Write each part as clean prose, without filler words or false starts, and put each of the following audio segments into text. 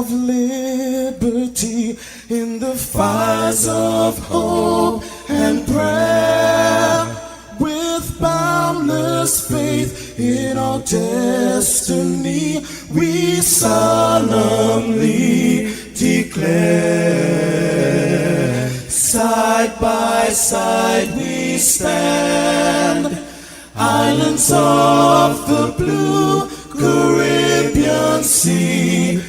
of liberty, in the fires of hope and prayer, with boundless faith in our destiny, we solemnly declare. Side by side we stand, islands of the blue Caribbean Sea,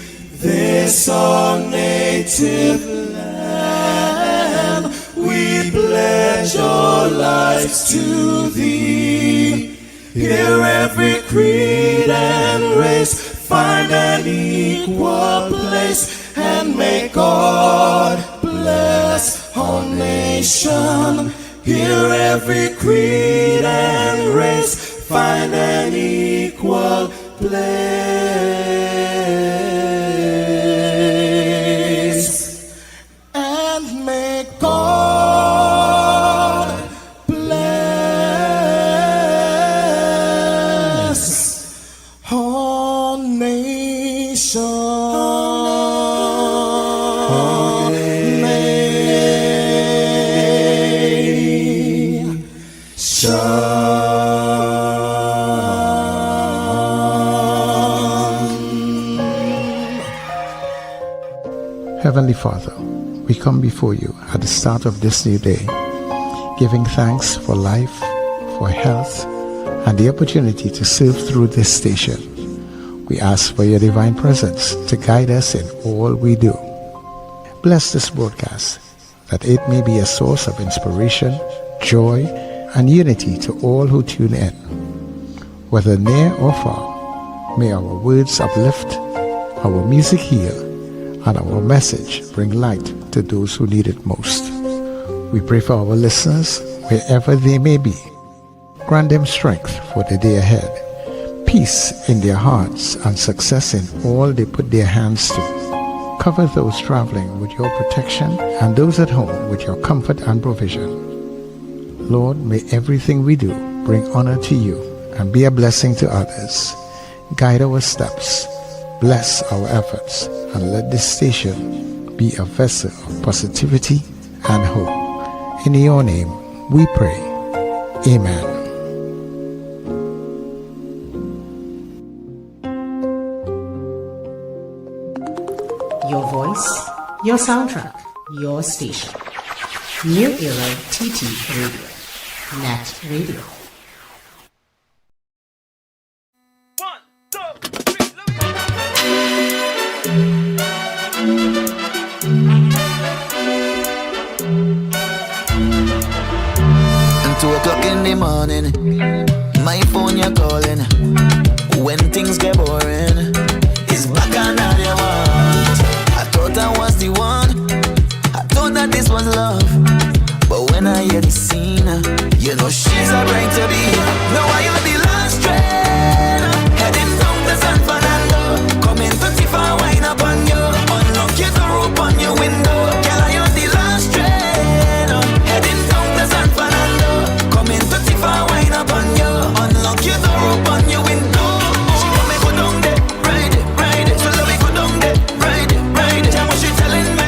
this our native land. We pledge our lives to thee. Here every creed and race find an equal place, and may God bless our nation. Here every creed and race find an equal place, and may God bless our nation. Heavenly Father, we come before you at the start of this new day, giving thanks for life, for health, and the opportunity to serve through this station. We ask for your divine presence to guide us in all we do. Bless this broadcast, that it may be a source of inspiration, joy, and unity to all who tune in. Whether near or far, may our words uplift, our music heal, and our message bring light to those who need it most. We pray for our listeners, wherever they may be. Grant them strength for the day ahead, peace in their hearts, and success in all they put their hands to. Cover those traveling with your protection, and those at home with your comfort and provision. Lord, may everything we do bring honor to you and be a blessing to others. Guide our steps, bless our efforts, and let this station be a vessel of positivity and hope. In your name we pray. Amen. Your voice, your soundtrack, your station. New Era TT Radio. NETT Radio. In the morning, my phone you're calling. When things get boring, it's back and all you want. I thought I was the one, I thought that this was love. But when I hear the scene, you know she's a bride to be. Now I am the last train, heading down to San Fernando. Coming to Tifa, wine up on you, unlock your door, open your window. Girl, I am the last train, heading down to San Fernando. Coming to Tifa, wine up on you, unlock your door, open your window. She want me go down there, ride it, ride it. So let me go down there, ride it, ride it. Tell what she telling me,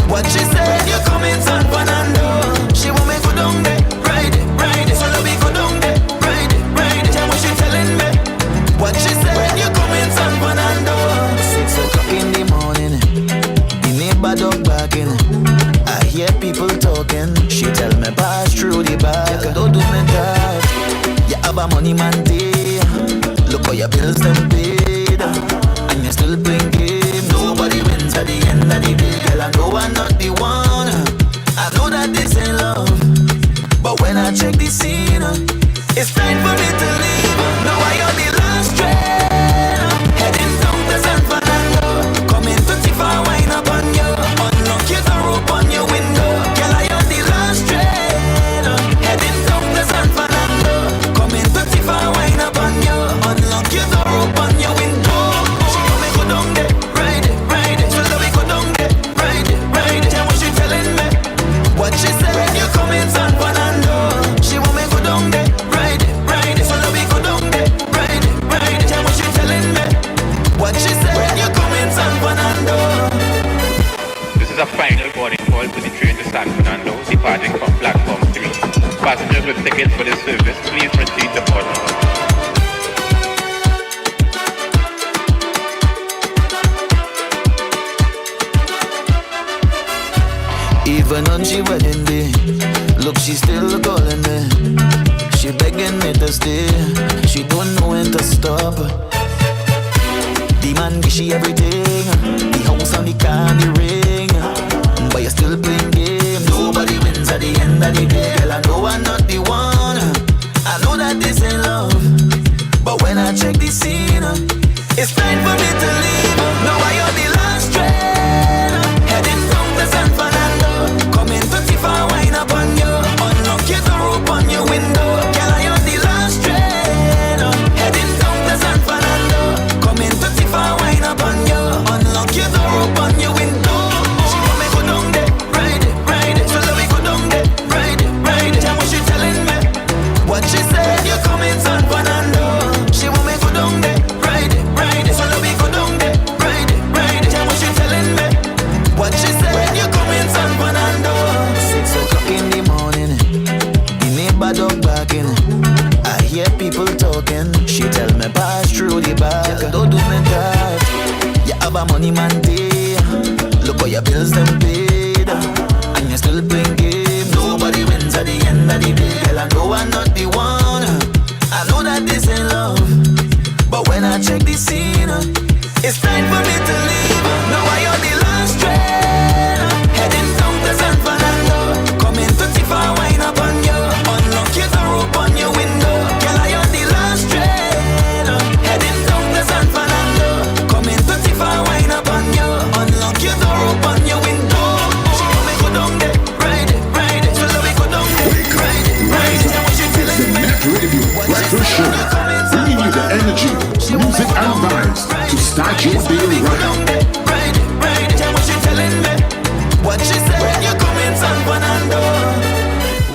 what she said. You coming San Fernando. She want me go down there, ride it, ride it. So let me go down there, ride it, ride it. Tell what she telling me, what she said. You coming San Fernando. 6 o'clock in the morning, the neighbor dog barking. I hear people talking. She tell me pass through the back. Don't do me that. You have a money man day. Look how your bills them paid, and you still playing game. Nobody wins at the end of the day. Girl, I know I'm not the one. I know that this ain't love, but when I check the scene, it's time for me to leave. Now I on the last train, heading down to San Fernando. Coming to Tifa, wine up on you, unlock your door, open your window. Girl, I on the last train, heading down to San Fernando. Coming to Tifa, wine up on you, unlock your door, open your window. She want me go down there, ride it, ride it. So let me go down there, ride it, ride it. Tell what she final boarding call to the train to San Fernando, departing from platform 3. Passengers with tickets for this service, please proceed to boarding. Even on she wedding day, look, she still calling me. She begging me to stay. She don't know when to stop. The man give she everything, the house and the car and the ring, but you still playing games. Nobody wins at the end of the day. Girl, I know I'm not the one. I know that this ain't love, but when I check the scene, it's time for me to leave. Now I on the last train, heading down to San Fernando. Coming to Tifa, wine up on you. Unlock your door, open your window. Girl, I on the last train, heading down to San Fernando. Coming to Tifa, wine up on you. Unlock your door, open your window. She want me go down there, ride it. So let me go down there, ride it. Tell what she telling me. What she said, you coming San Fernando. She want me go down there, ride it. So let me go down there, ride it. Tell what she telling me. What she said, you coming San Fernando. 6 o'clock in the morning, the neighbor dog barking. I hear people talking. She tell me pass through the back. Don't do me that. You have a money man day. Look how your bills them paid, and you still playing games. Nobody wins at the end of the day. Girl, I know I'm not the one. I know that this ain't love, but when I check the scene, it's time for me to leave. Now I on the last train, heading down to San Fernando. Coming to Tifa, wine up on you. Unlock your door, open your window. Girl, I on the last train, heading down to San Fernando. Coming to Tifa, wine up on you. Unlock your door, open your window. She want me go down there, ride it. So let me go down there, ride it. Tell what she feeling me. NETT Radio Breakfast Show, bringing you the energy, music and vibes to start your day right. What she said, you coming San Fernando.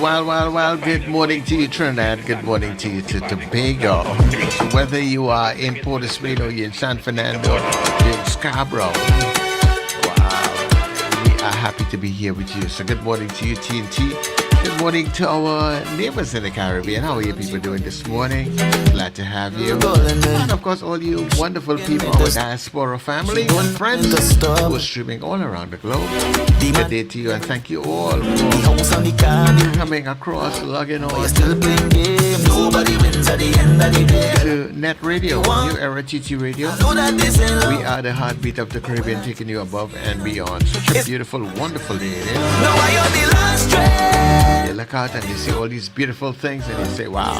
Well, good morning to you, Trinidad. Good morning to you, to Tobago. So whether you are in Port of Spain or you're in San Fernando, you're in Scarborough, wow, we are happy to be here with you. So good morning to you, TNT. Good morning to our neighbors in the Caribbean. How are you people doing this morning? Glad to have you. And of course, all you wonderful people, our diaspora family and friends who are streaming all around the globe. Good day to you, and thank you all for coming across, logging on Nobody wins at the end of the day. to NETT Radio, New Era TT Radio. We are the heartbeat of the Caribbean, taking you above and beyond. Such a beautiful, wonderful day it is. Now I on the last train. You look out and you see all these beautiful things and you say, wow,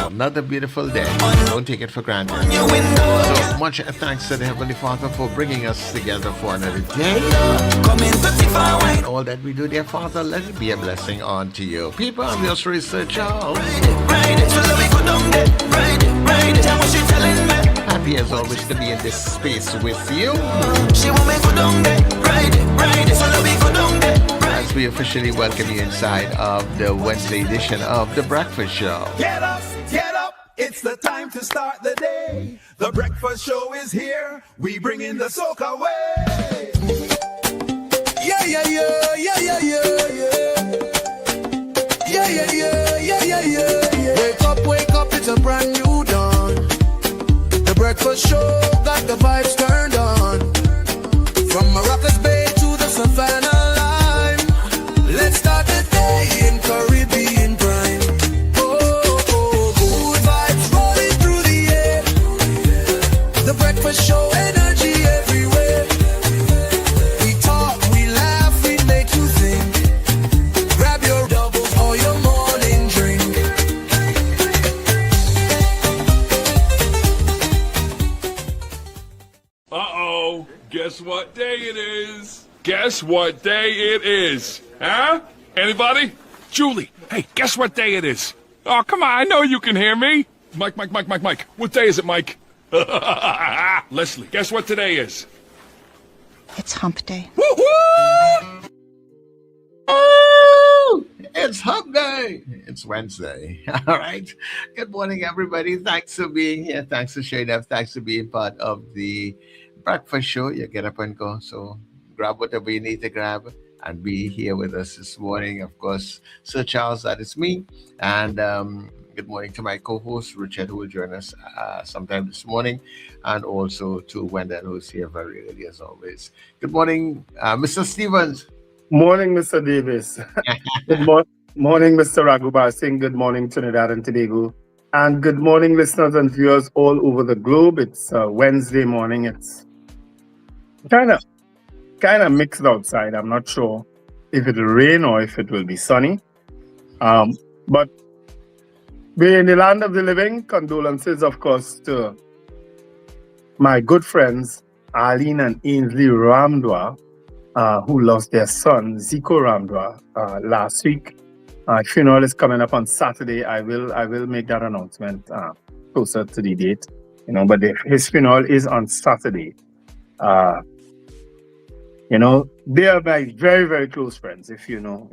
another beautiful day. Don't take it for granted. So much thanks to the Heavenly Father for bringing us together for another day. And all that we do, dear Father, let it be a blessing unto you. People, I'm your Sir Charles. Happy as always to be in this space with you. As we officially welcome you inside of the Wednesday edition of The Breakfast Show. Get up, it's the time to start the day. The breakfast show is here, we bring in the soca way. Yeah, yeah, yeah, yeah, yeah, yeah, yeah. Yeah, yeah, yeah, yeah, yeah, yeah, yeah. Wake up, it's a brand new dawn. The breakfast show got the vibes turned on. From Maracas Bay to the Savannah line, let's start the day in Caribbean prime. Good vibes rolling through the air. The breakfast show, energy everywhere. We talk, we laugh, we make you think. Grab your doubles or your morning drink. Uh-oh, guess what day it is? Guess what day it is? Huh? Anybody? Julie, hey, guess what day it is? Oh, come on, I know you can hear me. Mike. What day is it, Mike? Leslie, guess what today is? It's hump day. Woo-hoo! It's Hump Day. It's Wednesday. All right. Good morning, everybody. Thanks for being here. Thanks for showing up. Thanks for being part of the breakfast show. You get up and go. So grab whatever you need to grab and be here with us this morning. Of course, Sir Charles, that is me. And good morning to my co-host, Richard, who will join us sometime this morning, and also to Wendell, who's here very early as always. Good morning, Mr. Stevens. Morning, Mr. Davis. Morning, Mr. Raghubar Singh. Good morning, Trinidad and Tobago. And good morning, listeners and viewers all over the globe. It's Wednesday morning. It's kind of mixed outside. I'm not sure if it'll rain or if it will be sunny. But we're in the land of the living. Condolences, of course, to my good friends, Arlene and Ainsley Ramdwa, who lost their son, Zico Ramdwa, last week. Funeral is coming up on Saturday. I will make that announcement closer to the date, but his funeral is on Saturday. They are my very, very close friends. If you know,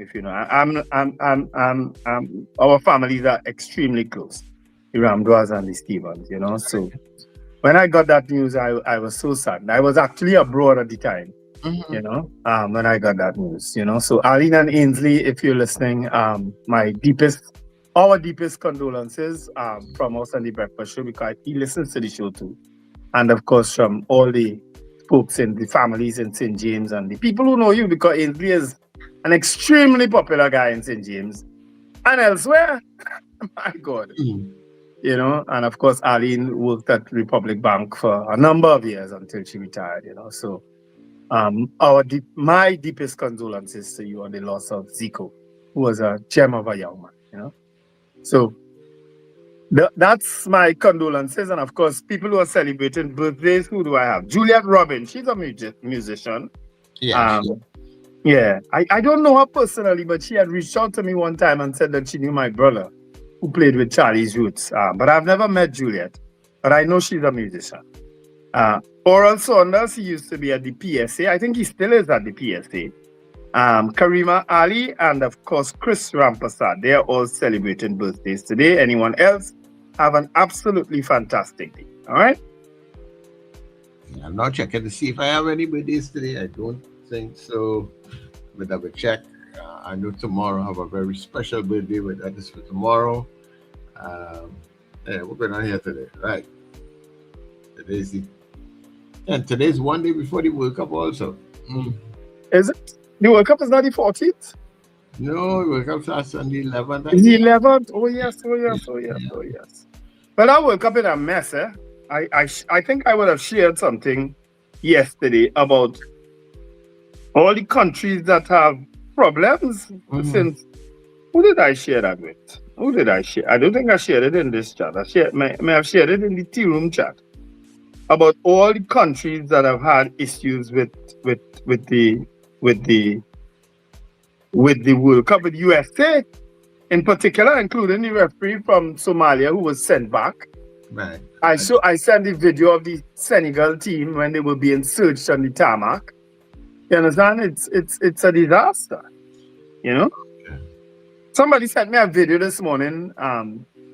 our families are extremely close, the Ramdwas and the Stevens. So when I got that news, I was so sad. I was actually abroad at the time. When I got that news, so Arlene and Ainsley, if you're listening, our deepest condolences from us on the Breakfast Show, because he listens to the show too. And of course, from all the folks in the families in St. James and the people who know you, because Ainsley is an extremely popular guy in St. James and elsewhere. My God. And of course, Arlene worked at Republic Bank for a number of years until she retired, so my deepest condolences to you on the loss of Zico, who was a gem of a young man, So that's my condolences. And of course, people who are celebrating birthdays, who do I have? Juliet Robin, she's a musician. Yeah. I don't know her personally, but she had reached out to me one time and said that she knew my brother, who played with Charlie's Roots. But I've never met Juliet, but I know she's a musician. Oral Saunders, he used to be at the PSA. I think he still is at the PSA. Karima Ali and of course Chris Rampasad. They are all celebrating birthdays today. Anyone else, have an absolutely fantastic day. All right? I'm not checking to see if I have any birthdays today. I don't think so. But I will check. I know tomorrow I have a very special birthday, but that is for tomorrow. We're going on here today, right? Today's one day before the World Cup also. Is it? The World Cup is not the 14th? No, the World Cup starts on the 11th. The 11th? Oh yes. Well, that World Cup is a mess, eh? I think I would have shared something yesterday about all the countries that have problems since. Who did I share that with? I don't think I shared it in this chat. May have shared it in the tea room chat about all the countries that have had issues with the World Cup, with USA in particular, including the referee from Somalia who was sent back. Right. I sent the video of the Senegal team when they were being searched on the tarmac. You understand? It's a disaster. Somebody sent me a video this morning.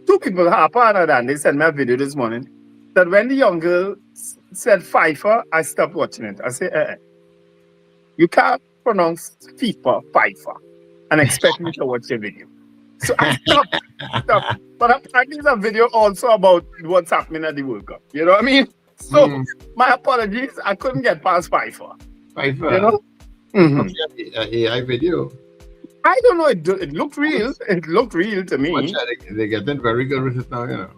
Two people, Harper and Dan, they sent me a video this morning that when the young girl said FIFA, I stopped watching it. I said, you can't pronounce FIFA, and expect me to watch the video. So I stopped. But apparently there's a video also about what's happening at the World Cup. You know what I mean? So my apologies, I couldn't get past FIFA. AI video. I don't know. It looked real. It looked real to me. They're getting very good with it now,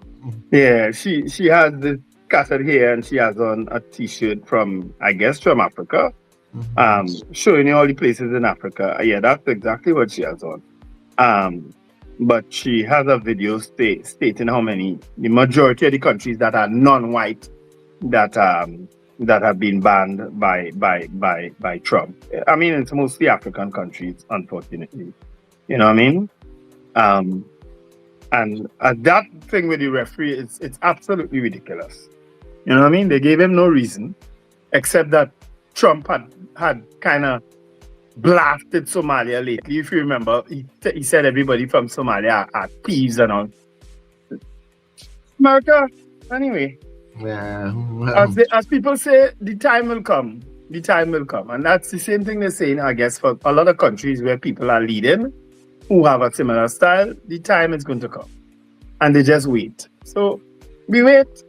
Yeah, she has this scattered hair and she has on a T-shirt from Africa, showing you all the places in Africa. Yeah, that's exactly what she has on. But she has a video stating how the majority of the countries that are non-white that have been banned by Trump. I mean, it's mostly African countries, unfortunately. You know what I mean? And that thing with the referee, it's absolutely ridiculous. You know what I mean? They gave him no reason, except that Trump had kind of blasted Somalia lately. If you remember, he said everybody from Somalia are thieves and all. America, anyway. Yeah. As people say, the time will come The time will come. And that's the same thing they're saying, I guess, for a lot of countries where people are leading, who have a similar style. The time is going to come. And they just wait. So we wait.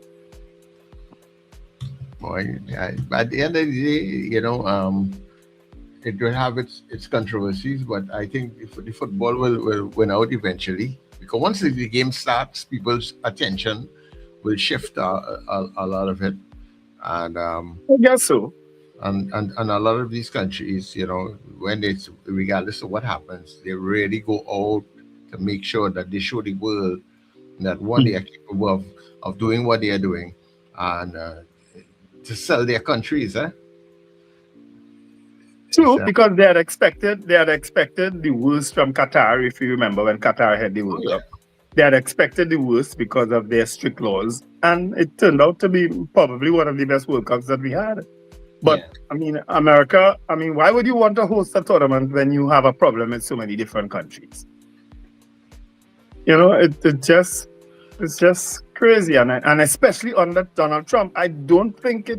Boy, at the end of the day, you know, it will have its controversies, but I think the football will win out eventually. Because once the game starts, people's attention will shift a lot of it. And I guess so. And a lot of these countries, you know, when it's regardless of what happens, they really go out to make sure that they show the world that one, they are capable of doing what they are doing, and to sell their countries, True, because they had expected the worst from Qatar, if you remember when Qatar had the World Cup. They had expected the worst because of their strict laws, and it turned out to be probably one of the best World Cups that we had. But I mean, America, I mean, why would you want to host a tournament when you have a problem in so many different countries? You know, it's just crazy, and especially under Donald Trump, I don't think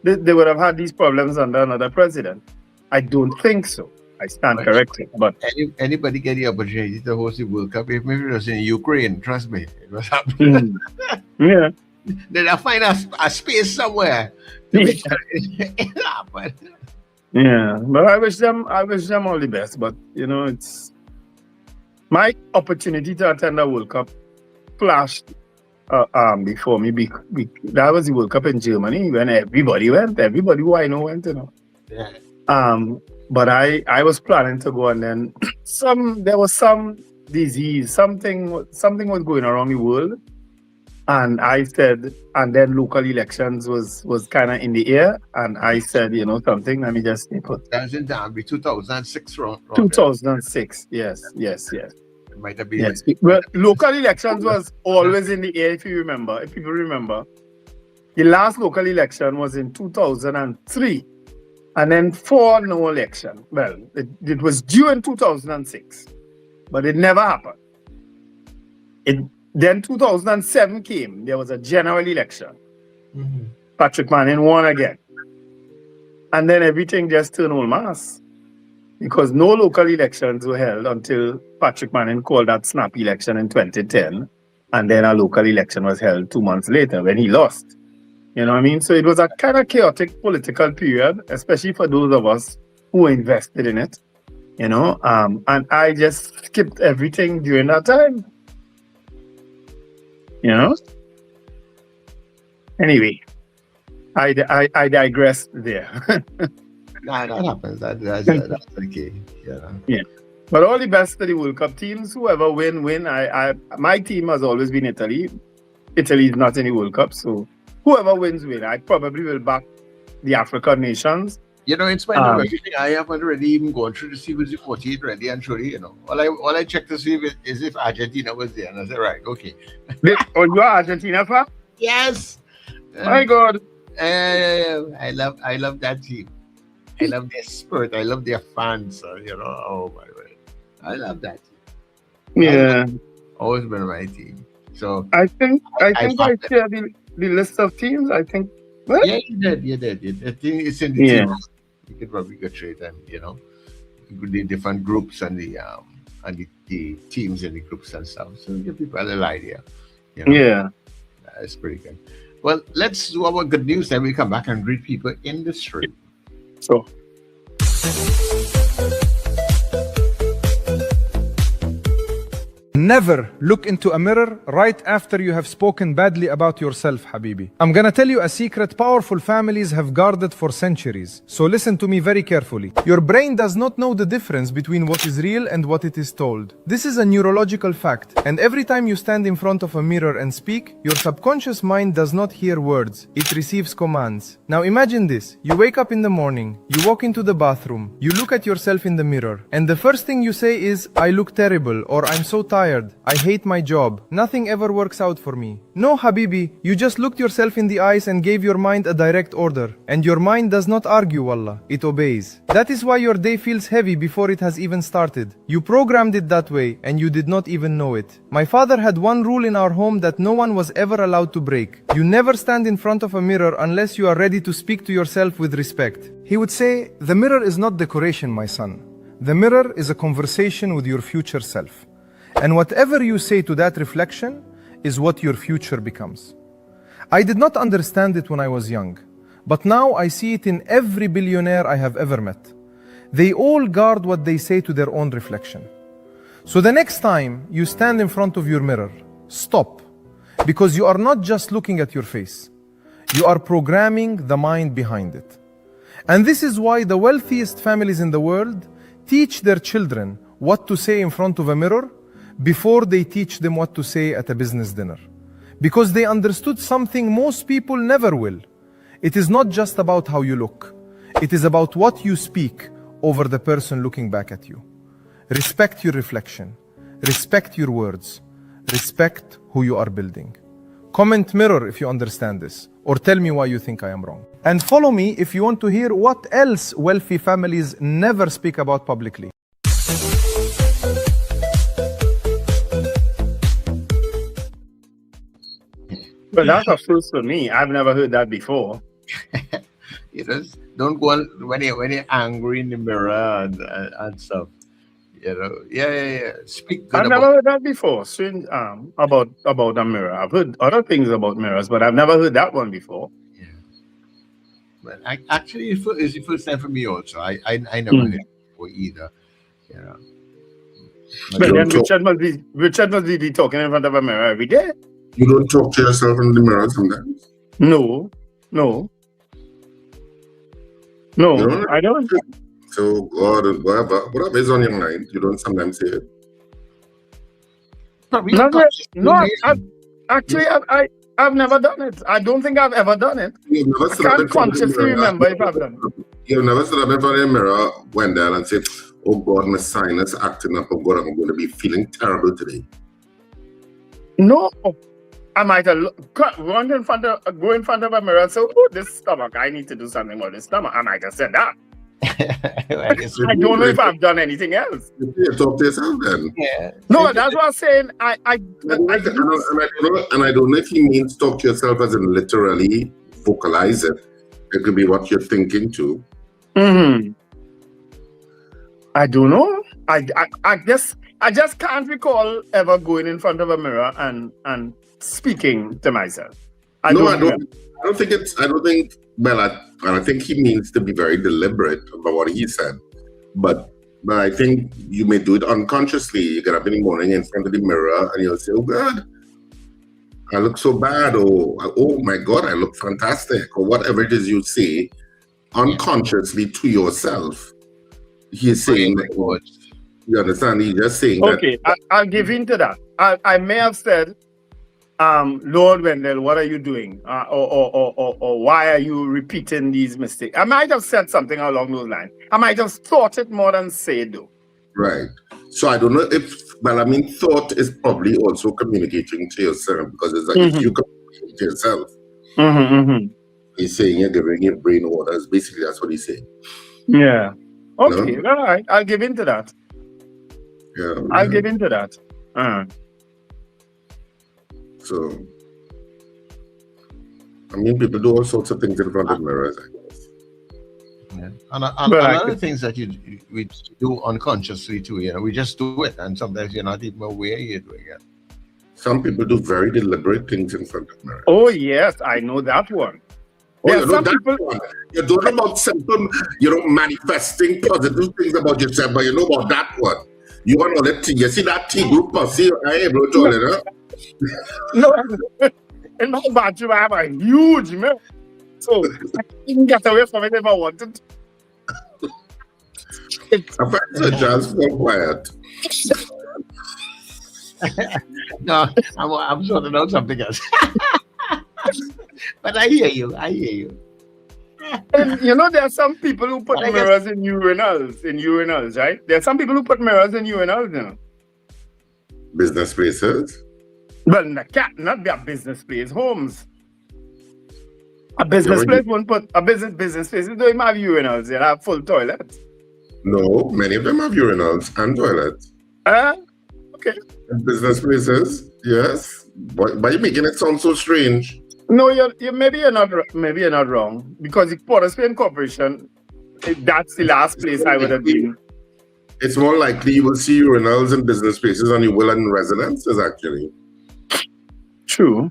they would have had these problems under another president. I don't think so. I stand corrected. But anybody get the opportunity to host the World Cup, if maybe it was in Ukraine, trust me, it was happening. Yeah. They'll find a space somewhere. Yeah, but I wish them all the best. But you know, it's my opportunity to attend a World Cup flashed before me. That was the World Cup in Germany when everybody went. Everybody who I know went. You know. Yeah. But I was planning to go, and then there was some disease, something was going around the world. And I said, and then local elections was kind of in the air. And I said, you know something, let me just stay put. That was in Derby, 2006, wrong? 2006, yes. It might have been. Yes. Well, local elections was always in the air, if people remember. The last local election was in 2003. And then for no election. Well, it was due in 2006. But it never happened. Then 2007 came. There was a general election. Mm-hmm. Patrick Manning won again. And then everything just turned all mass. Because no local elections were held until Patrick Manning called that snap election in 2010. And then a local election was held 2 months later when he lost. You know what I mean? So it was a kind of chaotic political period, especially for those of us who invested in it. You know, and I just skipped everything during that time. You know? Anyway, I digressed there. Nah, that happens. That's okay. Yeah. But all the best to the World Cup teams. Whoever win. My team has always been Italy. Italy is not in the World Cup, so whoever wins. I probably will back the African nations. You know, in spite of everything, I haven't really even gone through to see who's the 48 ready and truly, you know. All I checked to see is if Argentina was there. And I said, right, okay. Oh, you are Argentina fan? Yes. My God. I love that team. I love their spirit. I love their fans. You know, oh my word. I love that team. Yeah. Always been my team. So I think I share the list of teams. I think. Well, yeah, you did. I think it's in the team. You could probably go trade them, you know, the different groups and the teams in the groups and stuff. So give people a little idea. You know? Yeah. That's pretty good. Well, let's do our good news, then we come back and greet people in the street. So. Never look into a mirror right after you have spoken badly about yourself, Habibi. I'm gonna tell you a secret powerful families have guarded for centuries. So listen to me very carefully. Your brain does not know the difference between what is real and what it is told. This is a neurological fact. And every time you stand in front of a mirror and speak, your subconscious mind does not hear words. It receives commands. Now imagine this. You wake up in the morning, you walk into the bathroom, you look at yourself in the mirror, and the first thing you say is, I look terrible, or I'm so tired, tired. I hate my job. Nothing ever works out for me. No, Habibi, you just looked yourself in the eyes and gave your mind a direct order. And your mind does not argue, wallah. It obeys. That is why your day feels heavy before it has even started. You programmed it that way, and you did not even know it. My father had one rule in our home that no one was ever allowed to break. You never stand in front of a mirror unless you are ready to speak to yourself with respect. He would say, the mirror is not decoration, my son. The mirror is a conversation with your future self. And whatever you say to that reflection is what your future becomes. I did not understand it when I was young, but now I see it in every billionaire I have ever met. They all guard what they say to their own reflection. So the next time you stand in front of your mirror, stop, because you are not just looking at your face. You are programming the mind behind it. And this is why the wealthiest families in the world teach their children what to say in front of a mirror before they teach them what to say at a business dinner. Because they understood something most people never will. It is not just about how you look. It is about what you speak over the person looking back at you. Respect your reflection. Respect your words. Respect who you are building. Comment mirror if you understand this, or tell me why you think I am wrong. And follow me if you want to hear what else wealthy families never speak about publicly. Well, that's a first for me. I've never heard that before. You just don't go on when you're angry in the mirror and stuff. You know, yeah. Speak good. I've never heard that before. About a mirror. I've heard other things about mirrors, but I've never heard that one before. Yeah. But actually, it's the first time for me also. I never heard it before either. You know. But then Richard must be talking in front of a mirror every day. You don't talk to yourself in the mirror sometimes? No, I don't. So, God, whatever is on your mind, you don't sometimes say it? I've never done it. I don't think I've ever done it. I can't consciously remember if I've done it. You've never stood up in front of the mirror, Wendell, and said, oh God, my sinus acting up. Oh God, I'm going to be feeling terrible today. No. I might have go in front of a mirror and say, oh, this stomach, I need to do something about this stomach. I might have said that. I don't know if I've done anything else. You talk to yourself then. Yeah. No, that's what I'm saying. And I don't know if he means talk to yourself as in literally vocalize it. It could be what you're thinking too. Mm-hmm. I don't know. I just can't recall ever going in front of a mirror and speaking to myself. I think he means to be very deliberate about what he said. But I think you may do it unconsciously. You get up in the morning in front of the mirror and you'll say, oh God, I look so bad, or oh my God, I look fantastic, or whatever it is you say unconsciously to yourself. He's saying that, you understand? He's just saying that. Okay, I'll give in to that. I may have said, Lord Wendell, what are you doing? Or why are you repeating these mistakes? I might have said something along those lines. I might have thought it more than said though. Right. So I don't know thought is probably also communicating to yourself, because it's like if you communicate to yourself, he's saying you're giving your brain orders. Basically, that's what he's saying. Yeah. Okay, all right. I'll give in to that. Yeah. I'll give in to that. So, I mean, people do all sorts of things in front of mirrors, I guess. Yeah. And other things that we do unconsciously too, you know, we just do it, and sometimes you're not even aware you're doing it. Some people do very deliberate things in front of mirrors. Oh yes, I know that one. Oh, you know that one. You don't know about simple, manifesting positive things about yourself, but you know about that one. You want to let you see that T group pussy, able to it, huh? No, in my bathroom I have a huge mirror, so I can get away from it if I wanted. I find the jazz so quiet. No, I'm sorting out something else. But I hear you. And there are some people who put mirrors in urinals, right? There are some people who put mirrors in urinals, Business places. Well, not be a business place. Homes. A business place won't put a business place. They don't even have urinals. They have full toilets. No, many of them have urinals and toilets. Okay. In business places, yes. But you're making it sound so strange. No, maybe you're not wrong, because the Port of Spain Corporation, that's the last place I would have been. It's more likely you will see urinals in business places than you will in residences, actually. True.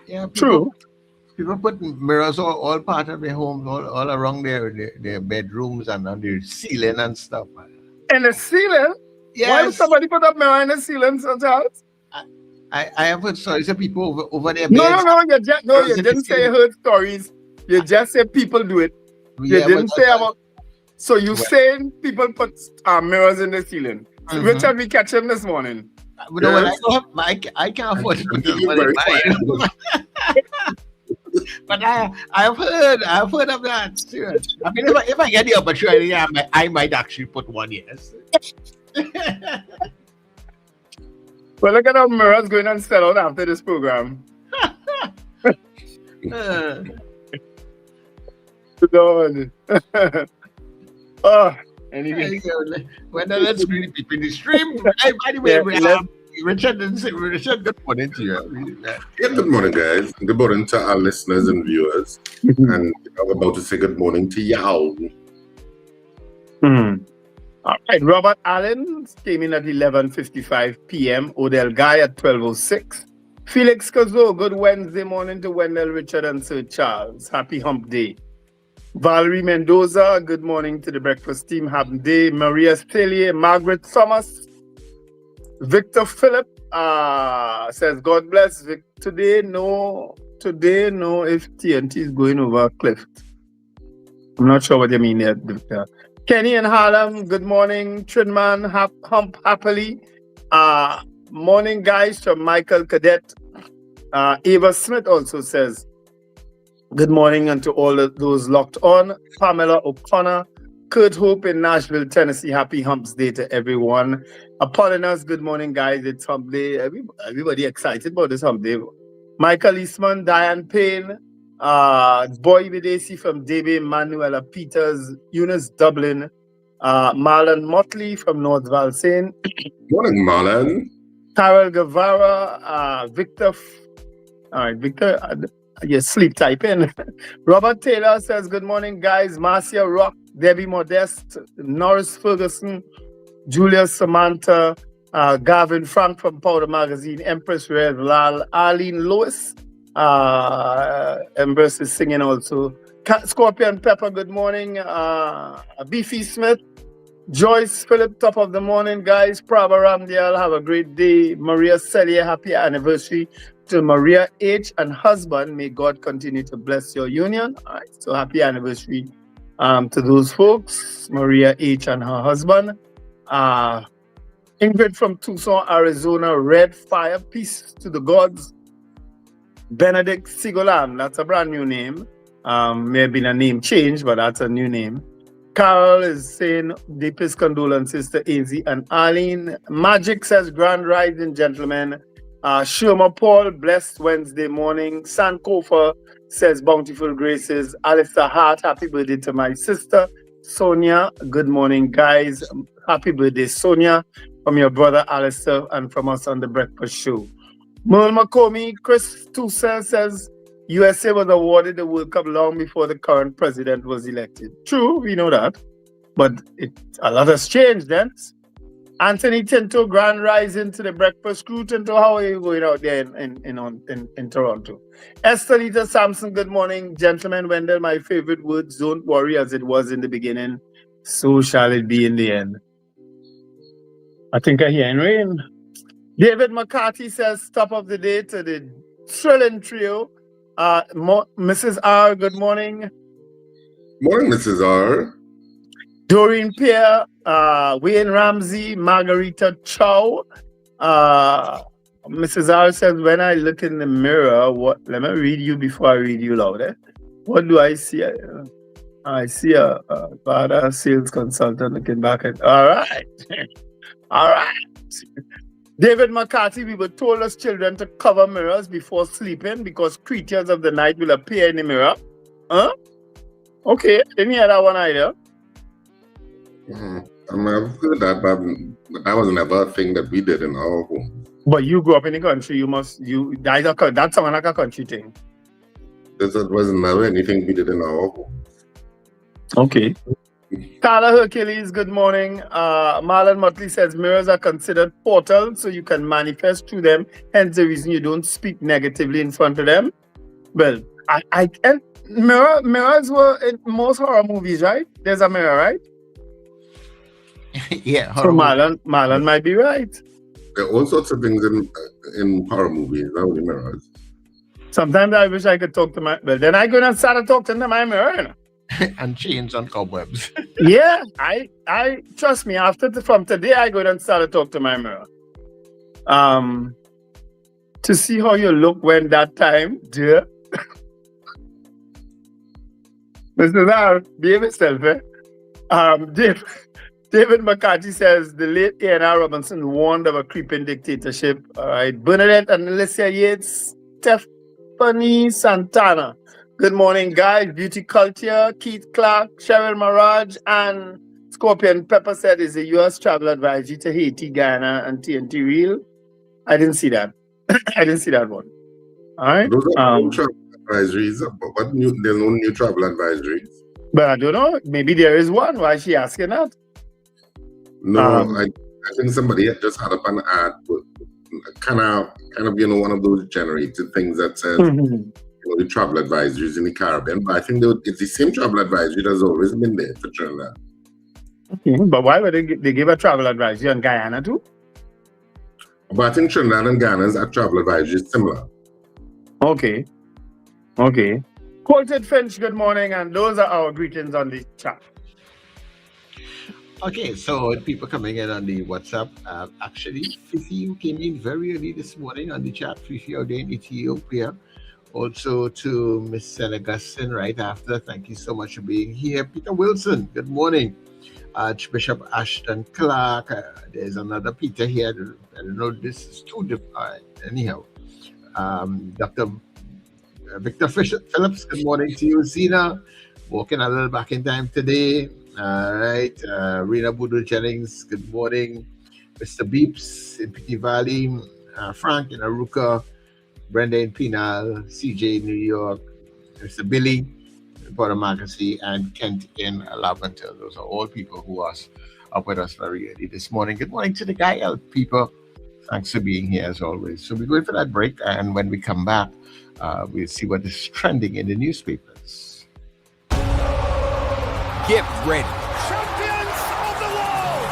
Yeah, true. People put mirrors all part of their homes, all around their bedrooms and on their ceiling and stuff. In the ceiling? Yes. Why would somebody put a mirror in the ceiling, Charles? I have heard stories of people over their No, beds. you didn't say heard stories. You just said people do it. You didn't say about. So you saying people put mirrors in the ceiling? So Richard, we catch him this morning. Well, I can't afford to put them in mine. But I've heard of that. Serious. I mean, if I get the opportunity, I might actually put one. Yes. Well, look at how mirrors going and sell out after this program. Lord. Anyway. Well, let's really keep in the stream. Hey, by the way, Richard, good morning to you. Yeah, good morning, guys. Good morning to our listeners and viewers. And I'm about to say good morning to y'all. All right, Robert Allen came in at 11:55 p.m. Odell Guy at 12:06. Felix Kozo, good Wednesday morning to Wendell, Richard, and Sir Charles. Happy Hump Day. Valerie Mendoza, good morning to the breakfast team. Happy day. Maria Stelier, Margaret Thomas. Victor Phillip says, God bless. Today, no, if TNT is going over a cliff. I'm not sure what you mean there, Victor. Kenny and Harlem, good morning. Trinman, hump happily. Morning, guys, from Michael Cadet. Ava Smith also says, good morning and to all of those locked on. Pamela O'Connor, Kurt Hope in Nashville, Tennessee. Happy Humps Day to everyone. Apollina's, good morning, guys. It's Hump Day. Everybody excited about this Hump Day. Michael Eastman, Diane Payne, Boy Videsi from DB, Manuela Peters, Eunice Dublin, Marlon Motley from North Valsain. Morning, Marlon. Carol Guevara, Victor. All right, Victor, you sleep type in. Robert Taylor says, good morning, guys. Marcia Rock, Debbie Modeste, Norris Ferguson, Julia Samantha, Gavin Frank from Powder Magazine, Empress Red Lal, Arlene Lewis, Empress is singing also. Scorpion Pepper, good morning. Beefy Smith, Joyce Phillip, top of the morning, guys. Prabha Ramdial, have a great day. Maria Celia, happy anniversary to Maria H. and husband. May God continue to bless your union. All right, so happy anniversary to those folks, Maria H. and her husband. Ingrid from Tucson, Arizona, Red Fire, peace to the gods. Benedict Sigolan, that's a brand new name. May have been a name change, but that's a new name. Carol is saying deepest condolences to Ainsley and Arlene. Magic says grand rising, gentlemen. Shurma Paul, blessed Wednesday morning. Sankofa says bountiful graces. Alistair Hart, happy birthday to my sister. Sonia, good morning, guys. Happy birthday, Sonia, from your brother Alistair and from us on the breakfast show. Merle McCormick, Chris Toussaint says USA was awarded the World Cup long before the current president was elected. True, we know that. But a lot has changed then. Anthony Tinto, grand rising to the breakfast crew. Tinto, how are you going out there in Toronto? Estelita Sampson, good morning. Gentlemen, Wendell, my favorite words, don't worry as it was in the beginning, so shall it be in the end. I think I hear rain. David McCarthy says, top of the day to the thrilling trio. Mrs. R, good morning. Morning, Mrs. R. Doreen Pierre, Wayne Ramsey, Margarita Chow. Mrs. R says, when I look in the mirror, let me read you before I read you louder. What do I see? I see a sales consultant looking back at, all right. All right. David McCarthy, we were told as children to cover mirrors before sleeping because creatures of the night will appear in the mirror. Huh? Okay, didn't hear that one either. I've heard that, but that was never a thing that we did in our home. But you grew up in the country, that's someone like a country thing. That was never anything we did in our home. Okay. Carla Hercules, good morning. Marlon Motley says mirrors are considered portals, so you can manifest through them. Hence the reason you don't speak negatively in front of them. Well, and mirrors were in most horror movies, right? There's a mirror, right? Yeah. So Marlon might be right. There are all sorts of things in horror movies, not only mirrors. Sometimes I wish I could talk to my... Well, then I go and start talking to my mirror. And chains on cobwebs. Yeah, I trust me. From today, I go and start to talk to my mirror. To see how you look when that time, dear. Mr. Zar, behave yourself, eh? David McCarthy says the late A&R Robinson warned of a creeping dictatorship. All right, Bernadette and Alicia Yates, Stephanie Santana. Good morning, guys. Beauty Culture, Keith Clark, Cheryl Maraj, and Scorpion Pepper said is a U.S. travel advisory to Haiti, Guyana, and TNT Real. I didn't see that. I didn't see that one. All right. Those are new travel advisories. But there's no new travel advisories. But I don't know. Maybe there is one. Why is she asking that? No, I think somebody had just had up an ad, kind of, one of those generated things that says, the travel advisories in the Caribbean. But I think it's the same travel advisory that's always been there for Trinidad. Okay, but why would they give a travel advisory on Guyana too? But I think Trinidad and Guyana's travel advisory is similar. Okay. Quoted Finch, good morning, and those are our greetings on the chat. Okay, so people coming in on the WhatsApp. Actually, Fifi, you came in very early this morning on the chat. Fifi out there in Ethiopia. Also to Miss Senegustin right after. Thank you so much for being here. Peter Wilson, good morning. Archbishop Ashton Clark. There's another Peter here. I don't know, this is two different. Anyhow, Dr. Victor Phillips, good morning to you. Zena, walking a little back in time today. All right, Rena Boodle Jennings, good morning. Mr. Beeps in Pity Valley, Frank in Aruka, Brenda in Pinal, CJ in New York, Mr. Billy in Port Marquessy, and Kent in Laventille. Those are all people who are up with us very early this morning. Good morning to the Gael people. Thanks for being here as always. So we're going for that break, and when we come back, we'll see what is trending in the newspapers. Get ready. Champions of the world!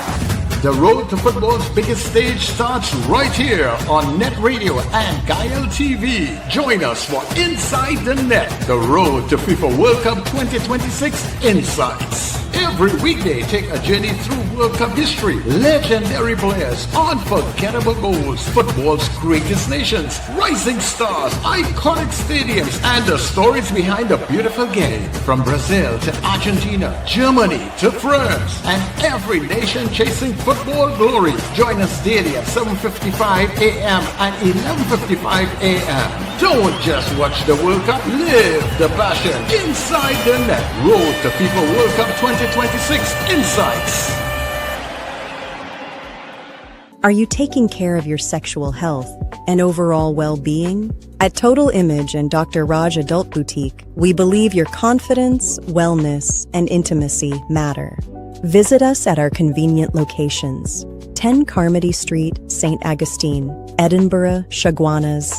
The road to football's biggest stage starts right here on NETT Radio and Gael TV. Join us for Inside the Net, the road to FIFA World Cup 2026 Insights. Every weekday, take a journey through World Cup history, legendary players, unforgettable goals, football's greatest nations, rising stars, iconic stadiums, and the stories behind the beautiful game. From Brazil to Argentina, Germany to France, and every nation chasing football glory. Join us daily at 7:55 a.m. and 11:55 a.m. Don't just watch the World Cup, live the passion. Inside the Net, road to FIFA World Cup 2026 Insights. Are you taking care of your sexual health and overall well-being? At Total Image and Dr. Raj Adult Boutique, we believe your confidence, wellness, and intimacy matter. Visit us at our convenient locations: 10 Carmody Street, St. Augustine, Edinburgh, Chaguanas,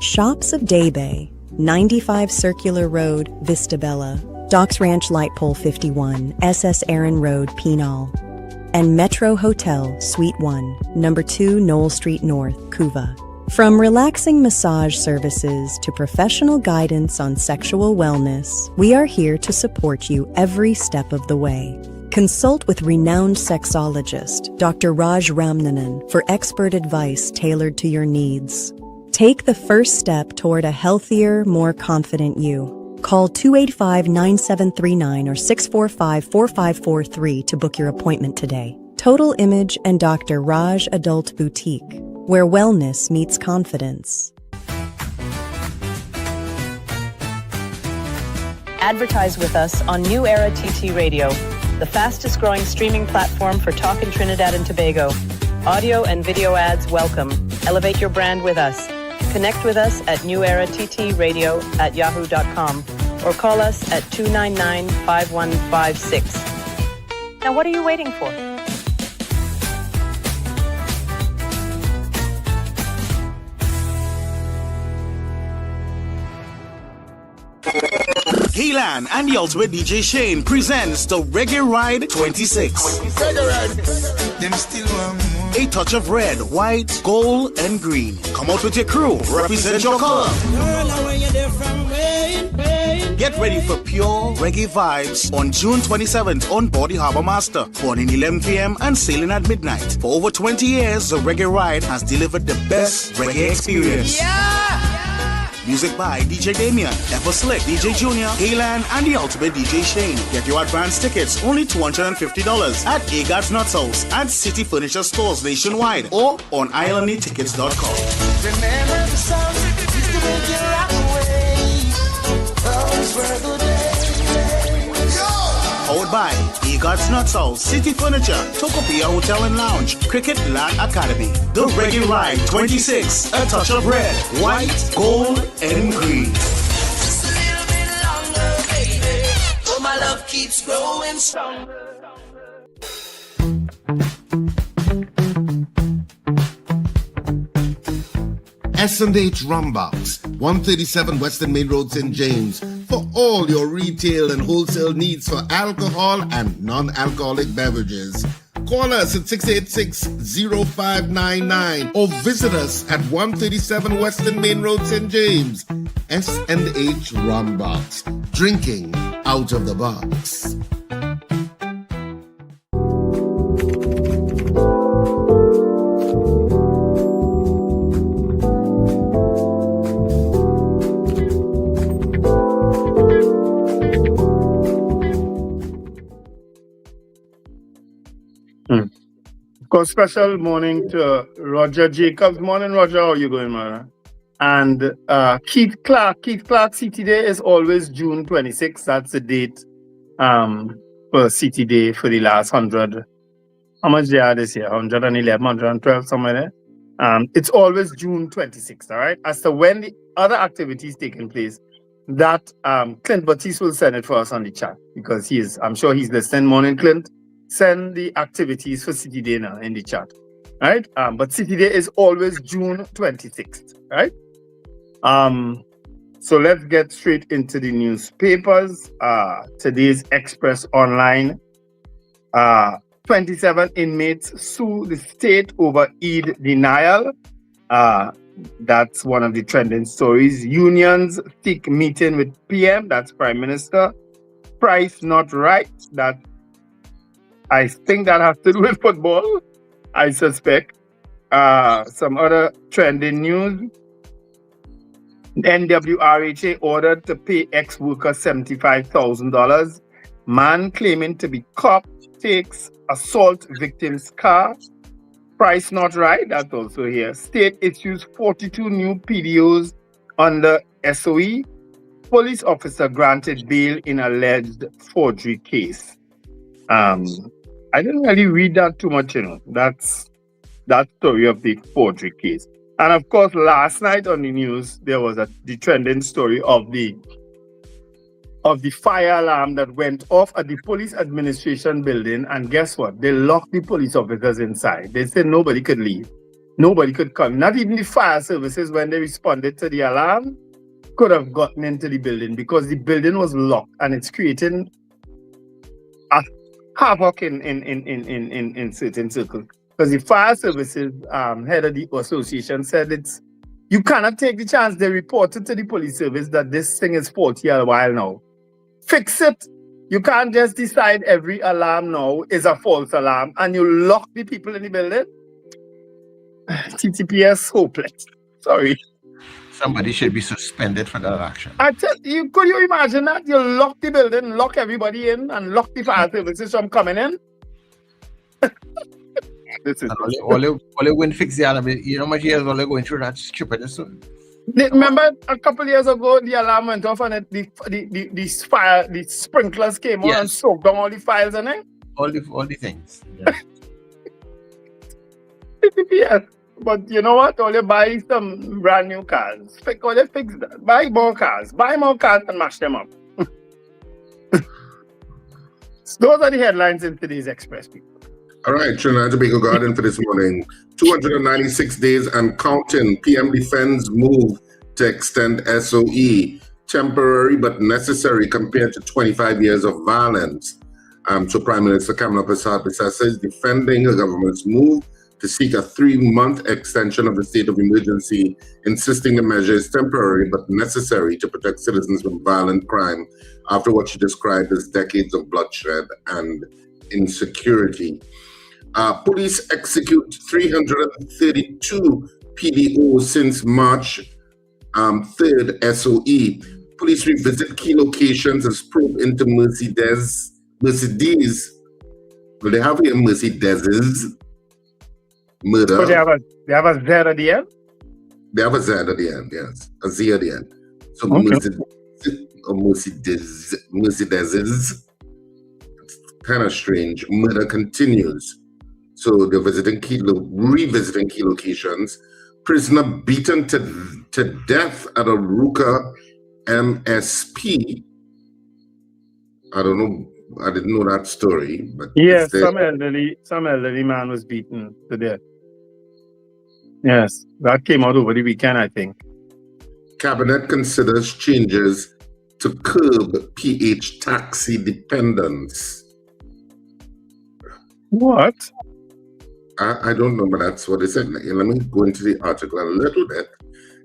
Shops of Daybay, 95 Circular Road, Vistabella, Docks Ranch Light Pole 51, SS Aaron Road, Penal, and Metro Hotel, Suite 1, Number 2 Knoll Street North, Couva. From relaxing massage services to professional guidance on sexual wellness, we are here to support you every step of the way. Consult with renowned sexologist, Dr. Raj Ramnanan, for expert advice tailored to your needs. Take the first step toward a healthier, more confident you. Call 285-9739 or 645-4543 to book your appointment today. Total Image and Dr. Raj Adult Boutique, where wellness meets confidence. Advertise with us on New Era TT Radio, the fastest growing streaming platform for talk in Trinidad and Tobago. Audio and video ads welcome. Elevate your brand with us. Connect with us at newerattradio@yahoo.com or call us at 299-5156. Now what are you waiting for? Gaylan and the Ultimate DJ Shane presents the Reggae Ride 26. A touch of red, white, gold, and green. Come out with your crew. Represent your color. Get ready for pure reggae vibes on June 27th on board the Harbour Master. Born in 11 p.m. and sailing at midnight. For over 20 years, the Reggae Ride has delivered the best reggae experience. Music by DJ Damien, Ever Slick, DJ Junior, Gaylan, and the Ultimate DJ Shane. Get your advance tickets, only $250 at Agard's Nuts House and City Furniture Stores nationwide or on islandnytickets.com. Remember the song used to make you rock away. Those were the days. Powered by Agard's Nuts House, City Furniture, Tokopia Hotel and Lounge, Cricket Land Academy. The Reggae Ride 26, a touch of red, white, gold, and green. Just a little bit longer, baby. Oh, my love keeps growing stronger. S&H Rumbox, 137 Western Main Road, St. James, for all your retail and wholesale needs for alcohol and non-alcoholic beverages. Call us at 686-0599 or visit us at 137 Western Main Road, St. James. S&H Rumbox, drinking out of the box. Special morning to Roger Jacobs. Morning, Roger. How are you going, man? And Keith Clark. Keith Clark City Day is always June 26th. That's the date for City Day for the last 100. How much they are this year? 111, 112, somewhere there. It's always June 26th, all right? As to when the other activities taking place, that Clint Batiste will send it for us on the chat because I'm sure he's listening. Morning, Clint. Send the activities for City Day now in the chat, right? But City Day is always June 26th, right? So let's get straight into the newspapers. Today's Express Online. 27 inmates sue the state over Eid denial. That's one of the trending stories. Unions seek meeting with PM, that's Prime Minister. Price not right, I think that has to do with football, I suspect. Some other trending news. NWRHA ordered to pay ex-worker $75,000. Man claiming to be cop takes assault victim's car. Price not right, that's also here. State issues 42 new PDOs under SOE. Police officer granted bail in alleged forgery case. I didn't really read that too much, That's that story of the forgery case. And of course, last night on the news, there was the trending story of the fire alarm that went off at the police administration building. And guess what? They locked the police officers inside. They said nobody could leave. Nobody could come. Not even the fire services, when they responded to the alarm, could have gotten into the building because the building was locked and it's creating a havoc in certain circles. Because the fire services head of the association said you cannot take the chance. They reported to the police service that this thing is faulty a while now. Fix it. You can't just decide every alarm now is a false alarm and you lock the people in the building. TTPS hopeless. Sorry. Somebody should be suspended for that action. I tell you, could you imagine that? You lock the building, lock everybody in, and lock the fire services from coming in? This is all you win fix the alarm. You know how much years all they're going through that stupid. Remember a couple years ago the alarm went off and the sprinklers came on and soaked down all the files and all the things. Yes. But you know what? All you buy some brand new cars. All you fix that. Buy more cars and mash them up. Those are the headlines in today's Express, people. All right, Trinidad and Tobago Garden for this morning. 296 days and counting. PM defends move to extend SOE. Temporary but necessary compared to 25 years of violence. So Prime Minister Kamala Persad-Bissessar is defending the government's move to seek a 3-month extension of the state of emergency, insisting the measure is temporary but necessary to protect citizens from violent crime after what she described as decades of bloodshed and insecurity. Police execute 332 PDOs since March 3rd SOE. Police revisit key locations as probe into Mercedes. Well, they have here Mercedes. Murder. So they have a Z at the end? They have a Z at the end, yes. A Z at the end. So okay. Mercedes. It's kind of strange. Murder continues. So they're revisiting key locations. Prisoner beaten to death at a Ruka MSP. I don't know. I didn't know that story, but yes, some elderly man was beaten to death. Yes, that came out over the weekend, I think. Cabinet considers changes to curb PH taxi dependence. What? I don't know, but that's what it said. Let me go into the article a little bit.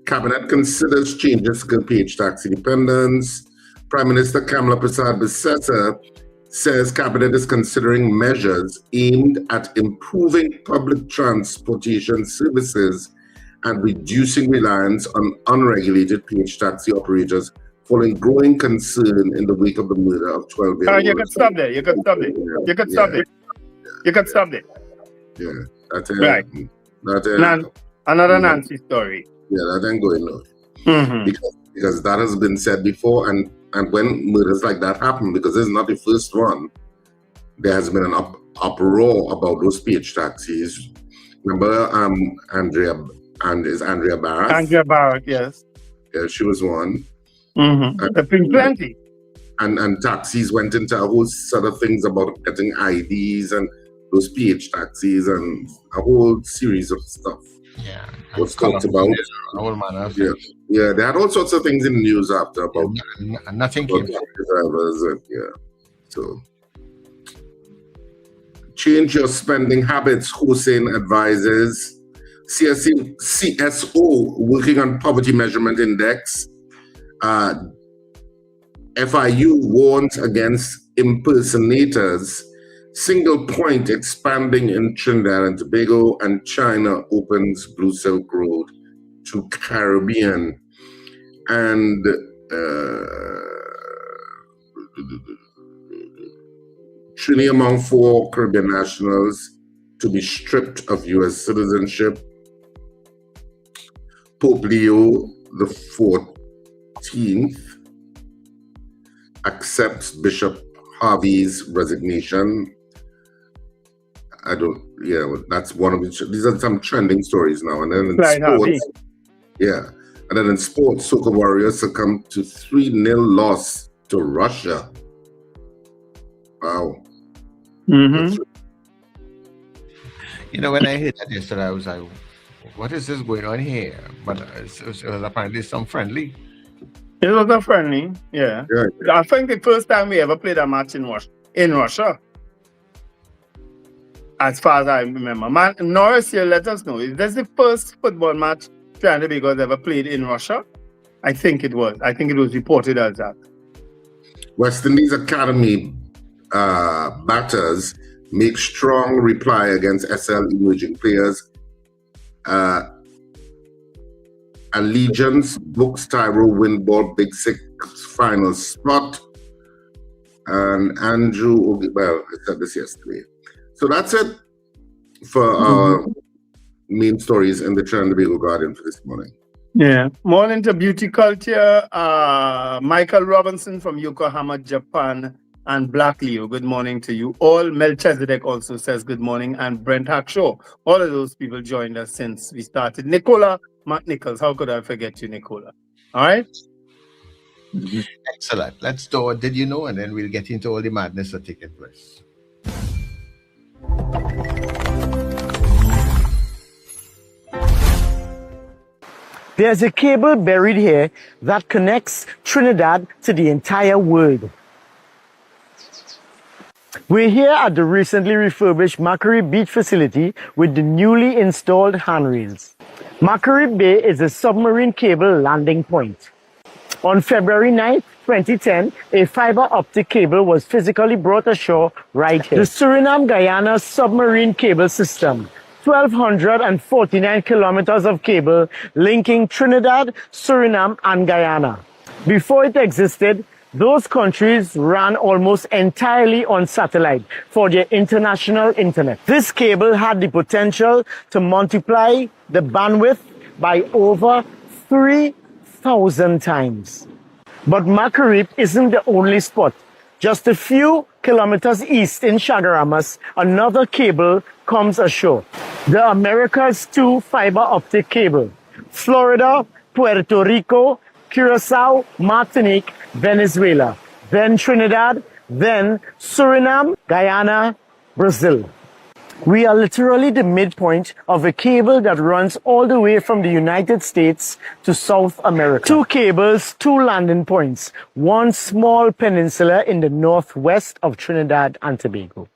Cabinet considers changes to curb PH taxi dependence. Prime Minister Kamala Persad-Bissessar says Cabinet is considering measures aimed at improving public transportation services and reducing reliance on unregulated PH taxi operators following growing concern in the wake of the murder of 12-year-old. You could stop there. Yeah, that's it. Right. Another Nancy story. Yeah, that ain't going on. Mm-hmm. Because that has been said before, and when murders like that happen, because this is not the first one, there has been an uproar about those PH taxis. Remember Andrea Barrett? Andrea Barrett, yes. Yeah, she was one. Mm-hmm. There's been plenty. And taxis went into a whole set of things about getting IDs and those PH taxis and a whole series of stuff. Yeah. Was talked about. Yeah, they had all sorts of things in the news after about nothing came. Drivers and, yeah. So change your spending habits, Hussein advises. CSO working on poverty measurement index. FIU warns against impersonators. Single point expanding in Trinidad and Tobago, and China opens Blue Silk Road to Caribbean. And 3 among 4 Caribbean nationals to be stripped of U.S. citizenship. Pope Leo XIV accepts Bishop Harvey's resignation. That's one of these are some trending stories now. And then in sports, Soca Warriors succumbed to 3-0 loss to Russia. Wow. Mm-hmm. You know, when I heard that yesterday, I was like, what is this going on here? But it was apparently some friendly. It was a friendly, yeah. I think the first time we ever played a match in Russia. As far as I remember. Norris here, let us know. Is this the first football match Trinidad and Tobago has ever played in Russia? I think it was. I think it was reported as that. West Indies Academy batters make strong reply against SL emerging players. Allegiance books Tyro win ball Big Six final spot. And Andrew, well, I said this yesterday. So that's it. for our main stories in the Trinidad and Tobago Guardian for this morning. Yeah. Morning to Beauty Culture. Michael Robinson from Yokohama, Japan, and Black Leo. Good morning to you all. Melchizedek also says good morning, and Brent Hackshaw. All of those people joined us since we started. Nicola McNichols. How could I forget you, Nicola? All right. Excellent. Let's do it. Did you know? And then we'll get into all the madness that taking place. There's a cable buried here that connects Trinidad to the entire world. We're here at the recently refurbished Macquarie Beach facility with the newly installed handrails. Macquarie Bay is a submarine cable landing point. On February 9, 2010, a fiber optic cable was physically brought ashore right here. The Suriname-Guyana submarine cable system. 1,249 kilometers of cable linking Trinidad, Suriname, and Guyana. Before it existed, those countries ran almost entirely on satellite for their international internet. This cable had the potential to multiply the bandwidth by over 3,000 times. But Macquarie isn't the only spot. Just a few kilometers east in Chagaramas, another cable comes ashore. The America's 2 fiber optic cable. Florida, Puerto Rico, Curacao, Martinique, Venezuela, then Trinidad, then Suriname, Guyana, Brazil. We are literally the midpoint of a cable that runs all the way from the United States to South America. 2 cables, 2 landing points, 1 small peninsula in the northwest of Trinidad and Tobago.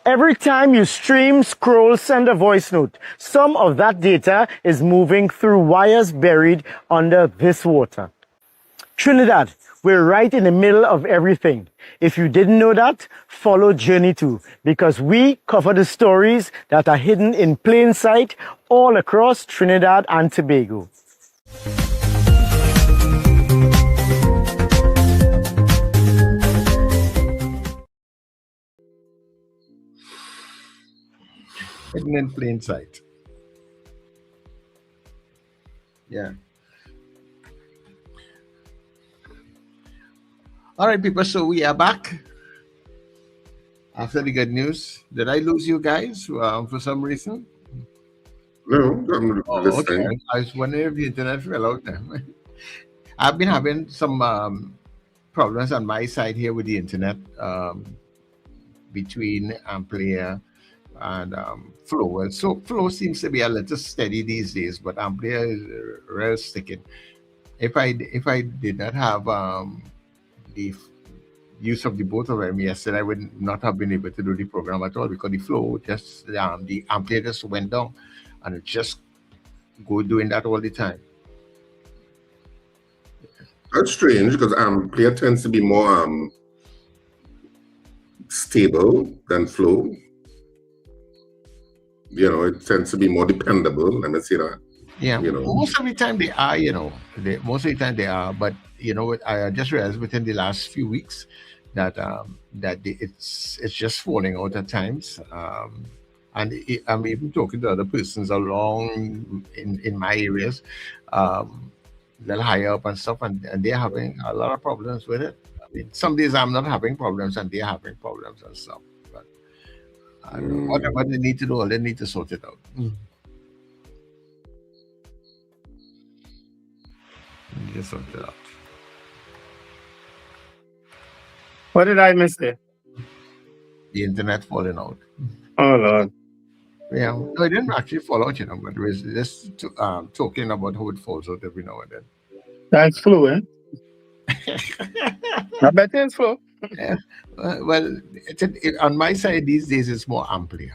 Every time you stream, scroll, send a voice note, some of that data is moving through wires buried under this water. Trinidad, we're right in the middle of everything. If you didn't know that, follow Journey 2, because we cover the stories that are hidden in plain sight all across Trinidad and Tobago. Hidden in plain sight. Yeah. All right, people, so we are back after the good news. Did I lose you guys for some reason? No, I'm listening. Okay. I was wondering if the internet fell out there. I've been having some problems on my side here with the internet between Amplia and Flow. So Flow seems to be a little steady these days, but Amplia is real sticking. If I did not have the use of the both of them yesterday, I would not have been able to do the program at all, because the Flow just the Amplia just went down, and it just go doing that all the time. That's strange, because Amplia tends to be more stable than Flow. You know, it tends to be more dependable. Let me say that. Yeah, you know, most of the time they are. Most of the time they are. But you know, I just realized within the last few weeks that it's just falling out at times. And I'm even talking to other persons along in my areas, a little higher up and stuff, and they're having a lot of problems with it. I mean, some days I'm not having problems, and they're having problems and stuff. But I don't know, whatever they need to do, they need to sort it out. Just sort it out. What did I miss there? The internet falling out. Oh, Lord. Yeah, no, it didn't actually fall out, but it was just talking about how it falls out every now and then. That's Flow, eh? I bet it's Flow. Yeah. Well, on my side these days, it's more Amplia.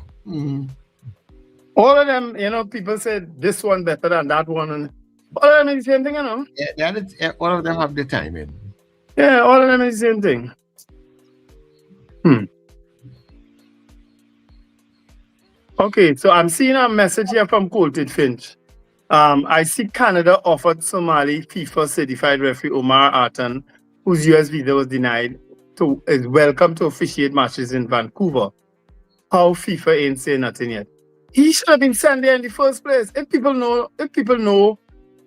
All of them, people said this one better than that one. And all of them is the same thing, Yeah, all of them have the timing. Yeah, all of them is the same thing. Okay, so I'm seeing a message here from Colted Finch. I see Canada offered Somali FIFA certified referee Omar Artan, whose US visa was denied, is welcome to officiate matches in Vancouver. How FIFA ain't saying nothing yet? he should have been sent there in the first place. If people know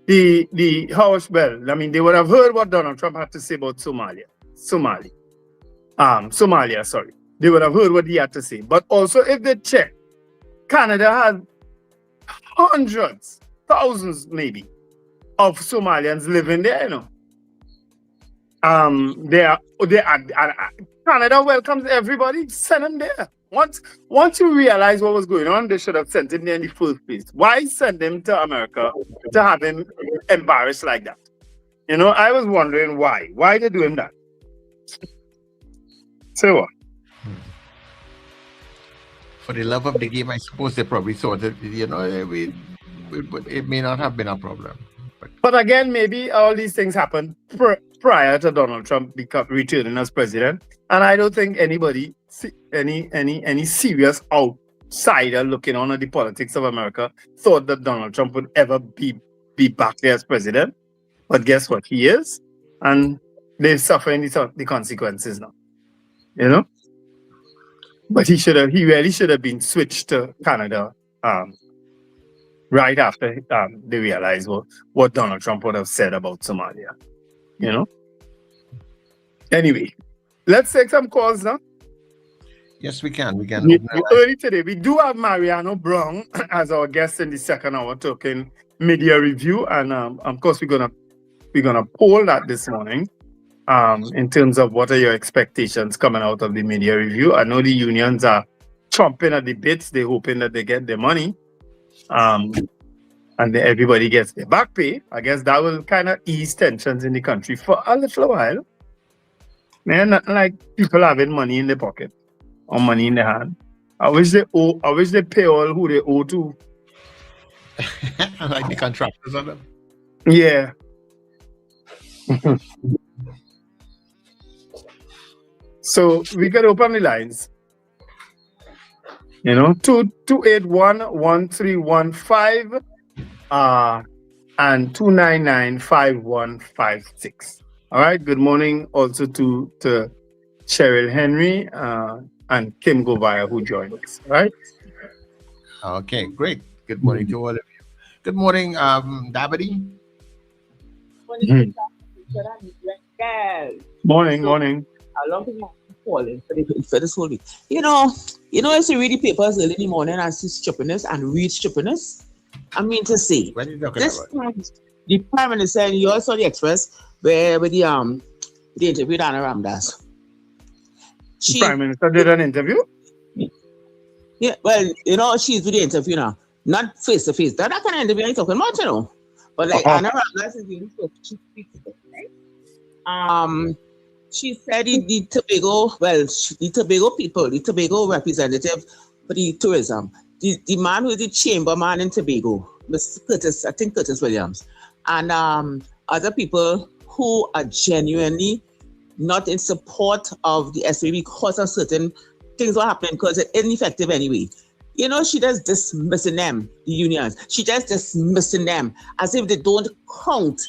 the house well, I mean, they would have heard what Donald Trump had to say about Somalia. Sorry. They would have heard what he had to say. But also, if they check, Canada has hundreds, thousands maybe, of Somalians living there, you know. Canada welcomes everybody, send them there. Once you realize what was going on, they should have sent him there in the first place. Why send him to America to have him embarrassed like that? You know, I was wondering why. Why they do him that? Say what? For the love of the game, I suppose they probably thought that, you know, it may not have been a problem. But again, maybe all these things happened prior to Donald Trump returning as president, and I don't think anybody, any serious outsider looking on at the politics of America, thought that Donald Trump would ever be back there as president. But guess what? He is, and they're suffering the consequences now. You know. But he really should have been switched to Canada. Right after they realized what Donald Trump would have said about Somalia, you know. Anyway, let's take some calls now. Yes, we can. We can. Early today, we do have Mariano Brown as our guest in the second hour talking media review, and of course we're gonna poll that this morning. In terms of what are your expectations coming out of the media review. I know the unions are chomping at the bits. They're hoping that they get their money. And everybody gets their back pay. I guess that will kind of ease tensions in the country for a little while. Man, nothing like people having money in their pocket or money in their hand. I wish they pay all who they owe to. Like the contractors on them. Yeah. So we can open the lines. You know, 281-1315 and 299-5156. All right. Good morning also to Cheryl Henry and Kim Govaya who joined us. All right. Okay, great. Good morning to all of you. Good morning, Dabity. Morning. How long have you been calling for this whole week? You know, as you read the papers early in the morning and see stupidness and read stupidness, I mean to say, this time, the Prime Minister, and you also the Express, where with the interview with Anna Ramdas. The Prime Minister did an interview? Yeah, well, you know, she's with the interview now. Not face to face. That kind of interview I'm talking about, you know. But like Anna Ramdas is doing so she speaks, right? She said the Tobago representative for the tourism, the man who is the chamberman in Tobago, Mr. Curtis Williams, and other people who are genuinely not in support of the SPA because of certain things are happening because it's ineffective anyway. You know, she just dismissing them, the unions. She just dismissing them as if they don't count.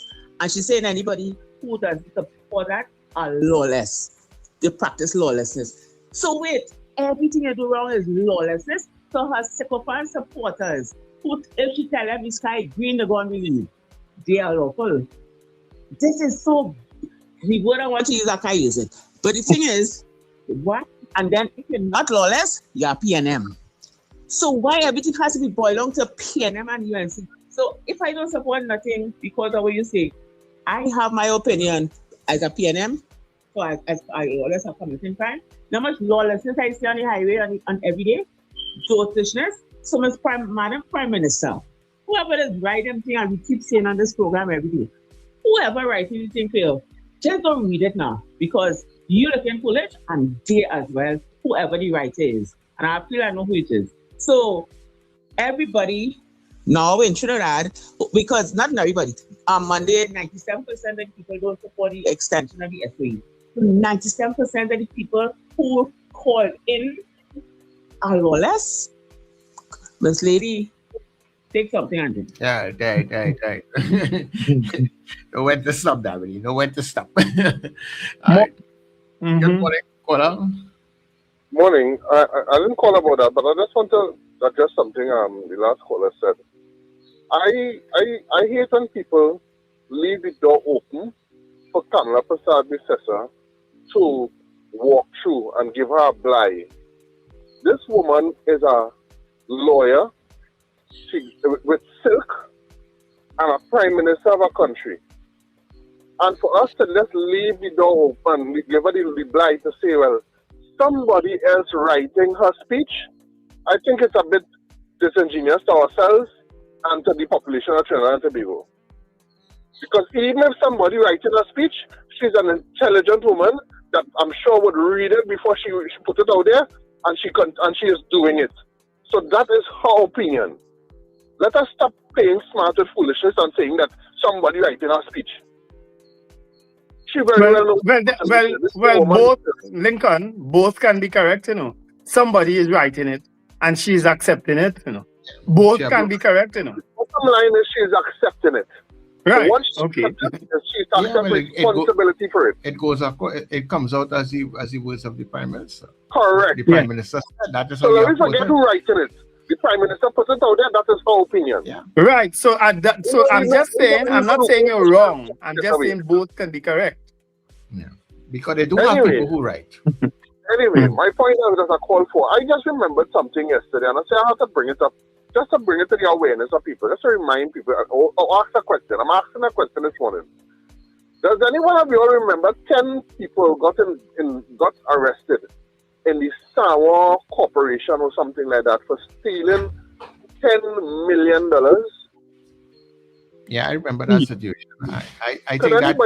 And she's saying anybody who doesn't support that are lawless. They practice lawlessness. So wait, everything you do wrong is lawlessness. So her sycophant supporters, who if she tell them the sky green, they're going to believe. They are lawful. This is so, the word I want to use, I can't use it. But the thing is, what? And then if you're not lawless, you're PNM. So why everything has to be boiled down to PNM and UNC? So if I don't support nothing because of what you say, I have my opinion as a PNM. So I always have committing crime. How much lawlessness I see on the highway on every day, dotishness. So Madam Prime Minister, whoever is writing thing, and we keep saying on this program every day, whoever writes anything for you, just don't read it now because you looking foolish and they as well, whoever the writer is. And I feel I know who it is. So everybody now in Trinidad, because not everybody, on Monday, 97% of the people don't support the extension of the SOE. 97% of the people who called in are lawless. Miss Lady, take something and do. Yeah, right. Know when to stop, Davide. Know when to stop. All right. Good morning, caller. Morning. I didn't call about that, but I just want to That's just something the last caller said. I hate when people leave the door open for Kamala Prasad Bissessa to walk through and give her a blind. This woman is a lawyer with silk and a prime minister of a country. And for us to just leave the door open, we give her the blind to say, well, somebody else writing her speech, I think it's a bit disingenuous to ourselves and to the population of Trinidad and Tobago. Because even if somebody writing her speech, she's an intelligent woman that I'm sure would read it before she put it out there, and she is doing it. So that is her opinion. Let us stop playing smart with foolishness and saying that somebody writing her speech. She very well knows. Both, Lincoln, both can be correct, Somebody is writing it, and she's accepting it, Both can be correct, Bottom line is she's accepting it. Right. Okay. She's accepting responsibility for it. It comes out as the words of the Prime Minister. Correct. The Prime Minister said that is how so we forget who writing it. The Prime Minister put it out there, that is her opinion. Yeah. Right. So I'm just saying, I'm not saying you're wrong. I'm just saying both can be correct. Yeah. Because they do have people who write. Anyway, my point is that I call for. I just remembered something yesterday, and I said I have to bring it up, just to bring it to the awareness of people, just to remind people, or ask a question. I'm asking a question this morning. Does anyone of you all remember 10 people got arrested in the Sawa Corporation or something like that for stealing $10 million? Yeah, I remember that situation. I could think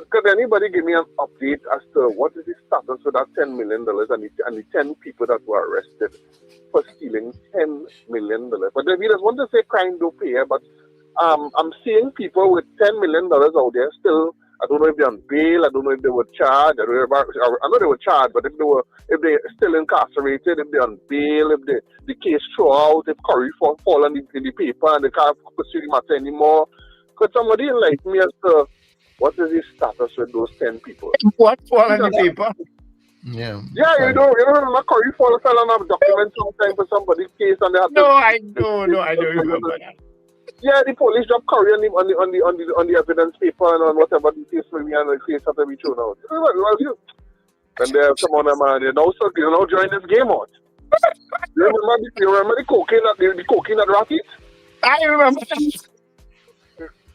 could anybody give me an update as to what is the status of that $10 million and the 10 people that were arrested for stealing $10 million? But we just want to say crime don't pay, but I'm seeing people with $10 million out there still. I don't know if they're on bail. I don't know if they were charged. I know they were charged, but if they're still incarcerated, if they're on bail, if the case throw out, if Curry fall in the paper and they can't pursue the matter anymore. Could somebody enlighten me as to what is the status with those 10 people? What fall in the paper? Yeah. Yeah, you know, remember Curry fell on a document sometime for somebody's case and they had No, I don't remember that. Yeah, the police dropped Curry on the evidence paper and on whatever the case may be, and the case had to be thrown out. And they have some other man, you know, join this game out. You remember the cocaine at Ratties? I remember that.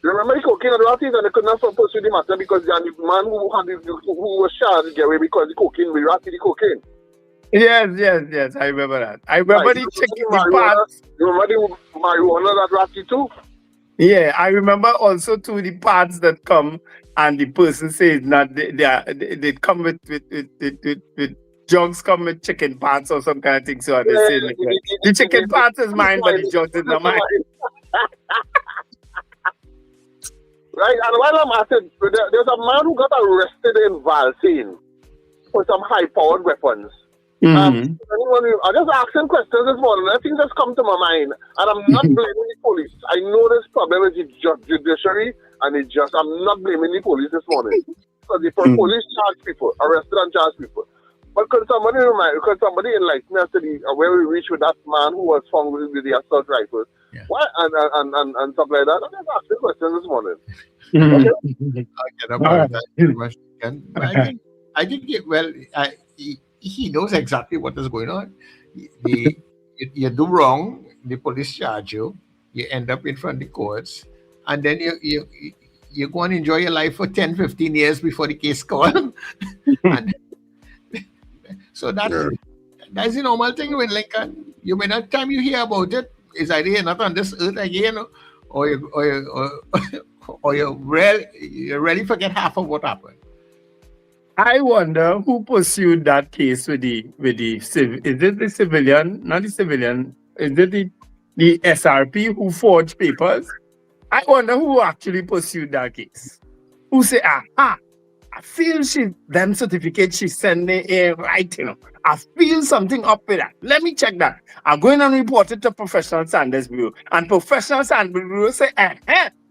You remember the cocaine at Ratties, and they could not pursue the matter because the man who was charged get away because the cocaine, we ratted the cocaine. Yes, I remember that. I remember the parts. You remember the marijuana that ratty too? Yeah, I remember also too the parts that come and the person says not they come with jugs come with chicken parts or some kind of thing. So they say the chicken parts is mine, but the jugs is not mine. Right, and while I'm at it, there's a man who got arrested in Valsine for some high-powered weapons. I just asking questions this morning. I think that's come to my mind, and I'm not blaming the police. I know this problem is the judiciary, and I'm not blaming the police this morning because the police charge people, arrested and charge people. But could somebody enlighten me as to where we reach with that man who was found with the assault rifle? Yeah. What and stuff like that? I'm just asking questions this morning. I think he knows exactly what is going on. You do wrong, the police charge you, you end up in front of the courts, and then you go and enjoy your life for 10, 15 years before the case comes. So that's the normal thing with Lincoln. You may not time you hear about it, it's either you're not on this earth again, or you really forget half of what happened. I wonder who pursued that case with the is it the civilian, not the civilian, is it the SRP who forged papers? I wonder who actually pursued that case. Who say, I feel them certificate she sent me right, I feel something up with that. Let me check that. I'm going and report it to Professional Standards Bureau. And Professional Standards Bureau say,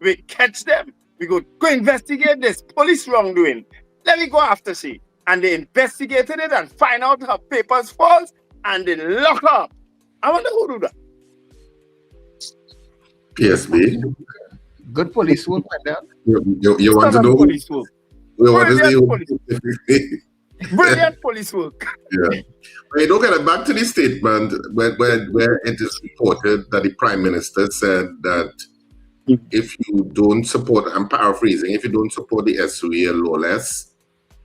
we catch them. We go investigate this police wrongdoing. Let me go after she. And they investigated it and find out her papers false and they lock her up. I wonder who do that. PSB. Good police work, Wendell. You want to know? Police work. What is Brilliant Brilliant police work. Yeah. But you don't get it back to the statement where it is reported that the Prime Minister said that if you don't support, I'm paraphrasing, if you don't support the SOE, you're lawless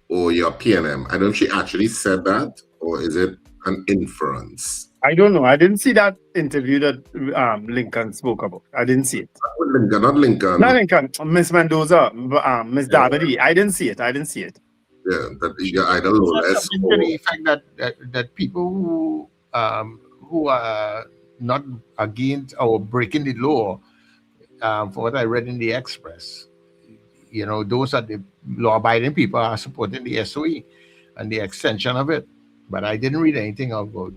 or you're PNM. I don't know if she actually said that, or is it an inference? I don't know. I didn't see that interview that Lincoln spoke about. I didn't see it. Not Lincoln. Not Lincoln. Miss Mendoza, Miss Davide. I didn't see it. Yeah, that you're either lawless or the effect that people who are not against or breaking the law, for what I read in the Express, those are the law-abiding people are supporting the SOE and the extension of it. But I didn't read anything about,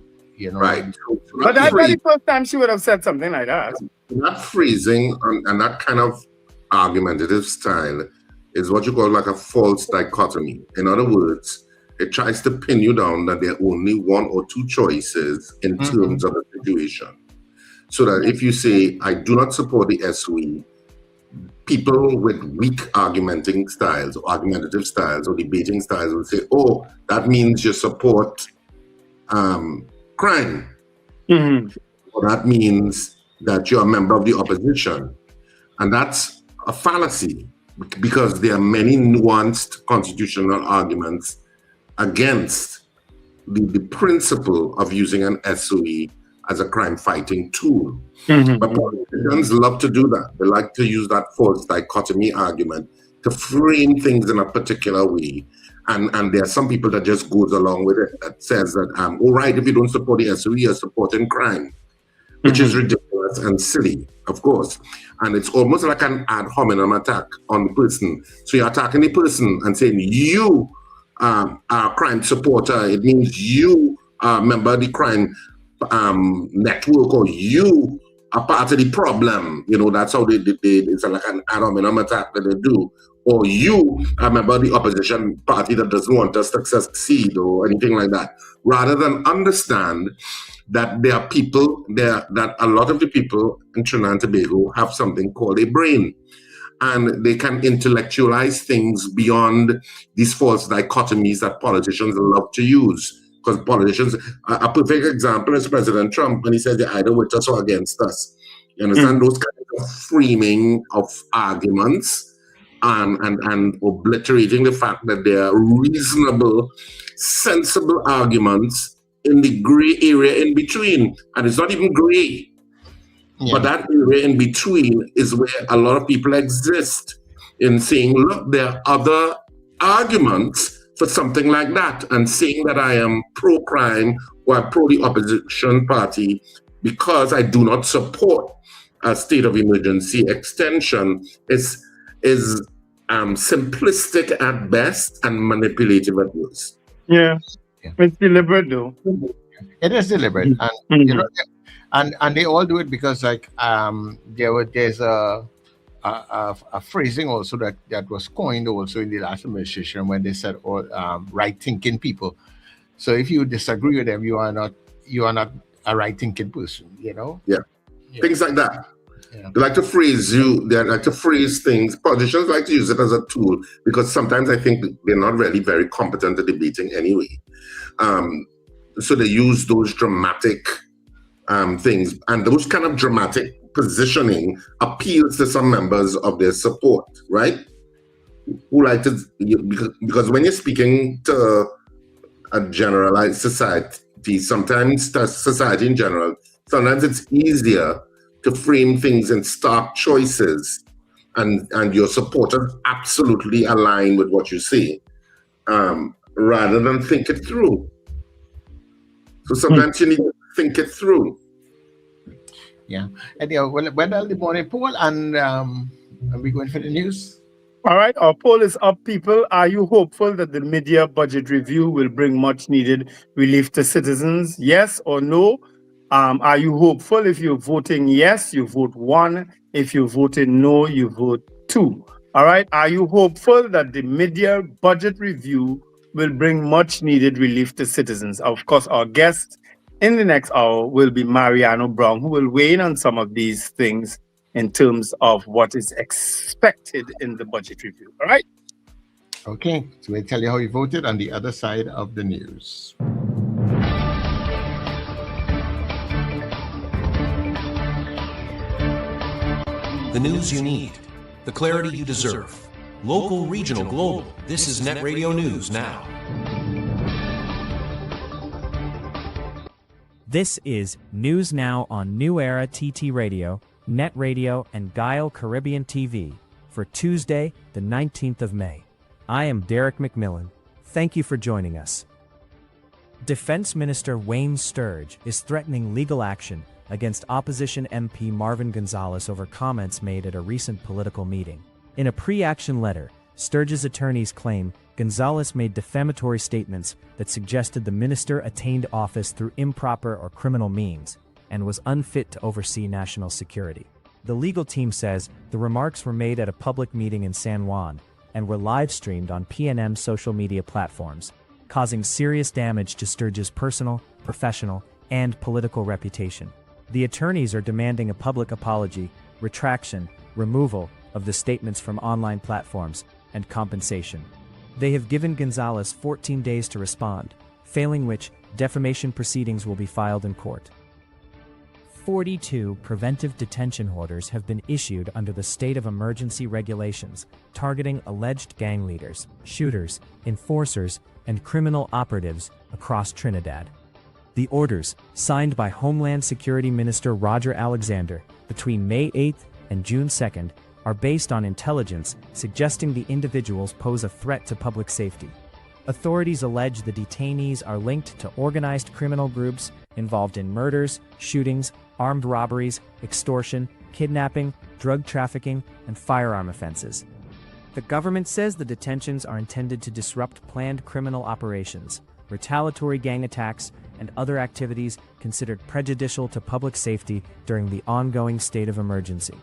Right. But that's not the first time she would have said something like that. That phrasing and that kind of argumentative style is what you call like a false dichotomy. In other words, it tries to pin you down that there are only one or two choices in terms of the situation. So that if you say, I do not support the SOE, people with weak argumentative styles or debating styles will say, oh, that means you support crime. Or that means that you're a member of the opposition. And that's a fallacy, because there are many nuanced constitutional arguments against the principle of using an SOE as a crime-fighting tool. But politicians love to do that. They like to use that false dichotomy argument to frame things in a particular way. And there are some people that just goes along with it, that says that, all right, if you don't support the SOE, you're supporting crime, which is ridiculous and silly, of course. And it's almost like an ad hominem attack on the person. So you're attacking the person and saying, you are a crime supporter. It means you are a member of the crime network, or you are part of the problem. That's how it's like an ad hominem attack that they do. Or you are a member of the opposition party that doesn't want us to succeed or anything like that. Rather than understand that there are people that a lot of the people in Trinidad and Tobago have something called a brain, and they can intellectualize things beyond these false dichotomies that politicians love to use. Because politicians, a perfect example is President Trump, when he says they're either with us or against us. You understand? Those kinds of framing of arguments and obliterating the fact that there are reasonable, sensible arguments in the gray area in between. And it's not even gray. But that area in between is where a lot of people exist, in saying, look, there are other arguments for something like that, and saying that I am pro-crime or pro the opposition party because I do not support a state of emergency extension is simplistic at best and manipulative at worst. Yeah. It's deliberate though. It is deliberate, and and they all do it because there's a phrasing also that was coined also in the last administration when they said right-thinking people. So if you disagree with them, you are not a right-thinking person. Yeah. Things like that. Yeah. They like to phrase things. Politicians like to use it as a tool because sometimes I think they're not really very competent at debating anyway. So they use those dramatic things, and those kind of dramatic positioning appeals to some members of their support, right? Who like to, because when you're speaking to a generalized society, sometimes to society in general, sometimes it's easier to frame things in stark choices, and your supporters absolutely align with what you say, rather than think it through. So sometimes you need to think it through. Yeah. And Wendell, the morning poll, and are we going for the news? All right, our poll is up, people. Are you hopeful that the mid-year budget review will bring much needed relief to citizens? Yes or no? Are you hopeful? If you're voting yes, you vote 1. If you're voting no, you vote 2. All right, are you hopeful that the mid-year budget review will bring much needed relief to citizens? Of course, our guest in the next hour will be Mariano Brown, who will weigh in on some of these things in terms of what is expected in the budget review. All right? Okay, so we'll tell you how we voted on the other side of the news. The news you need, the clarity you deserve. Local, regional, global. This is Net Radio News Now. This is News Now on New Era TT Radio, Net Radio, and Guile Caribbean TV for Tuesday, the 19th of May. I am Derek McMillan. Thank you for joining us. Defense Minister Wayne Sturge is threatening legal action against opposition MP Marvin Gonzalez over comments made at a recent political meeting. In a pre-action letter, Sturge's attorneys claim Gonzalez made defamatory statements that suggested the minister attained office through improper or criminal means and was unfit to oversee national security. The legal team says the remarks were made at a public meeting in San Juan and were live-streamed on PNM social media platforms, causing serious damage to Sturge's personal, professional, and political reputation. The attorneys are demanding a public apology, retraction, removal of the statements from online platforms, and compensation. They have given Gonzalez 14 days to respond, failing which defamation proceedings will be filed in court. 42 preventive detention orders have been issued under the state of emergency regulations targeting alleged gang leaders, shooters, enforcers, and criminal operatives across Trinidad. The orders, signed by Homeland Security Minister Roger Alexander between May 8th and June 2nd, are based on intelligence suggesting the individuals pose a threat to public safety. Authorities allege the detainees are linked to organized criminal groups involved in murders, shootings, armed robberies, extortion, kidnapping, drug trafficking, and firearm offenses. The government says the detentions are intended to disrupt planned criminal operations, retaliatory gang attacks, and other activities considered prejudicial to public safety during the ongoing state of emergency.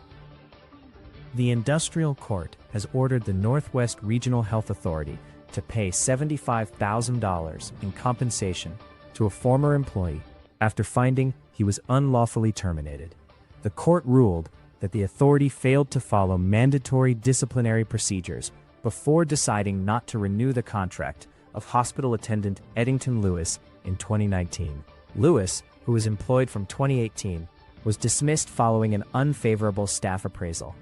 The Industrial Court has ordered the Northwest Regional Health Authority to pay $75,000 in compensation to a former employee after finding he was unlawfully terminated. The court ruled that the authority failed to follow mandatory disciplinary procedures before deciding not to renew the contract of hospital attendant Eddington Lewis in 2019. Lewis, who was employed from 2018, was dismissed following an unfavorable staff appraisal.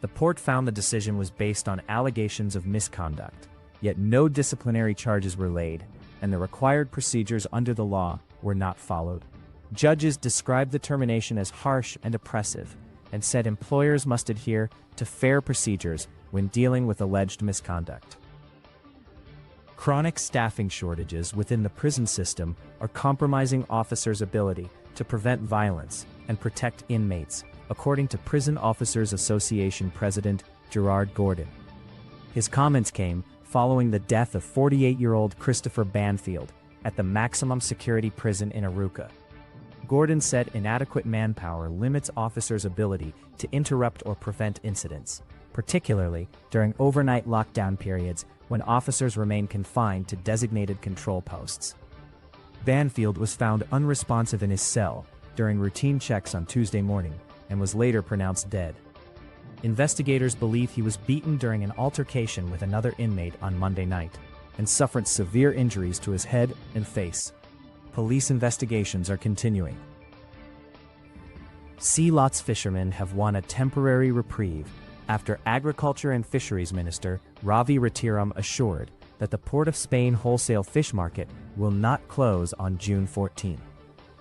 The court found the decision was based on allegations of misconduct, yet no disciplinary charges were laid, and the required procedures under the law were not followed. Judges described the termination as harsh and oppressive, and said employers must adhere to fair procedures when dealing with alleged misconduct. Chronic staffing shortages within the prison system are compromising officers' ability to prevent violence and protect inmates, according to Prison Officers Association President Gerard Gordon. His comments came following the death of 48-year-old Christopher Banfield at the maximum security prison in Aruca. Gordon said inadequate manpower limits officers' ability to interrupt or prevent incidents, particularly during overnight lockdown periods when officers remain confined to designated control posts. Banfield was found unresponsive in his cell during routine checks on Tuesday morning and was later pronounced dead. Investigators believe he was beaten during an altercation with another inmate on Monday night and suffered severe injuries to his head and face. Police investigations are continuing. Sea lots fishermen have won a temporary reprieve after Agriculture and Fisheries Minister Ravi Ratiram assured that the Port of Spain wholesale fish market will not close on June 14.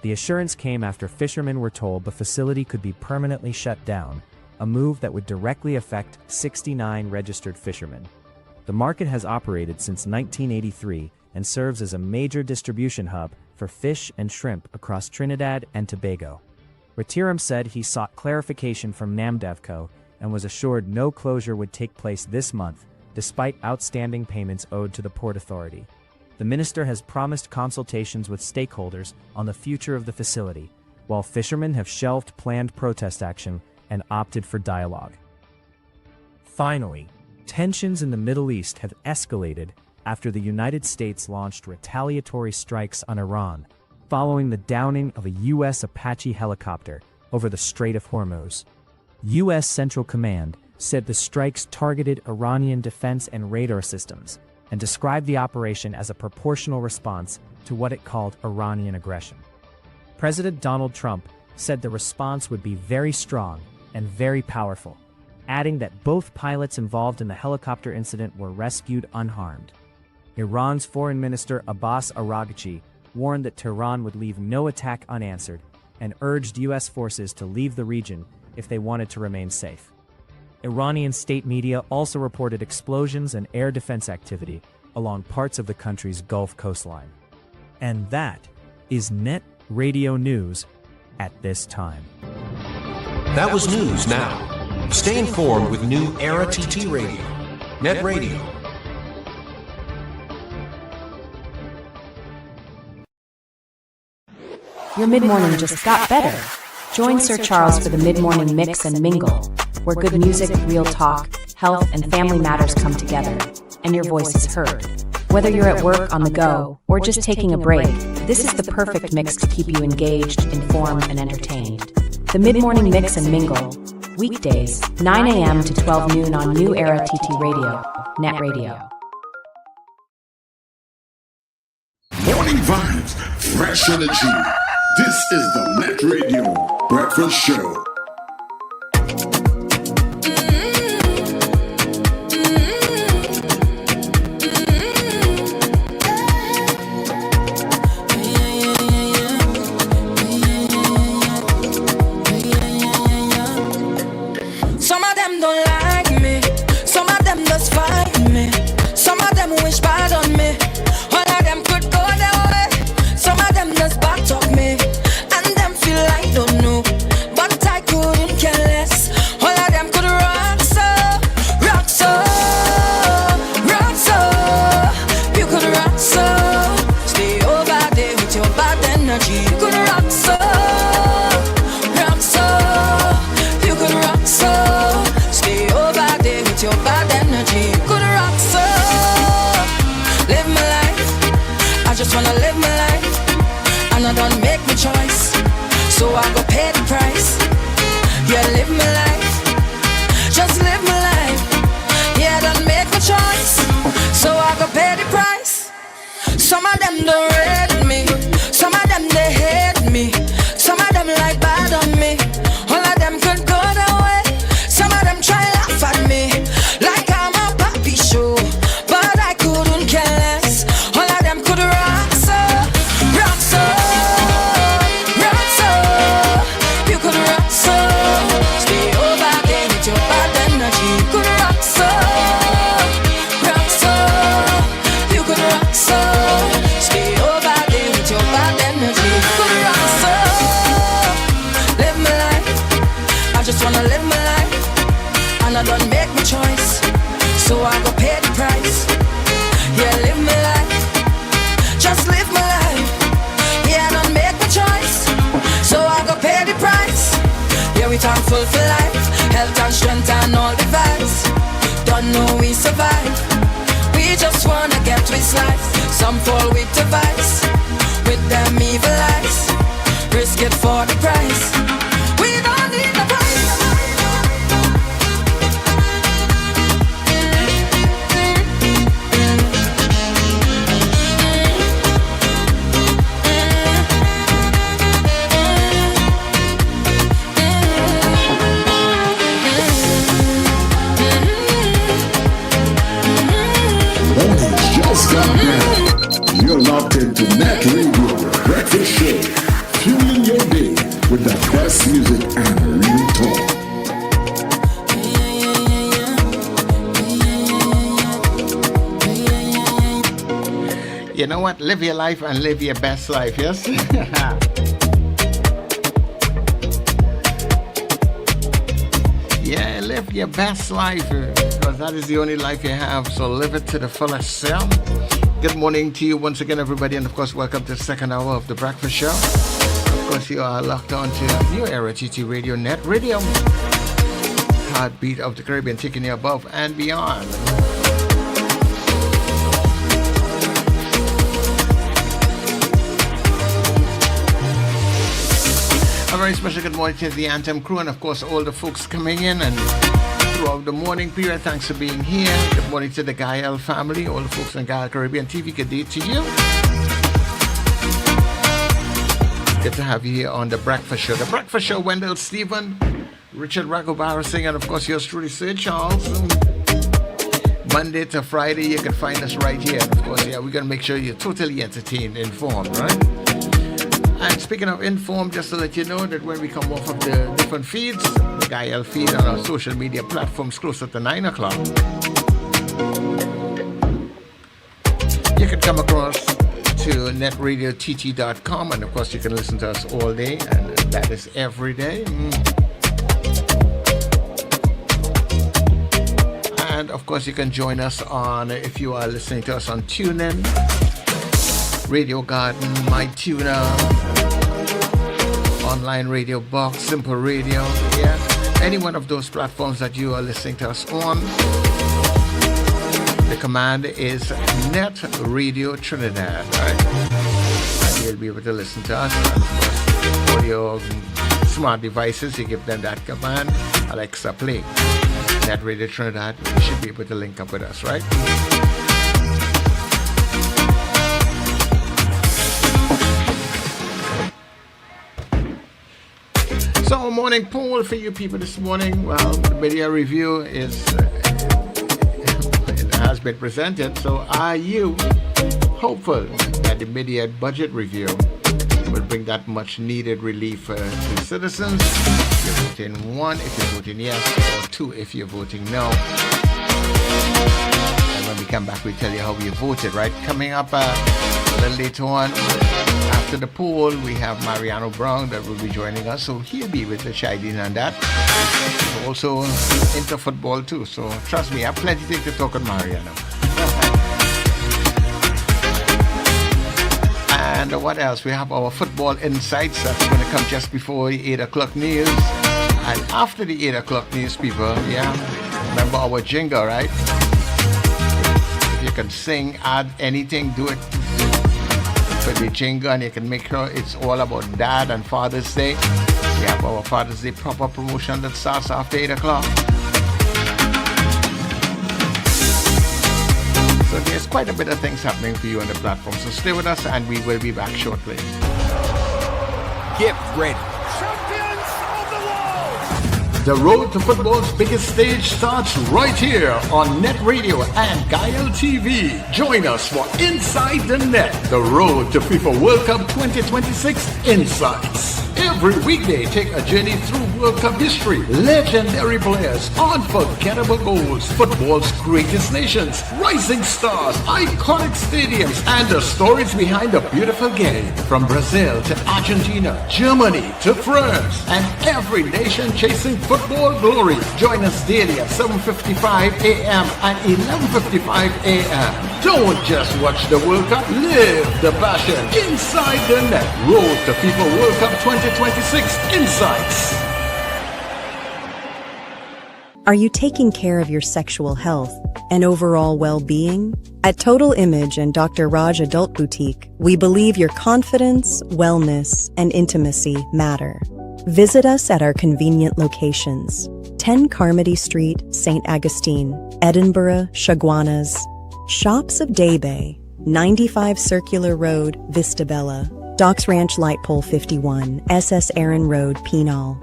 The assurance came after fishermen were told the facility could be permanently shut down, a move that would directly affect 69 registered fishermen. The market has operated since 1983 and serves as a major distribution hub for fish and shrimp across Trinidad and Tobago. Ratiram said he sought clarification from NAMDEVCO and was assured no closure would take place this month, despite outstanding payments owed to the Port Authority. The minister has promised consultations with stakeholders on the future of the facility, while fishermen have shelved planned protest action and opted for dialogue. Finally, tensions in the Middle East have escalated after the United States launched retaliatory strikes on Iran, following the downing of a U.S. Apache helicopter over the Strait of Hormuz. U.S. Central Command said the strikes targeted Iranian defense and radar systems and described the operation as a proportional response to what it called Iranian aggression. President Donald Trump said the response would be very strong and very powerful, adding that both pilots involved in the helicopter incident were rescued unharmed. Iran's Foreign Minister Abbas Araghchi warned that Tehran would leave no attack unanswered and urged U.S. forces to leave the region if they wanted to remain safe. Iranian state media also reported explosions and air defense activity along parts of the country's Gulf coastline. And that is Net Radio News at this time. That was news now. Stay informed with New Era TT Radio. Net Radio. Your mid-morning just got better. Join Sir Charles for the mid-morning mix and mingle, where good music, real talk, health, and family matters come together, and your voice is heard. Whether you're at work, on the go, or just taking a break, this is the perfect mix to keep you engaged, informed, and entertained. The mid-morning mix and mingle, weekdays, 9 a.m. to 12 noon on New Era TT Radio, Net Radio. Morning vibes, fresh energy. This is the Net Radio Breakfast Show. Some of them don't like me, some of them just fight me, some of them wish bad on me, all of them could go their way, some of them just back talk me, and them feel like don't know, but I couldn't care less, all of them could rock so, rock so, rock so, you could rock so, stay over there with your bad energy, you could rock so, rock so, you could rock so. Your bad energy, good rock so. Live my life, I just wanna live my life, and I don't make my choice, so I go pay the price. Yeah, live my life, just live my life. Yeah, I don't make my choice, so I go pay the price. Some of them don't rate me, some of them they hate me, some of them like bad on me, all of them could go their way, some of them try laugh at me like I'm a puppy show, but I couldn't care less. All of them could rock so, rock so, rock so. You could rock so, stay over there with your bad energy. You could rock so, rock so. You could rock so, stay over there with your bad energy. You could rock so. Live my life, I just wanna live my life, and I don't make my choice, so I go pay the price. Yeah, live my life, just live my life. Yeah, I don't make my choice, so I go pay the price. Yeah, we thankful for life, health and strength and all the vibes. Don't know we survive, we just wanna get with life. Some fall with the vice, with them evil eyes, risk it for the price. We don't need the price. Just got better. You're locked into Net Radio Breakfast Show, fueling your day with the best music and real talk. You know what? Live your life and live your best life, yes? Yeah, live your best life, because that is the only life you have, so live it to the fullest self. Good morning to you once again, everybody, and of course, welcome to the second hour of the Breakfast Show. Of course, you are locked on to New Era TT Radio, Net Radio. Heartbeat of the Caribbean, taking you above and beyond. All very special good morning to the Anthem crew and, of course, all the folks coming in and throughout the morning period. Thanks for being here. Good morning to the Gael family, all the folks on Gael Caribbean TV. Good day to you. Good to have you here on The Breakfast Show. The Breakfast Show, Wendell Stephen, Richard Ragobar Singh, and, of course, yours truly, Sir Charles. Monday to Friday, you can find us right here. Of course, yeah, we're going to make sure you're totally entertained, informed, right? And speaking of informed, just to let you know that when we come off of the different feeds, the Gael feed on our social media platforms closer to 9 o'clock, you can come across to netradiott.com, and of course you can listen to us all day, and that is every day. And of course you can join us on, if you are listening to us on TuneIn, Radio Garden, MyTuner, Online Radio Box, Simple Radio, yeah, any one of those platforms that you are listening to us on. The command is Net Radio Trinidad, right? And you'll be able to listen to us. And of course, all your smart devices, you give them that command, Alexa play Net Radio Trinidad. You should be able to link up with us, right? So, morning poll for you people this morning. Well, the media review is it has been presented. So, are you hopeful that the media budget review will bring that much needed relief to citizens? If you're voting 1 if you're voting yes, or 2 if you're voting no. And when we come back, we tell you how you voted, right? Coming up a little later on, after the poll, we have Mariano Brown that will be joining us, so he'll be with the Shideen and that. He's also into football too, so trust me, I have plenty to talk with Mariano. And what else? We have our football insights that's going to come just before the 8 o'clock news. And after the 8 o'clock news, people, yeah, remember our jingle, right? If you can sing, add anything, do it for the jingle, and you can make sure it's all about Dad and Father's Day. We have our Father's Day proper promotion that starts after 8 o'clock. So there's quite a bit of things happening for you on the platform. So stay with us and we will be back shortly. Get ready. The road to football's biggest stage starts right here on Net Radio and Gael TV. Join us for Inside the Net, the road to FIFA World Cup 2026 Insights. Every weekday, take a journey through World Cup history, legendary players, unforgettable goals, football's greatest nations, rising stars, iconic stadiums, and the stories behind the beautiful game. From Brazil to Argentina, Germany to France, and every nation chasing football glory. Join us daily at 7:55 a.m. and 11:55 a.m. Don't just watch the World Cup, live the passion. Inside the Net, road to FIFA World Cup 2026 Insights. Are you taking care of your sexual health and overall well-being? At Total Image and Dr. Raj Adult Boutique, we believe your confidence, wellness, and intimacy matter. Visit us at our convenient locations: 10 Carmody Street, St. Augustine, Edinburgh, Chaguanas, Shops of Daybay, 95 Circular Road, Vistabella, Docks Ranch Light Pole 51, SS Aaron Road, Penal,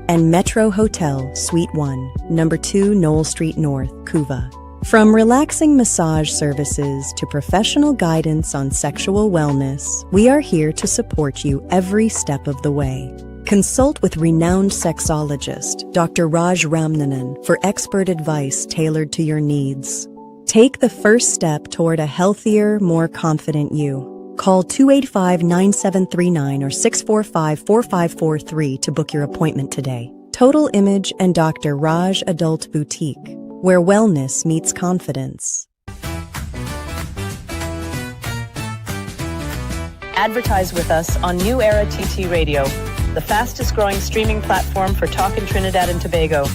and Metro Hotel, Suite 1, Number 2 Knoll Street North, Couva. From relaxing massage services to professional guidance on sexual wellness, we are here to support you every step of the way. Consult with renowned sexologist, Dr. Raj Ramnanan, for expert advice tailored to your needs. Take the first step toward a healthier, more confident you. Call 285-9739 or 645-4543 to book your appointment today. Total Image and Dr. Raj Adult Boutique, where wellness meets confidence. Advertise with us on New Era TT Radio, the fastest growing streaming platform for talk in Trinidad and Tobago.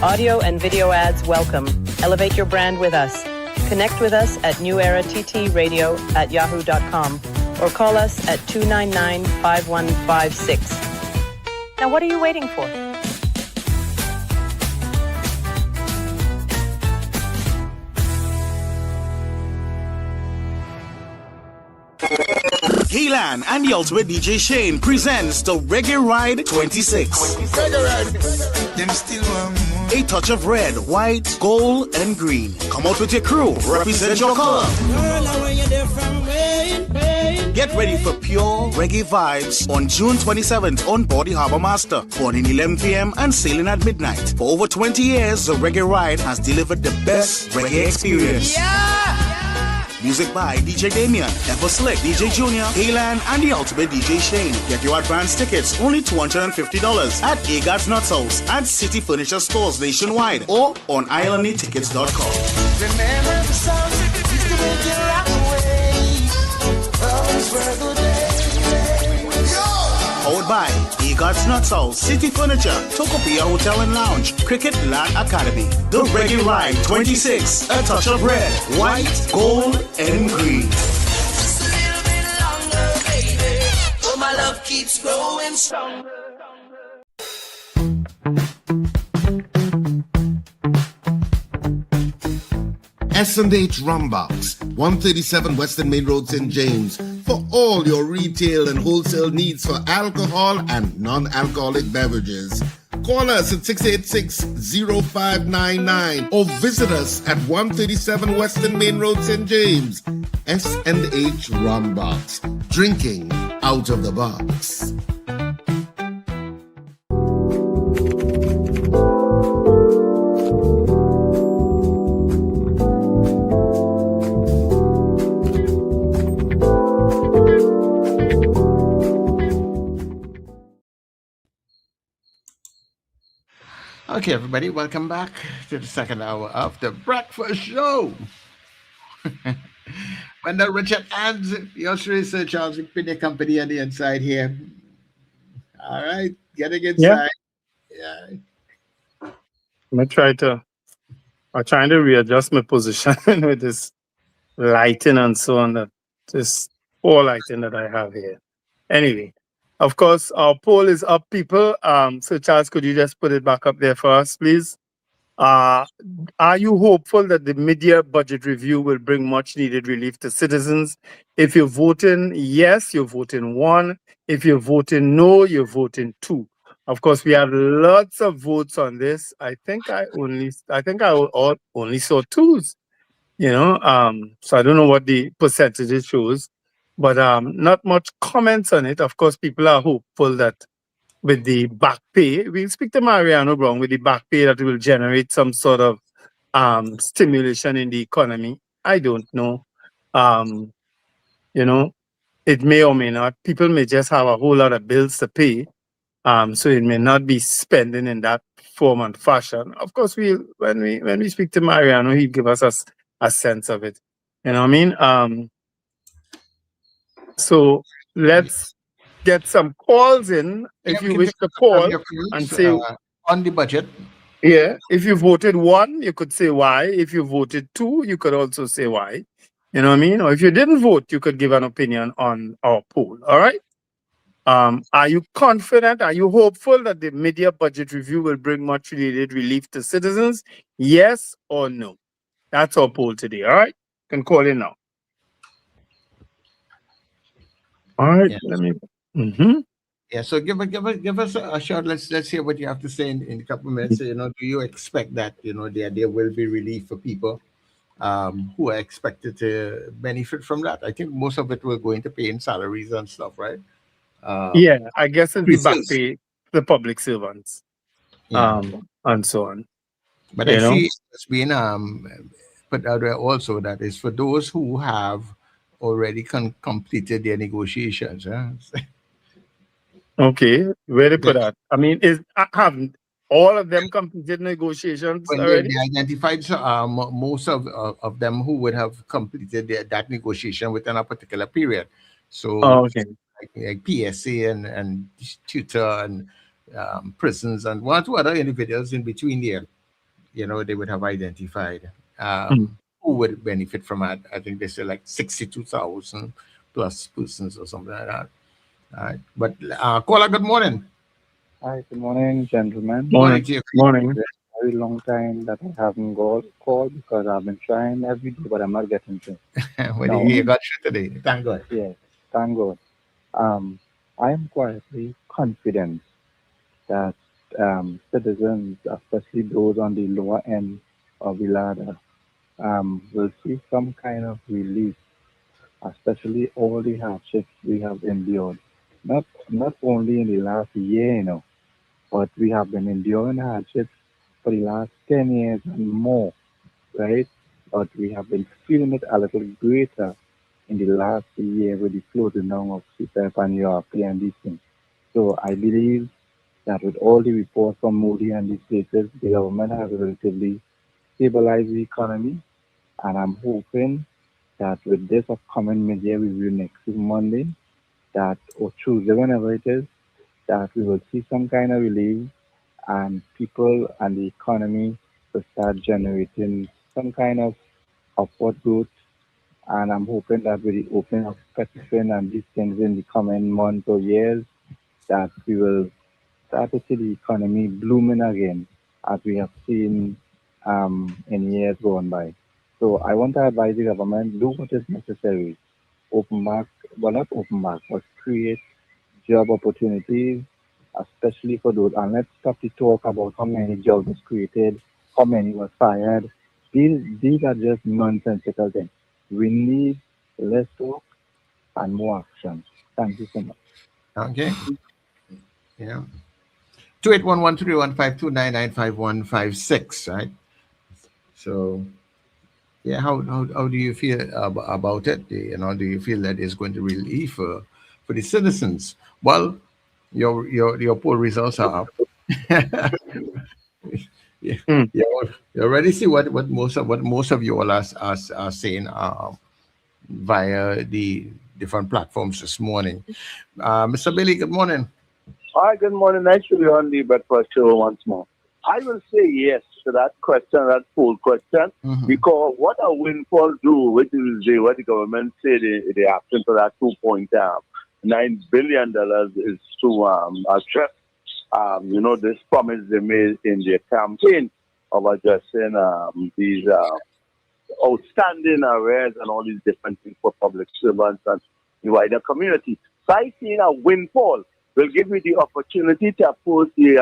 Audio and video ads welcome. Elevate your brand with us. Connect with us at newerattradio@yahoo.com or call us at 299-5156. Now, what are you waiting for? Gaylan and the ultimate DJ Shane presents the Reggae Ride 26. A touch of red, white, gold, and green. Come out with your crew. Represent your color. Get ready for pure reggae vibes on June 27th on board the Harbour Master. Boarding 11 p.m. and sailing at midnight. For over 20 years, the Reggae Ride has delivered the best reggae experience. Music by DJ Damien, Ever Slick, DJ Junior, Gaylan, and the ultimate DJ Shane. Get your advance tickets, only $250 at Agat's Nuts House and City Furniture Stores nationwide or on islandnytickets.com. Remember the songs used to make you rock away. Those were the days. Powered by Agat's Nuts House, City Furniture, Tokopia Hotel and Lounge, Cricket Land Academy. The Reggae Ride 26, a touch of red, white, gold, and green. Just a little bit longer, baby. Oh, my love keeps growing stronger. S&H Rumbox, 137 Western Main Road, St. James, for all your retail and wholesale needs for alcohol and non-alcoholic beverages. Call us at 686-0599 or visit us at 137 Western Main Road, St. James. S&H Rumbox, drinking out of the box. Okay, everybody, welcome back to the second hour of the Breakfast Show. Wendell, Richard, and yours truly, Sir Charles McPinney Company on the inside here. All right, getting inside. Yeah. I'm trying to readjust my position with this lighting and so on. That this poor lighting that I have here. Anyway. Of course, our poll is up, people. So, Charles, could you just put it back up there for us, please? Are you hopeful that the mid-year budget review will bring much-needed relief to citizens? If you're voting yes, you're voting 1. If you're voting no, you're voting 2. Of course, we have lots of votes on this. I think I only saw 2s. You know, so I don't know what the percentage shows. But not much comments on it. Of course, people are hopeful that with the back pay, we'll speak to Mariano Brown, with the back pay that will generate some sort of stimulation in the economy. I don't know. You know, it may or may not. People may just have a whole lot of bills to pay. So it may not be spending in that form and fashion. Of course, when we speak to Mariano, he'll give us a sense of it. You know what I mean? So let's get some calls in if you wish to call and say on the budget. Yeah, if you voted 1, you could say why. If you voted 2, you could also say why. You know what I mean? Or if you didn't vote, you could give an opinion on our poll. All right. Are you confident? Are you hopeful that the mid-year budget review will bring much needed relief to citizens? Yes or no? That's our poll today. All right. You can call in now. All right, let me. Yeah, so give us a shot. Let's hear what you have to say in a couple of minutes. You know, do you expect that there will be relief for people who are expected to benefit from that? I think most of it will go into paying salaries and stuff, right? Yeah, I guess it's the back pay the public servants, and so on. But I see it's been put out there also that is for those who have already completed their negotiations. Okay, where they put that? I mean, have all of them completed negotiations already? They identified most of them who would have completed that negotiation within a particular period. So, like PSA and tutor and prisons and one or two other individuals in between there, they would have identified. Who would benefit from it? I think they say like 62,000 plus persons or something like that. All right. But caller, good morning. Hi, good morning, gentlemen. Morning to you. Morning. It's a very long time that I haven't called because I've been trying every day, but I'm not getting through. Well, Now, you got through today. Thank God. yes, thank God. I am quietly confident that citizens, especially those on the lower end of the ladder, will see some kind of relief, especially all the hardships we have endured. Not only in the last year, but we have been enduring hardships for the last 10 years and more, right? But we have been feeling it a little greater in the last year with the closing down of CPEP and Europe and these things. So I believe that with all the reports from Moody and these places, the government has relatively stabilized the economy. And I'm hoping that with this upcoming mid-year review next Monday, that or Tuesday, whenever it is, that we will see some kind of relief and people and the economy will start generating some kind of upward growth. And I'm hoping that with the opening of Petrofin and these things in the coming months or years, that we will start to see the economy blooming again, as we have seen in years gone by. So I want to advise the government, do what is necessary. Open back, well, not open back, but create job opportunities, especially for those. And let's stop the talk about how many jobs was created, how many were fired. These are just nonsensical things. We need less talk and more action. Thank you so much. Okay. Yeah. 28113152995156, right? So, yeah, how do you feel about it? Do you feel that it's going to relieve for the citizens? Well, your poll results are up. Yeah, you already see what most of you all are saying via the different platforms this morning. Mr. Billy, good morning. Hi, good morning. Nice to be on the breakfast show once more. I will say yes to that question, that poll question, because what a windfall do, which is what the government said they asking for that $2.9 billion is to address, this promise they made in their campaign of addressing these outstanding arrears and all these different things for public servants and the wider community. So I see a windfall will give you the opportunity to oppose the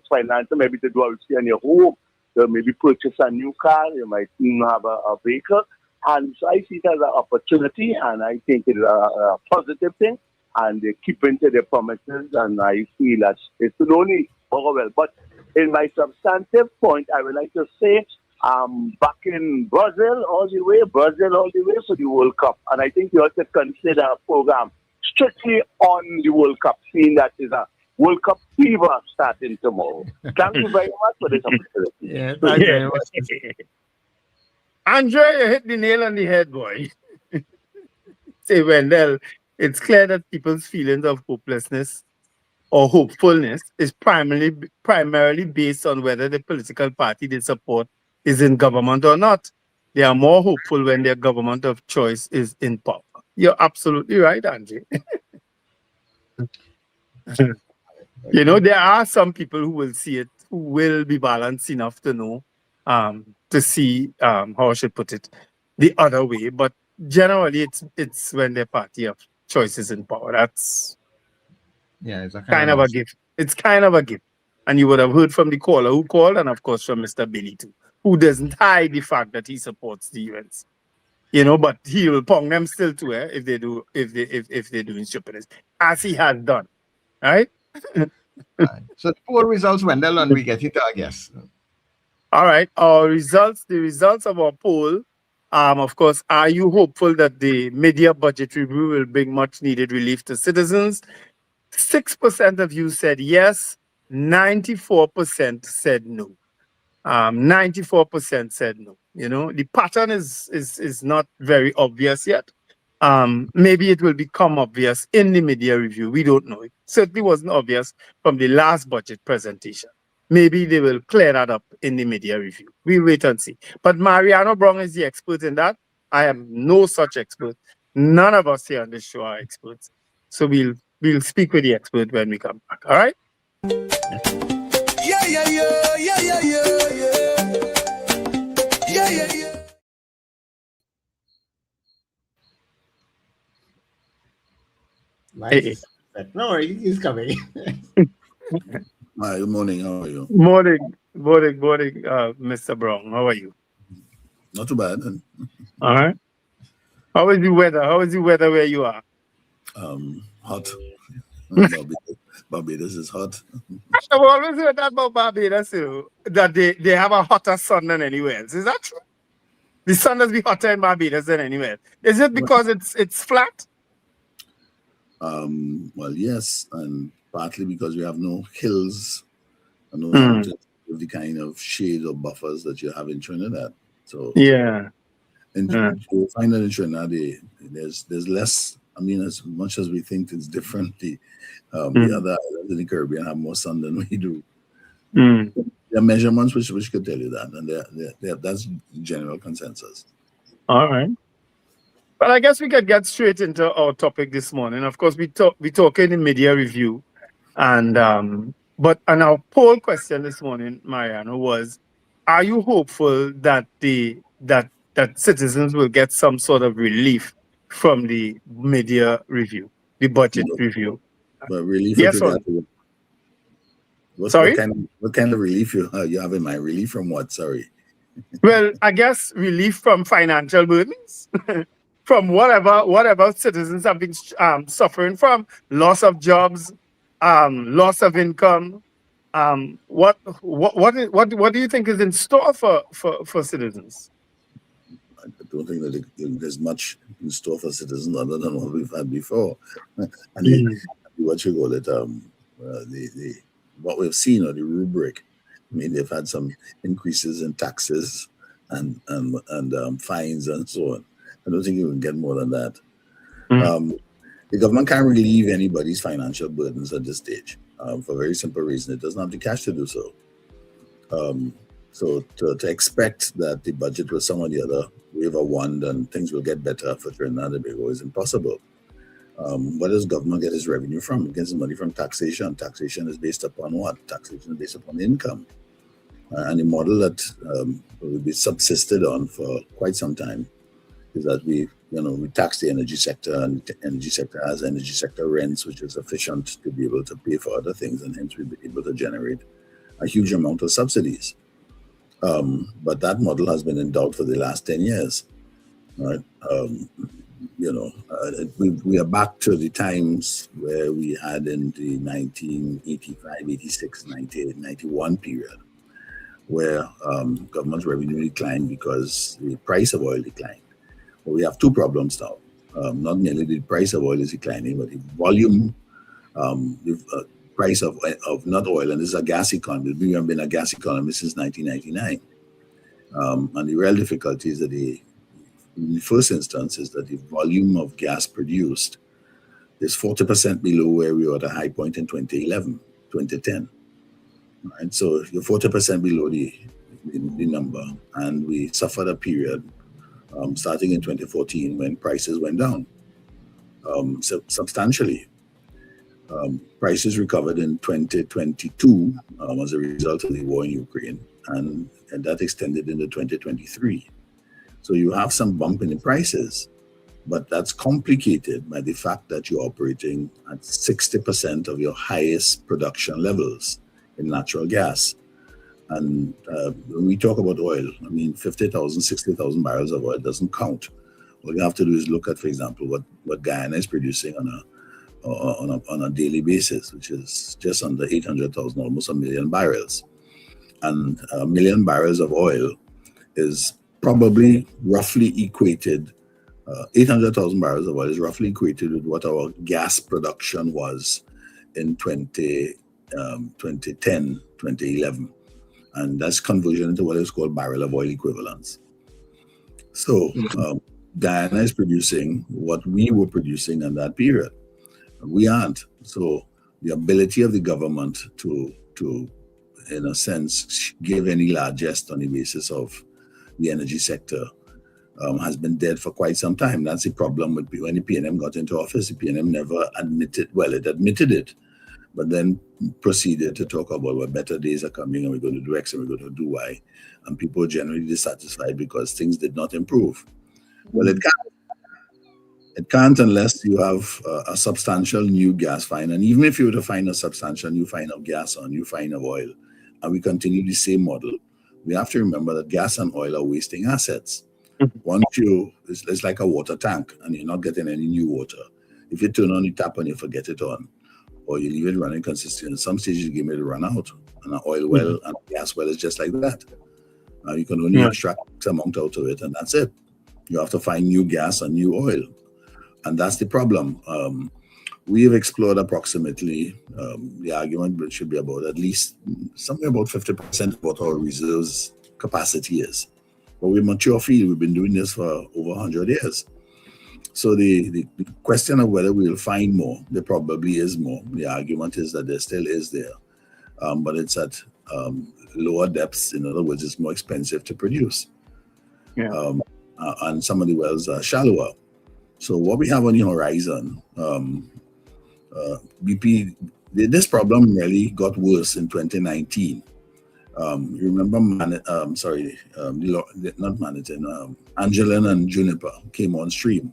financial, maybe to do a in your home, to maybe purchase a new car, you might even have a vehicle. And so I see it as an opportunity, and I think it's a positive thing. And they keep into their promises, and I feel that it will only go well. But in my substantive point, I would like to say, back in Brazil all the way for the World Cup. And I think you ought to consider a program strictly on the World Cup, seeing that is a World Cup fever starting tomorrow. Thank you very much for this opportunity. Yeah, thank you very much. Andre, you hit the nail on the head, boy. Say, Wendell, it's clear that people's feelings of hopelessness or hopefulness is primarily based on whether the political party they support is in government or not. They are more hopeful when their government of choice is in power. You're absolutely right, Andre. There are some people who will see it, who will be balanced enough to know, to see, how I should put it, the other way. But generally, it's when their party of choice is in power. That's it's a kind of a gift. It's kind of a gift. And you would have heard from the caller who called, and of course from Mr. Billy too, who doesn't hide the fact that he supports the UNC. But he will pong them still too, if they're doing stupidness, as he has done, right? Right. So the poll results, Wendell, and we get it, I guess. All right, the results of our poll, of course, are you hopeful that the mid-year budget review will bring much needed relief to citizens? 6% of you said yes, 94% said no. 94% said no. The pattern is not very obvious yet. Maybe it will become obvious in the mid-year review. We don't know. It certainly wasn't obvious from the last budget presentation. Maybe they will clear that up in the mid-year review. We'll wait and see. But Mariano Brown is the expert in that. I am no such expert. None of us here on this show are experts. So we'll speak with the expert when we come back. All right? Yeah, yeah, yeah, yeah, yeah, yeah, yeah. Yeah, yeah, yeah. Hey. No, he's coming. Hi, good morning. How are you? Morning, Mr. Brown. How are you? Not too bad. All right. How is the weather? How is the weather where you are? Hot. Barbados is hot. I've always heard that about Barbados, that they have a hotter sun than anywhere else. Is that true? The sun does be hotter in Barbados than anywhere. Is it because it's flat? Well, yes, and partly because we have no hills and no mountains with the kind of shade or buffers that you have in Trinidad. So yeah, you find that in Trinidad, there's less. I mean, as much as we think it's different, the other islands in the Caribbean have more sun than we do. There are measurements which could tell you that, and that's general consensus. All right. Well, I guess we could get straight into our topic this morning. Of course, we talking in media review, and our poll question this morning, Mariano, was: are you hopeful that that citizens will get some sort of relief from the media review, the budget review? But relief? Yes or no? Sorry? What kind of relief you have in mind? Relief from what? Sorry. Well, I guess relief from financial burdens. From whatever citizens have been suffering from, loss of jobs, loss of income. What do you think is in store for citizens? I don't think that there's much in store for citizens other than what we've had before. And what you call it, what we've seen, or the rubric. I mean, they've had some increases in taxes and fines and so on. I don't think you can get more than that. The government can't relieve anybody's financial burdens at this stage for a very simple reason. It doesn't have the cash to do so. So to expect that the budget will some or the other wave a wand and things will get better for Trinidad and Tobago is impossible. Where does government get its revenue from? It gets the money from taxation. Taxation is based upon what? Taxation is based upon income. And the model that will be subsisted on for quite some time is that we tax the energy sector, and the energy sector has energy sector rents, which is sufficient to be able to pay for other things, and hence we'll be able to generate a huge amount of subsidies. But that model has been in doubt for the last 10 years. Right? We are back to the times where we had in the 1985, 86, 98, 91 period, where government revenue declined because the price of oil declined. Well, we have two problems now. Not merely the price of oil is declining, but the volume, the price of not oil, and this is a gas economy. We have been a gas economy since 1999. And the real difficulty is that in the first instance is that the volume of gas produced is 40% below where we were at a high point in 2011, 2010. Right? So you're 40% below the number, and we suffered a period starting in 2014 when prices went down substantially. Prices recovered in 2022 as a result of the war in Ukraine, and that extended into 2023. So you have some bump in the prices, but that's complicated by the fact that you're operating at 60% of your highest production levels in natural gas. And when we talk about oil, I mean, 50,000, 60,000 barrels of oil doesn't count. All you have to do is look at, for example, what Guyana is producing on a daily basis, which is just under 800,000, almost 1 million barrels. And 1 million barrels of oil is probably roughly equated, 800,000 barrels of oil is roughly equated with what our gas production was in 2010, 2011. And that's conversion into what is called barrel of oil equivalents. So Guyana is producing what we were producing in that period. We aren't. So the ability of the government to in a sense, give any largesse on the basis of the energy sector has been dead for quite some time. That's the problem with when the PNM got into office. The PNM never admitted, well, it admitted it, but then proceeded to talk about what better days are coming and we're going to do X and we're going to do Y. And people were generally dissatisfied because things did not improve. Well, it can't. It can't unless you have a substantial new gas find. And even if you were to find a substantial new find of gas or new find of oil, and we continue the same model, we have to remember that gas and oil are wasting assets. Once it's like a water tank and you're not getting any new water. If you turn on the tap and you forget it on, or you leave it running consistently, in some stages you give it to run out. And an oil well and a gas well is just like that. You can only extract X amount out of it, and that's it. You have to find new gas and new oil. And that's the problem. We have explored approximately, the argument should be about at least somewhere about 50% of what our reserves capacity is. But we're a mature field. We've been doing this for over 100 years. So the question of whether we'll find more, there probably is more. The argument is that there still is there, but it's at lower depths. In other words, it's more expensive to produce. And some of the wells are shallower. So what we have on the horizon, BP, this problem really got worse in 2019. You remember, Angelin and Juniper came on stream,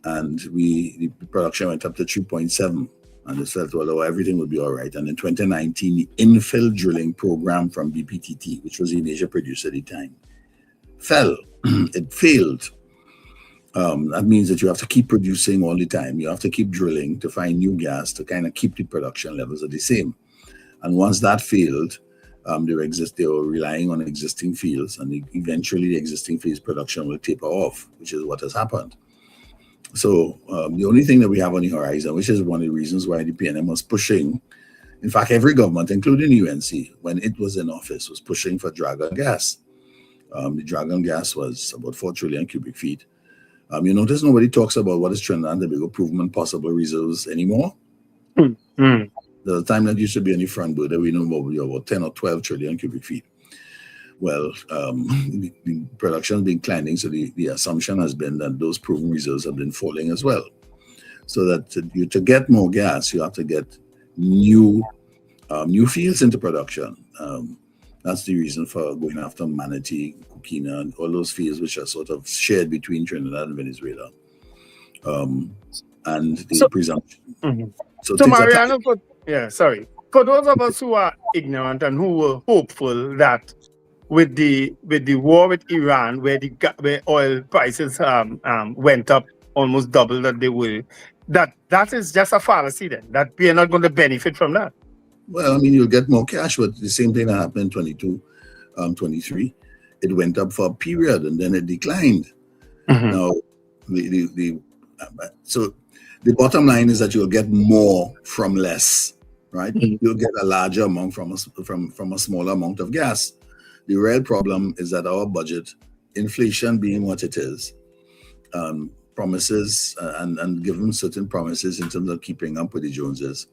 and the production went up to 3.7, and it felt, well, everything would be all right. And in 2019, the infill drilling program from BPTT, which was the major producer at the time, fell. It failed. That means that you have to keep producing all the time. You have to keep drilling to find new gas to kind of keep the production levels at the same. And once that failed, they were relying on existing fields, and eventually the existing fields production will taper off, which is what has happened. So the only thing that we have on the horizon, which is one of the reasons why the PNM was pushing, in fact, every government, including the UNC, when it was in office, was pushing for dragon gas. The dragon gas was about 4 trillion cubic feet. You notice nobody talks about what is Trinidad and Tobago proven possible reserves anymore. The time that used to be on the front burner, we know about 10 or 12 trillion cubic feet. Well, the production has been climbing, so the assumption has been that those proven reserves have been falling as well. So that to get more gas, you have to get new fields into production. That's the reason for going after Manatee, Coquina, and all those fields which are sort of shared between Trinidad and Venezuela. And the presumption. So Mariano, for those of us who are ignorant and who were hopeful that with the war with Iran, where oil prices went up almost double that they will, that is just a fallacy then, that we are not going to benefit from that. Well, I mean, you'll get more cash, but the same thing that happened in 22, 23. It went up for a period and then it declined. Now, so the bottom line is that you'll get more from less, right? You'll get a larger amount from a smaller amount of gas. The real problem is that our budget, inflation being what it is, promises and given certain promises in terms of keeping up with the Joneses,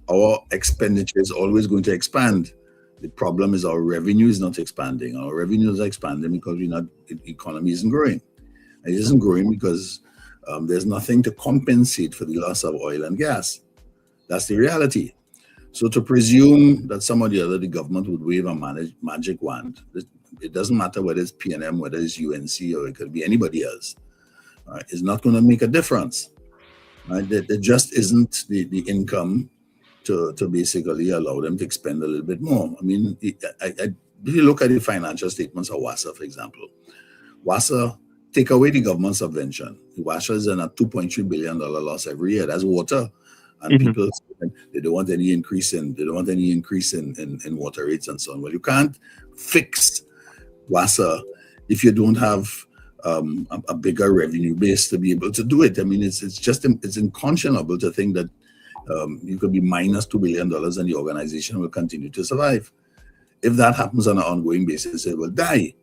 our expenditure is always going to expand. The problem is our revenue is not expanding. Our revenues are expanding because the economy isn't growing. It isn't growing because there's nothing to compensate for the loss of oil and gas. That's the reality. So to presume that some or the other, the government would wave a magic wand, it doesn't matter whether it's PNM, whether it's UNC, or it could be anybody else. It's not going to make a difference. Right? There just isn't the income to basically allow them to expend a little bit more. I mean, if you look at the financial statements of WASA, for example, WASA take away the government subvention. WASA is in a $2.3 billion loss every year. That's water. And people, they don't want any increase in water rates and so on. Well, you can't fix WASA if you don't have a bigger revenue base to be able to do it. I mean, it's unconscionable to think that you could be minus $2 billion and the organization will continue to survive. If that happens on an ongoing basis, it will die.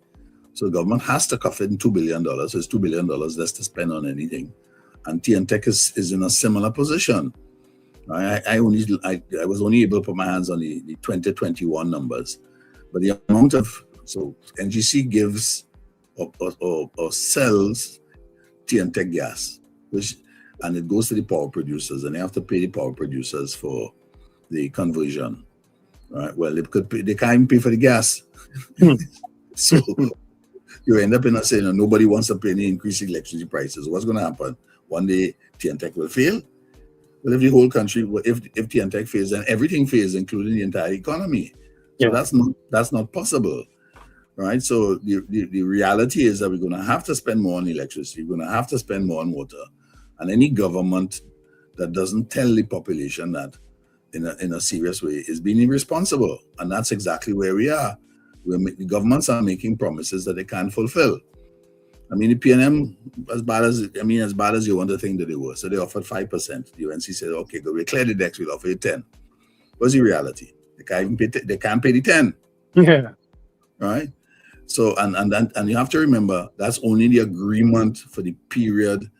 So the government has to cough in $2 billion. So it's $2 billion less to spend on anything. And TNTech is in a similar position. I was only able to put my hands on the 2021 numbers. But the amount of, so NGC gives or sells TNTech gas, which and it goes to the power producers, and they have to pay the power producers for the conversion. Right? Well, they can't even pay for the gas. So you end up in a saying nobody wants to pay any increasing electricity prices. What's going to happen? One day TNTEC will fail. Well, if the whole country, if TNTEC fails, then everything fails, including the entire economy. So that's not possible, right? So the reality is that we're going to have to spend more on electricity. We're going to have to spend more on water. And any government that doesn't tell the population that in a serious way is being irresponsible. And that's exactly where we are. The governments are making promises that they can't fulfill. I mean, the PNM, as bad as you want to think that they were. So they offered 5%. The UNC said, okay, go, we clear the decks, we'll offer you 10. What's the reality? They can't pay the 10. Yeah. Right? So, and you have to remember, that's only the agreement for the period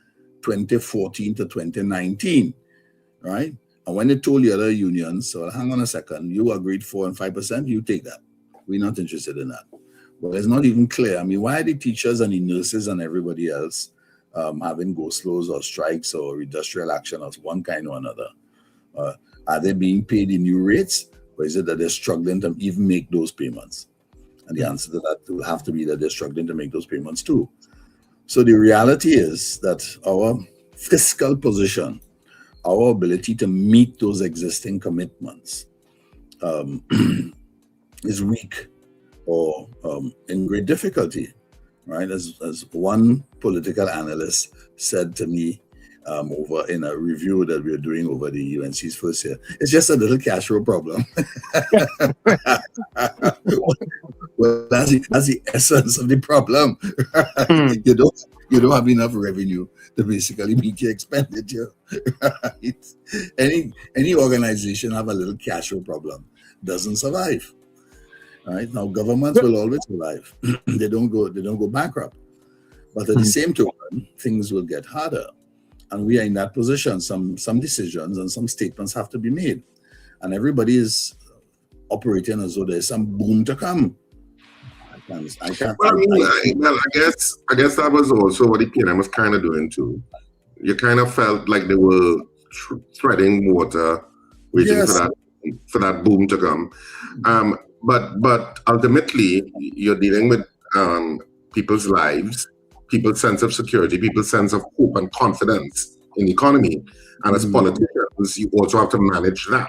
2014 to 2019. Right? And when they told the other unions, so hang on a second, you agreed 4 and 5%, you take that. We're not interested in that. Well, it's not even clear. I mean, why are the teachers and the nurses and everybody else having go-slows or strikes or industrial action of one kind or another? Are they being paid the new rates, or is it that they're struggling to even make those payments? And the answer to that will have to be that they're struggling to make those payments too. So the reality is that our fiscal position, our ability to meet those existing commitments is weak or in great difficulty, right? As one political analyst said to me over in a review that we're doing over the UNC's first year, it's just a little cash flow problem. Well, that's the essence of the problem. You don't have enough revenue to basically meet your expenditure. Right? Any organization have a little cash flow problem doesn't survive. Right? Now governments will always survive. they don't go bankrupt. But at the same token, things will get harder. And we are in that position. Some decisions and some statements have to be made. And everybody is operating as though there's some boom to come. I guess that was also what the PNM was kind of doing too. You kind of felt like they were treading water, waiting for that boom to come. But ultimately, you're dealing with people's lives, people's sense of security, people's sense of hope and confidence in the economy. And as politicians, you also have to manage that.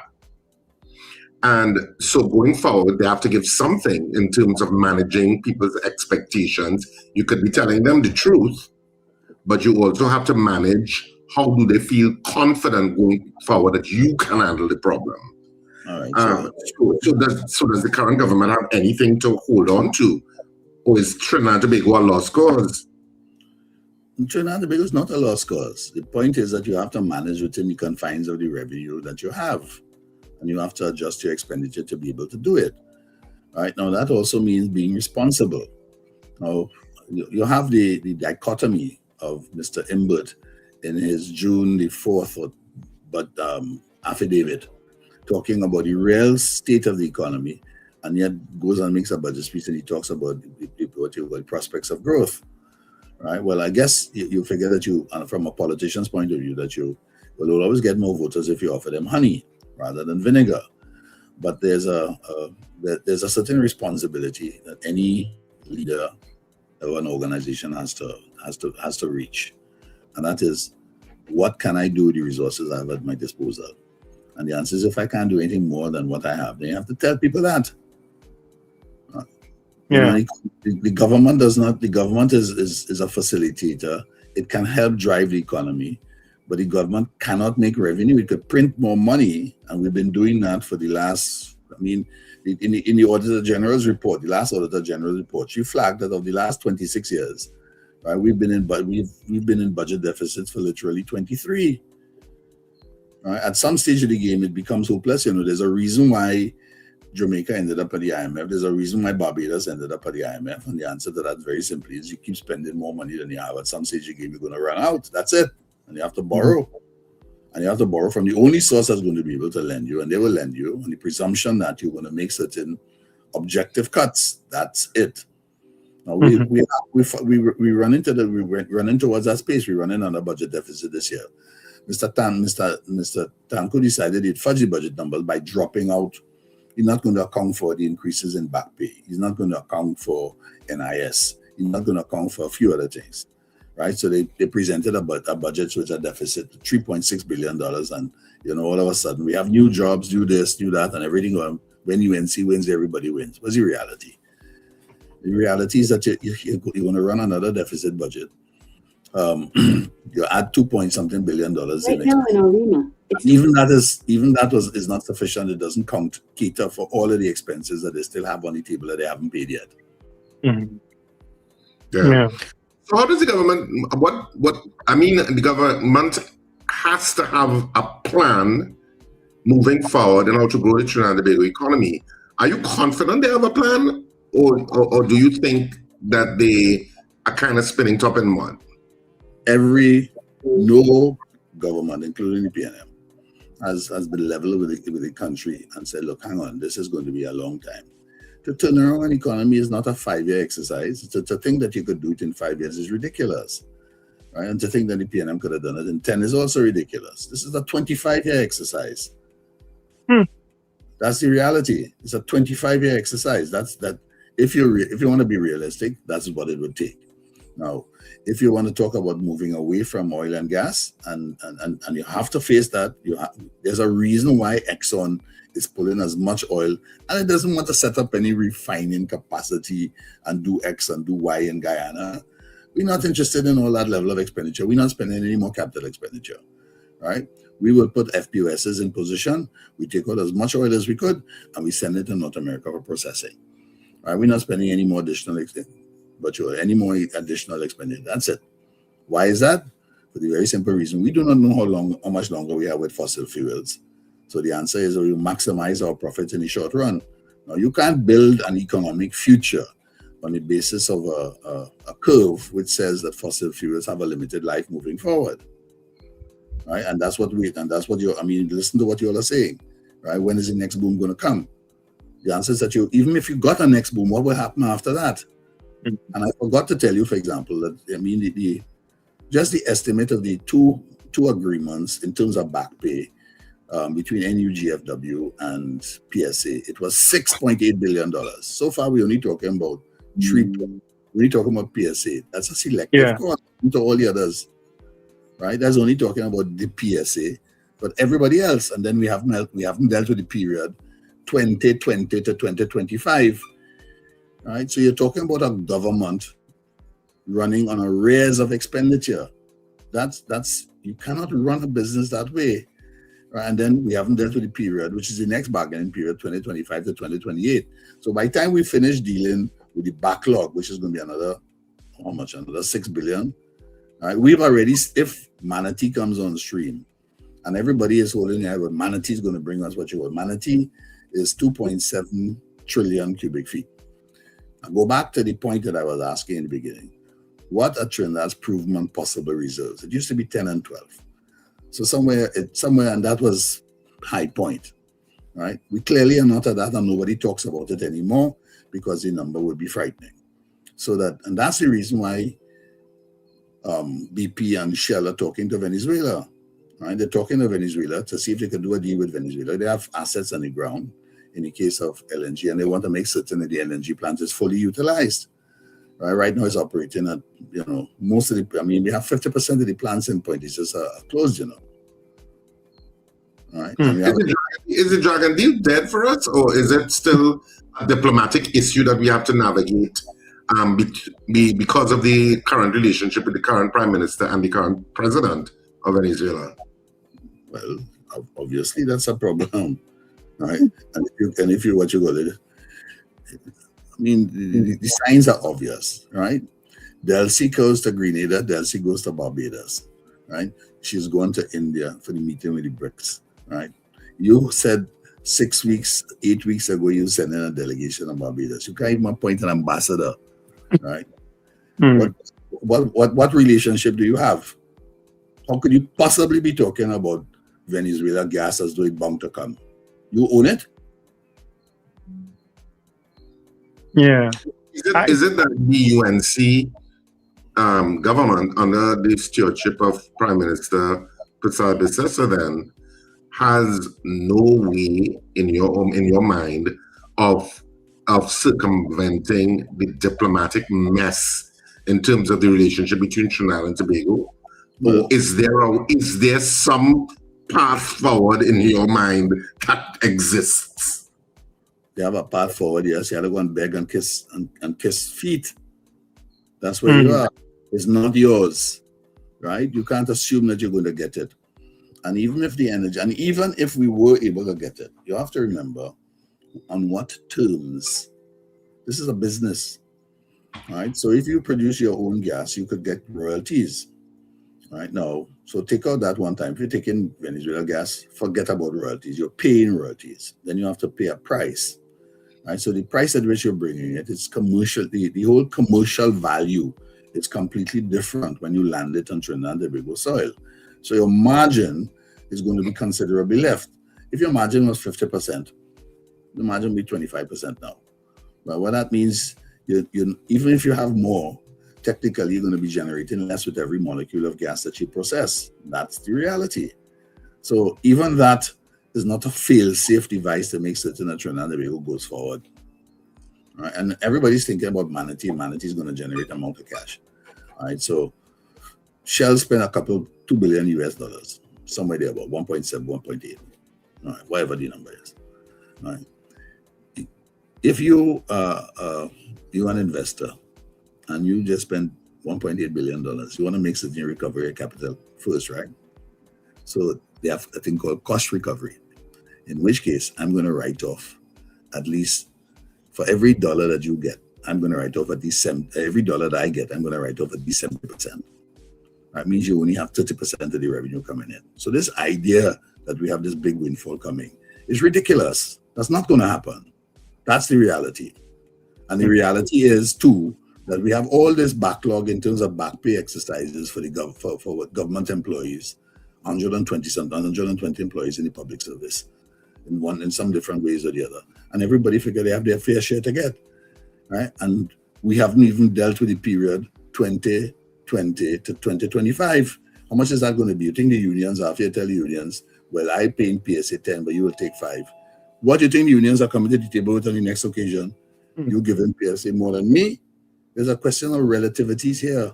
And so going forward, they have to give something in terms of managing people's expectations. You could be telling them the truth, but you also have to manage how do they feel confident going forward that you can handle the problem. All right. So does the current government have anything to hold on to? Or is Trinidad and Tobago a lost cause? Trinidad and Tobago is not a lost cause. The point is that you have to manage within the confines of the revenue that you have. And you have to adjust your expenditure to be able to do it. Right? Now, that also means being responsible. Now, you have the dichotomy of Mr. Imbert in his June the 4th affidavit, talking about the real state of the economy, and yet goes and makes a budget speech and he talks about the prospects of growth. Right? Well, I guess you figure that from a politician's point of view, that you will always get more voters if you offer them honey rather than vinegar. But there's a certain responsibility that any leader of an organization has to reach, and that is, what can I do with the resources I have at my disposal? And the answer is, if I can't do anything more than what I have, then you have to tell people that. Yeah. The government does not. The government is a facilitator. It can help drive the economy, but the government cannot make revenue. It could print more money, and we've been doing that for the last. I mean, in the Auditor General's report, the last Auditor General's report, she flagged that of the last 26 years, right, we've been in budget deficits for literally 23. Right? At some stage of the game, it becomes hopeless. There's a reason why Jamaica ended up at the IMF. There's a reason why Barbados ended up at the IMF. And the answer to that very simply is you keep spending more money than you have. At some stage of the game, you're going to run out. That's it. And you have to borrow. And you have to borrow from the only source that's going to be able to lend you. And they will lend you on the presumption that you're going to make certain objective cuts. That's it. Now we run into towards that space. We run in on a budget deficit this year. Mr. Tanko decided he'd fudge the budget numbers by dropping out. He's not going to account for the increases in back pay. He's not going to account for NIS. He's not going to account for a few other things, right? So they presented a budget with a deficit of $3.6 billion, and all of a sudden we have new jobs, do this, do that, and everything. When UNC wins, everybody wins. What's the reality? The reality is that you're going to run another deficit budget. You add $2-point-something billion right now in Arena. Even that is not sufficient. It doesn't cater for all of the expenses that they still have on the table that they haven't paid yet. Mm-hmm. Yeah. So how does the government? The government has to have a plan moving forward and how to grow the Trinidad and Tobago economy. Are you confident they have a plan, or do you think that they are kind of spinning top and mud? No government, including the PNM, has been level with the country and said, look, hang on, this is going to be a long time. To turn around an economy is not a 5-year exercise. To think that you could do it in 5 years is ridiculous, right? And to think that the PNM could have done it in 10 is also ridiculous. This is a 25-year exercise. That's the reality. It's a 25-year exercise. That. If you want to be realistic, that's what it would take. Now, if you want to talk about moving away from oil and gas, and you have to face that, there's a reason why Exxon is pulling as much oil, and it doesn't want to set up any refining capacity and do X and do Y in Guyana. We're not interested in all that level of expenditure. We're not spending any more capital expenditure, right? We will put FPSs in position. We take out as much oil as we could, and we send it to North America for processing. Right? We're not spending any more additional expenditure. That's it. Why is that? For the very simple reason we do not know how much longer we have with fossil fuels. So the answer is we maximize our profits in the short run. Now you can't build an economic future on the basis of a curve which says that fossil fuels have a limited life moving forward. Right? And that's what listen to what you all are saying. Right? When is the next boom going to come? The answer is that even if you got a next boom, what will happen after that? And I forgot to tell you, for example, that just the estimate of the two agreements in terms of back pay between NUGFW and PSA, it was $6.8 billion. So far, we're only talking about we're only talking about PSA. That's a selective cost to all the others, right? That's only talking about the PSA, but everybody else. And then we haven't dealt with the period 2020 to 2025. Right, so you're talking about a government running on arrears of expenditure. That's you cannot run a business that way. Right? And then we haven't dealt with the period, which is the next bargaining period, 2025 to 2028. So by the time we finish dealing with the backlog, which is going to be another $6 billion. Right? We've already, if Manatee comes on stream, and everybody is holding their head, but Manatee is going to bring us what you want. Manatee is 2.7 trillion cubic feet. I go back to the point that I was asking in the beginning. What are Trinidad's proven possible reserves? It used to be 10 and 12. So somewhere, and that was high point, right? We clearly are not at that, and nobody talks about it anymore because the number would be frightening. And that's the reason why BP and Shell are talking to Venezuela, right? They're talking to Venezuela to see if they can do a deal with Venezuela. They have assets on the ground in the case of LNG, and they want to make certain that the LNG plant is fully utilized. Right now it's operating at, most of we have 50% of the plants in Point East are closed, Right? Is the Dragon deal dead for us, or is it still a diplomatic issue that we have to navigate because of the current relationship with the current Prime Minister and the current President of Venezuela? Well, obviously that's a problem. Right, and if you what you got it, the signs are obvious, right? Delcy goes to Grenada, Delcy goes to Barbados, right? She's going to India for the meeting with the BRICS, right? You said 8 weeks ago you sent in a delegation of Barbados. You can't even appoint an ambassador, right? What relationship do you have? How could you possibly be talking about Venezuela gas as though it's bound to come? You own it? Yeah. Is it that the UNC government, under the stewardship of Prime Minister Prasad Bisesa, then has no way in your mind of circumventing the diplomatic mess in terms of the relationship between Trinidad and Tobago? Or is there some path forward in your mind that exists? They have a path forward, yes. You have to go and beg and kiss feet. That's where you are. It's not yours, right? You can't assume that you're going to get it. And even if even if we were able to get it, you have to remember on what terms. This is a business, right? So if you produce your own gas, you could get royalties, right? Now, so take out that one time. If you're taking Venezuela gas, forget about royalties. You're paying royalties. Then you have to pay a price, right? So the price at which you're bringing it is commercial. The whole commercial value is completely different when you land it on Trinidad and Tobago soil. So your margin is going to be considerably left. If your margin was 50%, the margin will be 25% now. But what that means, you even if you have more, technically you're going to be generating less with every molecule of gas that you process. That's the reality. So even that is not a fail-safe device to make certain that Trinidad and Tobago goes forward. All right? And everybody's thinking about Manatee. Manatee is going to generate an amount of cash. All right, so Shell spent $2 billion US, somewhere there about 1.7, 1.8, all right, whatever the number is. All right. If you're an investor and you just spend $1.8 billion, you want to make certain you recover your capital first, right? So they have a thing called cost recovery, in which case I'm going to write off at least for every dollar that you get, I'm going to write off at least every dollar that I get, I'm going to write off at least 70%. That means you only have 30% of the revenue coming in. So this idea that we have this big windfall coming is ridiculous. That's not going to happen. That's the reality. And the reality is, too, that we have all this backlog in terms of back pay exercises for government employees, 120 employees in the public service, in some different ways or the other. And everybody figure they have their fair share to get, right? And we haven't even dealt with the period 2020 to 2025. How much is that going to be? You think the unions, after you tell the unions, well, I pay in PSA 10, but you will take 5. What do you think the unions are coming to the table with on the next occasion? You giving PSA more than me? There's a question of relativities here.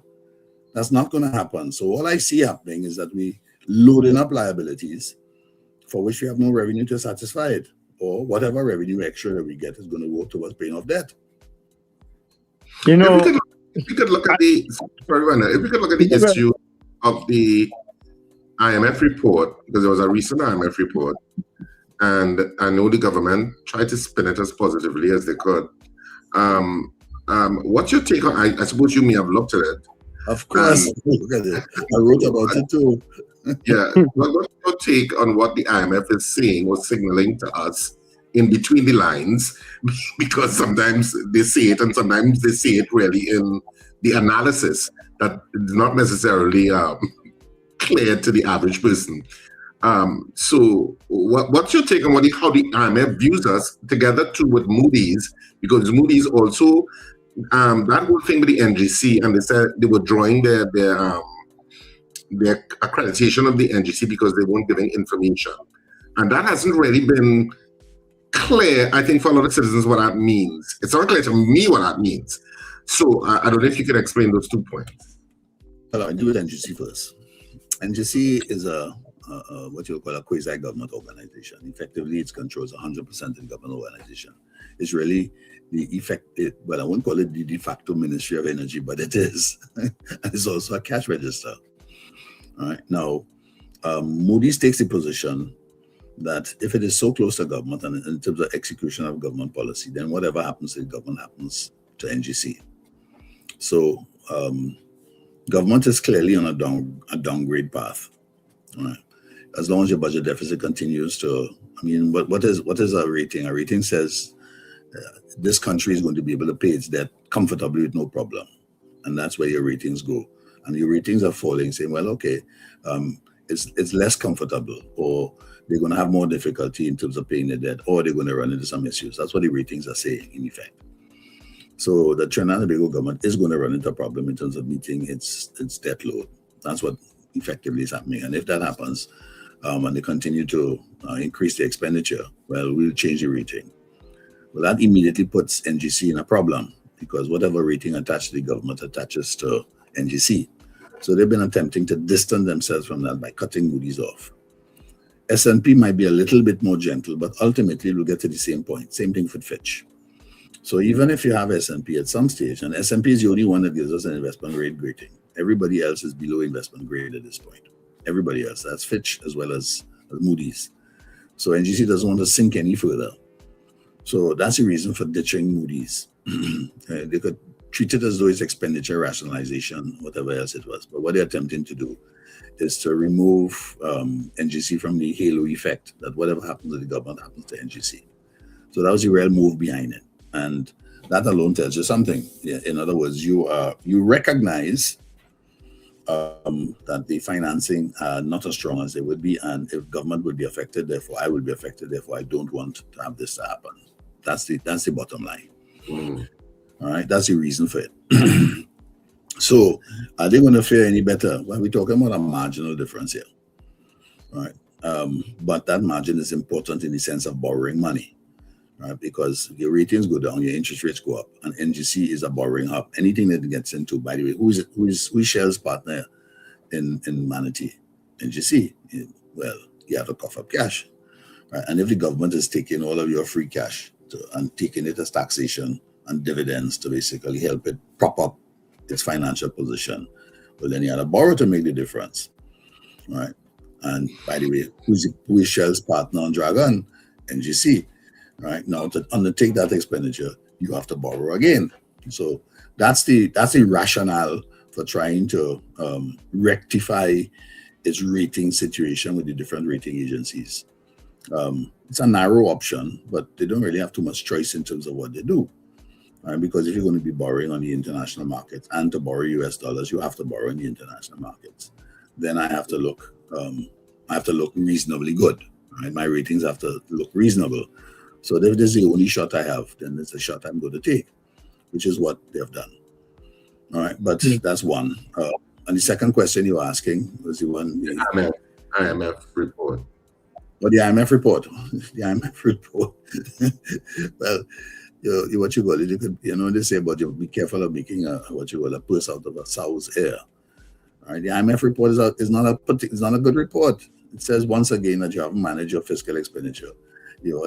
That's not going to happen. So all I see happening is that we loading up liabilities for which we have no revenue to satisfy it, or whatever revenue extra that we get is going to go towards paying off debt. You know, if we could look at the issue of the IMF report, because there was a recent IMF report, and I know the government tried to spin it as positively as they could. What's your take on? I suppose you may have looked at it. Of course, look at it. I wrote about it too. Yeah, what's your take on what the IMF is saying or signaling to us in between the lines? Because sometimes they say it, and sometimes they say it really in the analysis that is not necessarily clear to the average person. So what's your take on how the IMF views us together too with Moody's? Because Moody's also that whole thing with the NGC, and they said they were drawing their accreditation of the NGC because they weren't giving information, and that hasn't really been clear, I think, for a lot of citizens what that means. It's not clear to me what that means. So I don't know if you could explain those 2 points. Well, I'll do with NGC first. NGC is what you call a quasi-government organization. Effectively, it controls 100% of the government organization. It's really I won't call it the de facto Ministry of Energy, but it is. And it's also a cash register. All right. Now, Moody's takes the position that if it is so close to government and in terms of execution of government policy, then whatever happens to the government happens to NGC. So government is clearly on a downgrade path. All right. As long as your budget deficit continues to, what is a rating? A rating says this country is going to be able to pay its debt comfortably with no problem. And that's where your ratings go. And your ratings are falling, saying, well, okay, it's less comfortable, or they're going to have more difficulty in terms of paying the debt, or they're going to run into some issues. That's what the ratings are saying, in effect. So the Trinidad and Tobago government is going to run into a problem in terms of meeting its debt load. That's what effectively is happening. And if that happens, and they continue to increase the expenditure, well, we'll change the rating. Well, that immediately puts NGC in a problem because whatever rating attached to the government attaches to NGC. So they've been attempting to distance themselves from that by cutting Moody's off. S&P might be a little bit more gentle, but ultimately we'll get to the same point. Same thing for Fitch. So even if you have S&P at some stage, and S&P is the only one that gives us an investment grade rating. Everybody else is below investment grade at this point. Everybody else, that's Fitch as well as Moody's. So NGC doesn't want to sink any further. So that's the reason for ditching Moody's. They could treat it as though it's expenditure rationalization, whatever else it was. But what they're attempting to do is to remove NGC from the halo effect that whatever happens to the government happens to NGC. So that was the real move behind it. And that alone tells you something. In other words, you recognize that the financing are not as strong as they would be, and if government would be affected, therefore I will be affected, therefore I don't want to have this to happen. That's the bottom line. All right, that's the reason for it. So are they going to fare any better? Well, we're talking about a marginal difference here. All right, but that margin is important in the sense of borrowing money. Right, because your ratings go down, your interest rates go up, and NGC is a borrowing hub. Anything that it gets into, by the way, who's Shell's partner in Manatee? NGC. Well, you have to cough up cash, right? And if the government is taking all of your free cash and taking it as taxation and dividends to basically help it prop up its financial position, well, then you have to borrow to make the difference, right? And by the way, who is Shell's partner on Dragon? NGC. Right now, to undertake that expenditure, you have to borrow again. So that's the rationale for trying to rectify its rating situation with the different rating agencies. It's a narrow option, but they don't really have too much choice in terms of what they do. Right? Because if you're going to be borrowing on the international markets and to borrow US dollars, you have to borrow in the international markets. Then I have to look reasonably good. Right? My ratings have to look reasonable. So if this is the only shot I have, then it's a shot I'm going to take, which is what they've done. All right, but that's one. And the second question you were asking was the one. The IMF report. But the IMF report. The IMF report. Well, what you call it, they say about you be careful of making a purse out of a sow's ear. All right, the IMF report is not a good report. It says once again that you haven't managed your fiscal expenditure. You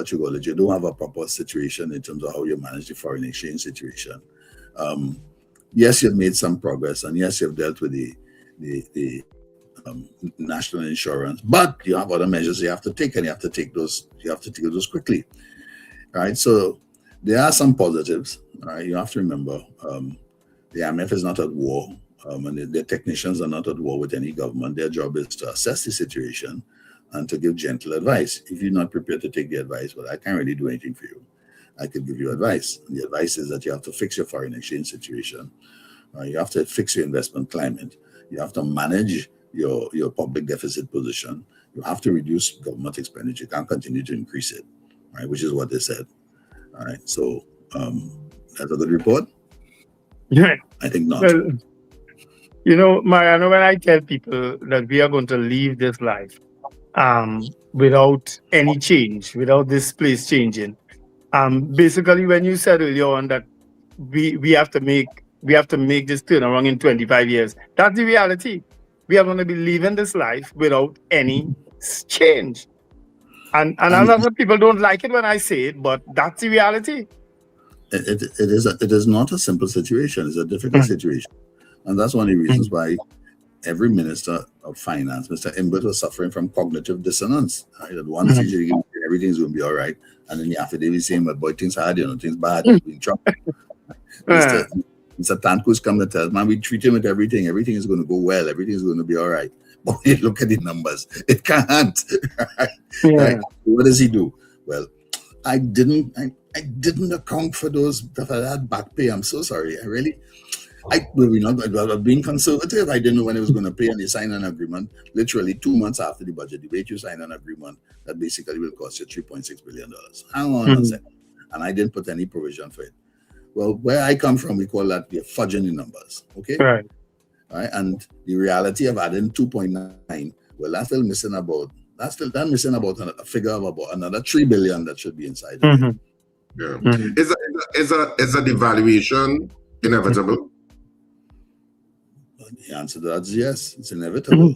don't have a proper situation in terms of how you manage the foreign exchange situation. Yes, you've made some progress, and yes, you've dealt with the national insurance, but you have other measures you have to take, and you have to take those quickly. Right? So there are some positives. Right? You have to remember the IMF is not at war, and the technicians are not at war with any government. Their job is to assess the situation and to give gentle advice. If you're not prepared to take the advice, well, I can't really do anything for you. I could give you advice. And the advice is that you have to fix your foreign exchange situation. You have to fix your investment climate. You have to manage your public deficit position. You have to reduce government expenditure. You can't continue to increase it, right? Which is what they said. All right. So that's a good report? Yeah. I think not. Well, Mariano, when I tell people that we are going to leave this life without any change, without this place changing, basically when you said earlier on that we have to make this turnaround in 25 years, that's the reality. We are going to be leaving this life without any change. And a lot of people don't like it when I say it, but that's the reality. It is not a simple situation. It's a difficult situation. And that's one of the reasons why every minister of finance, Mr. Imbert, was suffering from cognitive dissonance. Right? At one stage, everything's going to be all right. And then the affidavit saying, but boy, things hard, things bad, we're in trouble. Mr. Tankus come to tell us, man, we treat him with everything. Everything is going to go well. Everything is going to be all right. But when you look at the numbers, it can't. Right? Right? What does he do? Well, I didn't account for that back pay. I'm so sorry. Being conservative, I didn't know when it was going to pay, and they signed an agreement literally 2 months after the budget debate. You signed an agreement that basically will cost you $3.6 billion. Hang on a second. And I didn't put any provision for it. Well, where I come from, we call that the fudging the numbers. Okay. Right. Right. And the reality of adding 2.9, well, that's still missing about a figure of about another 3 billion that should be inside. Yeah. Is a devaluation inevitable? The answer to that is yes. It's inevitable.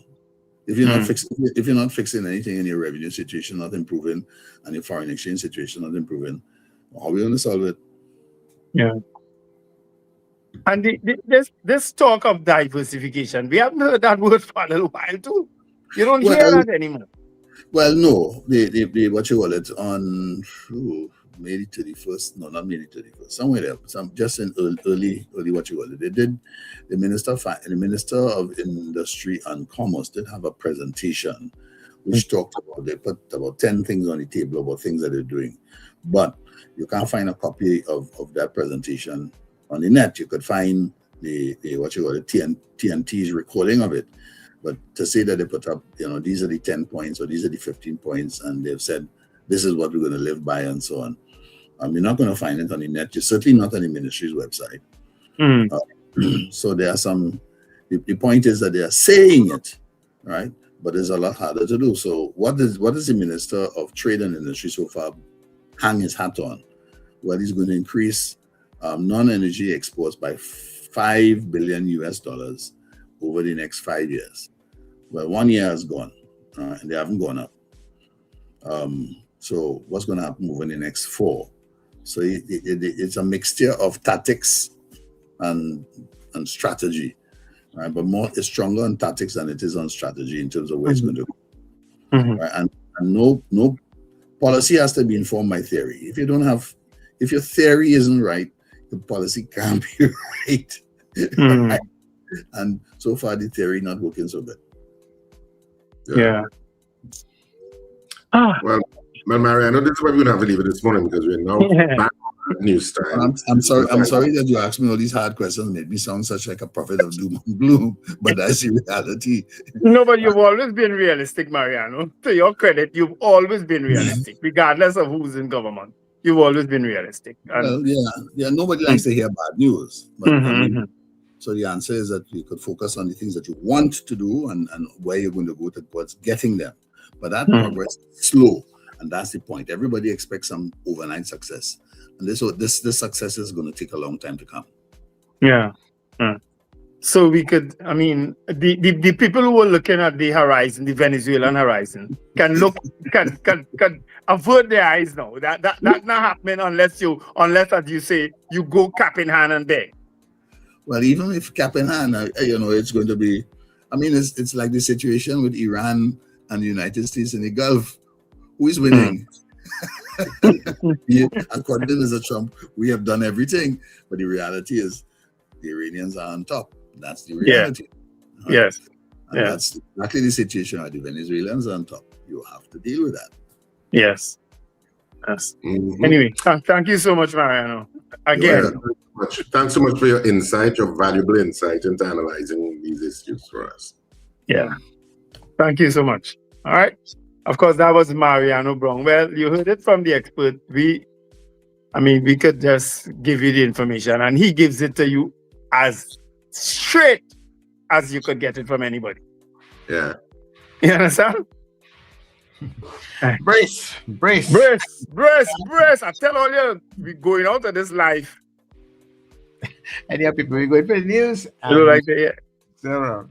If you're not fixing anything in your revenue situation, not improving, and your foreign exchange situation not improving, how are we going to solve it? Yeah. And this talk of diversification, we haven't heard that word for a little while too. You don't hear that anymore. Well, no. They what you call it on May 31st? No, not May 31st. Somewhere there. Just in early what you call it. They did. The Minister of Industry and Commerce did have a presentation which talked about, they put about 10 things on the table about things that they're doing. But you can't find a copy of that presentation on the net. You could find the what you call it, TNT's recording of it. But to say that they put up, these are the 10 points or these are the 15 points, and they've said this is what we're going to live by and so on. You're not going to find it on the net. You're certainly not on the ministry's website. So there are some. The point is that they are saying it, right? But it's a lot harder to do. So what is the Minister of Trade and Industry so far hang his hat on? Well, he's going to increase non-energy exports by $5 billion over the next 5 years. Well, 1 year has gone, and they haven't gone up. So what's going to happen over the next 4? So it's a mixture of tactics and strategy, right? But it's stronger on tactics than it is on strategy in terms of where it's going to go. Right? And no policy has to be informed by theory. If your theory isn't right, the policy can't be right. Right? And so far, the theory not working so good. Yeah. Well, Mariano, this is why we're going to have to leave it this morning because we're now back on news time. I'm sorry that you asked me all these hard questions. Made me sound such like a prophet of doom and gloom, but that's the reality. No, but you've always been realistic, Mariano. To your credit, you've always been realistic, regardless of who's in government. You've always been realistic. Well, yeah. Nobody likes to hear bad news. But, so the answer is that you could focus on the things that you want to do and where you're going to go towards getting them. But that progress is slow. And that's the point. Everybody expects some overnight success. And this success is going to take a long time to come. Yeah. So we could, the people who are looking at the horizon, the Venezuelan horizon, can avert their eyes now. That's not happening unless, as you say, you go cap in hand and beg. Well, even if cap in hand, it's going to be, it's like the situation with Iran and the United States in the Gulf. Who is winning? According to Mr. Trump, we have done everything. But the reality is the Iranians are on top. That's the reality. Yeah. Yes. And that's exactly the situation where the Venezuelans are on top. You have to deal with that. Yes. Anyway, thank you so much, Mariano. Again. Thanks so much for your insight, your valuable insight into analyzing these issues for us. Yeah. Thank you so much. All right. Of course, that was Mariano Brown. Well, you heard it from the expert. We could just give you the information, and he gives it to you as straight as you could get it from anybody. Yeah. You understand? Brace. I tell all you, we're going out of this life. And yeah, people, we're going for the news. You don't like that yet? Zero.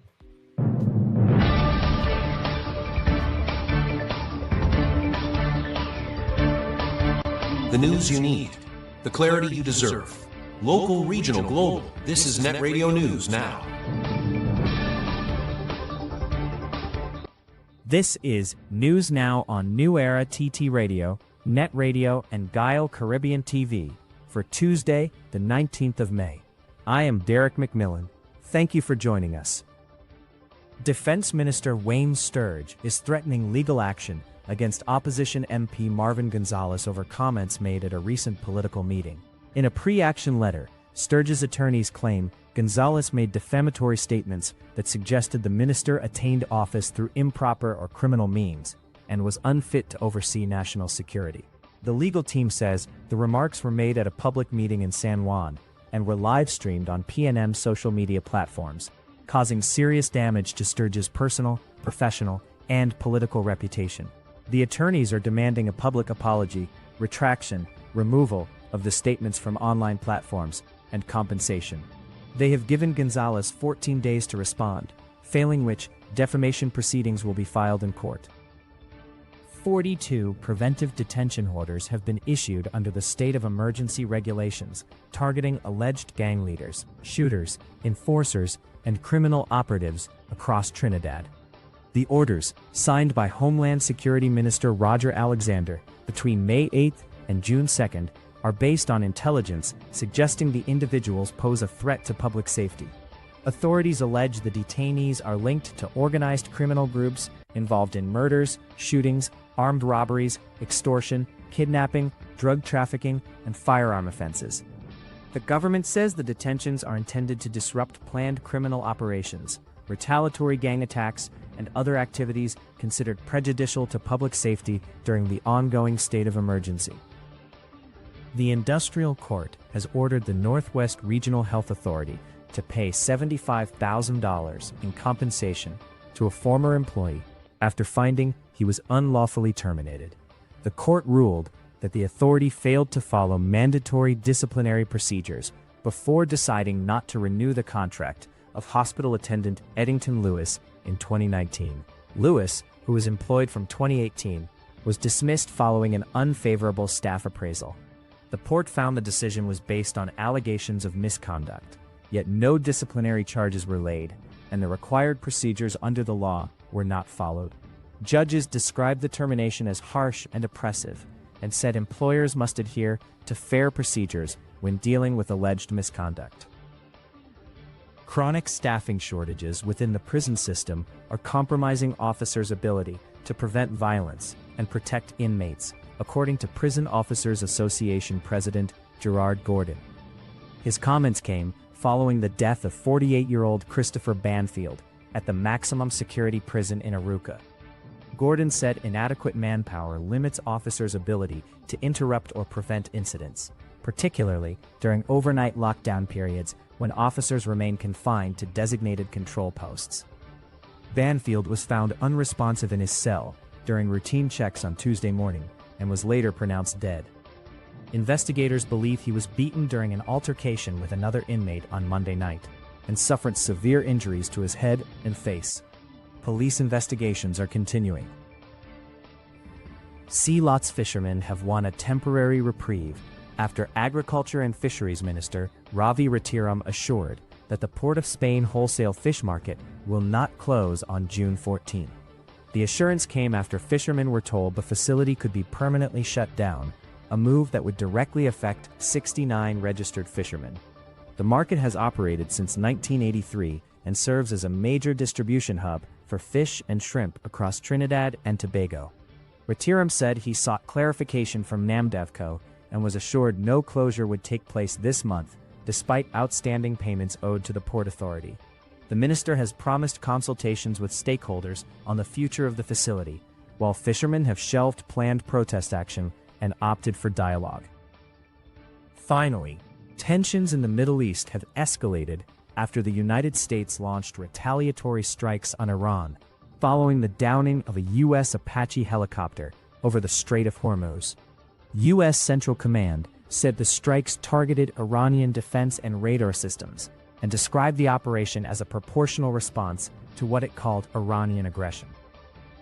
The news you need, the clarity you deserve. Local, regional, global. This is Net Radio News Now. This is News Now on New Era TT Radio, Net Radio, and Guile Caribbean TV for Tuesday, the 19th of May. I am Derek McMillan. Thank you for joining us. Defense Minister Wayne Sturge is threatening legal action against opposition MP Marvin Gonzalez over comments made at a recent political meeting. In a pre-action letter, Sturge's attorneys claim Gonzalez made defamatory statements that suggested the minister attained office through improper or criminal means and was unfit to oversee national security. The legal team says the remarks were made at a public meeting in San Juan and were live-streamed on PNM's social media platforms, causing serious damage to Sturge's personal, professional, and political reputation. The attorneys are demanding a public apology, retraction, removal of the statements from online platforms, and compensation. They have given Gonzalez 14 days to respond, failing which defamation proceedings will be filed in court. 42 preventive detention orders have been issued under the state of emergency regulations targeting alleged gang leaders, shooters, enforcers, and criminal operatives across Trinidad. The orders, signed by Homeland Security Minister Roger Alexander between May 8th and June 2nd, are based on intelligence suggesting the individuals pose a threat to public safety. Authorities allege the detainees are linked to organized criminal groups involved in murders, shootings, armed robberies, extortion, kidnapping, drug trafficking, and firearm offenses. The government says the detentions are intended to disrupt planned criminal operations, retaliatory gang attacks, and other activities considered prejudicial to public safety during the ongoing state of emergency. The Industrial Court has ordered the Northwest Regional Health Authority to pay $75,000 in compensation to a former employee after finding he was unlawfully terminated. The court ruled that the authority failed to follow mandatory disciplinary procedures before deciding not to renew the contract of hospital attendant Eddington Lewis in 2019. Lewis, who was employed from 2018, was dismissed following an unfavorable staff appraisal. The court found the decision was based on allegations of misconduct, yet no disciplinary charges were laid, and the required procedures under the law were not followed. Judges described the termination as harsh and oppressive, and said employers must adhere to fair procedures when dealing with alleged misconduct. Chronic staffing shortages within the prison system are compromising officers' ability to prevent violence and protect inmates, according to Prison Officers Association President Gerard Gordon. His comments came following the death of 48-year-old Christopher Banfield at the maximum security prison in Aruca. Gordon said inadequate manpower limits officers' ability to interrupt or prevent incidents, particularly during overnight lockdown periods when officers remain confined to designated control posts. Banfield was found unresponsive in his cell during routine checks on Tuesday morning and was later pronounced dead. Investigators believe he was beaten during an altercation with another inmate on Monday night and suffered severe injuries to his head and face. Police investigations are continuing. Sea lots fishermen have won a temporary reprieve after Agriculture and Fisheries Minister Ravi Ratiram assured that the Port of Spain wholesale fish market will not close on June 14. The assurance came after fishermen were told the facility could be permanently shut down, a move that would directly affect 69 registered fishermen. The market has operated since 1983 and serves as a major distribution hub for fish and shrimp across Trinidad and Tobago. Ratiram said he sought clarification from NAMDEVCO and was assured no closure would take place this month, despite outstanding payments owed to the Port Authority. The minister has promised consultations with stakeholders on the future of the facility, while fishermen have shelved planned protest action and opted for dialogue. Finally, tensions in the Middle East have escalated after the United States launched retaliatory strikes on Iran, following the downing of a U.S. Apache helicopter over the Strait of Hormuz. U.S. Central Command said the strikes targeted Iranian defense and radar systems and described the operation as a proportional response to what it called Iranian aggression.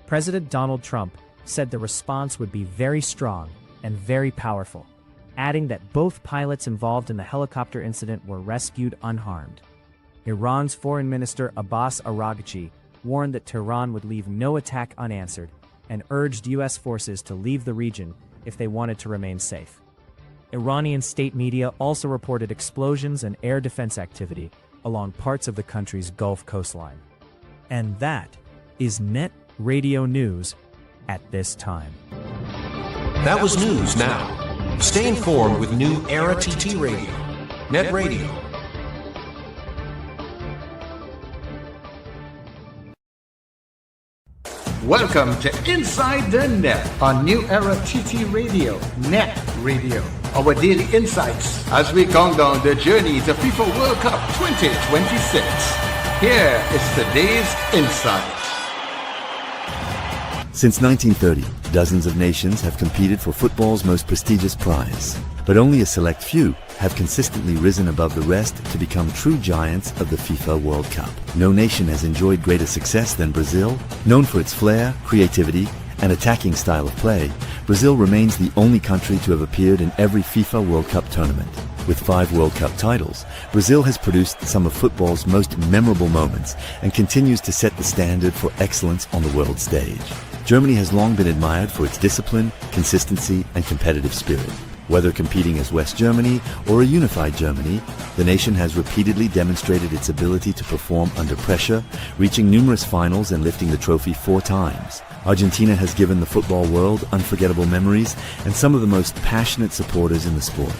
President Donald Trump said the response would be very strong and very powerful, adding that both pilots involved in the helicopter incident were rescued unharmed. Iran's Foreign Minister Abbas Araghchi warned that Tehran would leave no attack unanswered and urged U.S. forces to leave the region if they wanted to remain safe. Iranian state media also reported explosions and air defense activity along parts of the country's Gulf coastline. And that is Net Radio News at this time. That was news now. Stay informed with new Era TT Radio. Net Radio. Welcome to Inside the Net on New Era TT Radio, NETT Radio. Our daily insights as we count down the journey to FIFA World Cup 2026. Here is today's insight. Since 1930, dozens of nations have competed for football's most prestigious prize. But only a select few have consistently risen above the rest to become true giants of the FIFA World Cup. No nation has enjoyed greater success than Brazil. Known for its flair, creativity, and attacking style of play, Brazil remains the only country to have appeared in every FIFA World Cup tournament. With 5 World Cup titles, Brazil has produced some of football's most memorable moments and continues to set the standard for excellence on the world stage. Germany has long been admired for its discipline, consistency, and competitive spirit. Whether competing as West Germany or a unified Germany, the nation has repeatedly demonstrated its ability to perform under pressure, reaching numerous finals and lifting the trophy 4 times. Argentina has given the football world unforgettable memories and some of the most passionate supporters in the sport.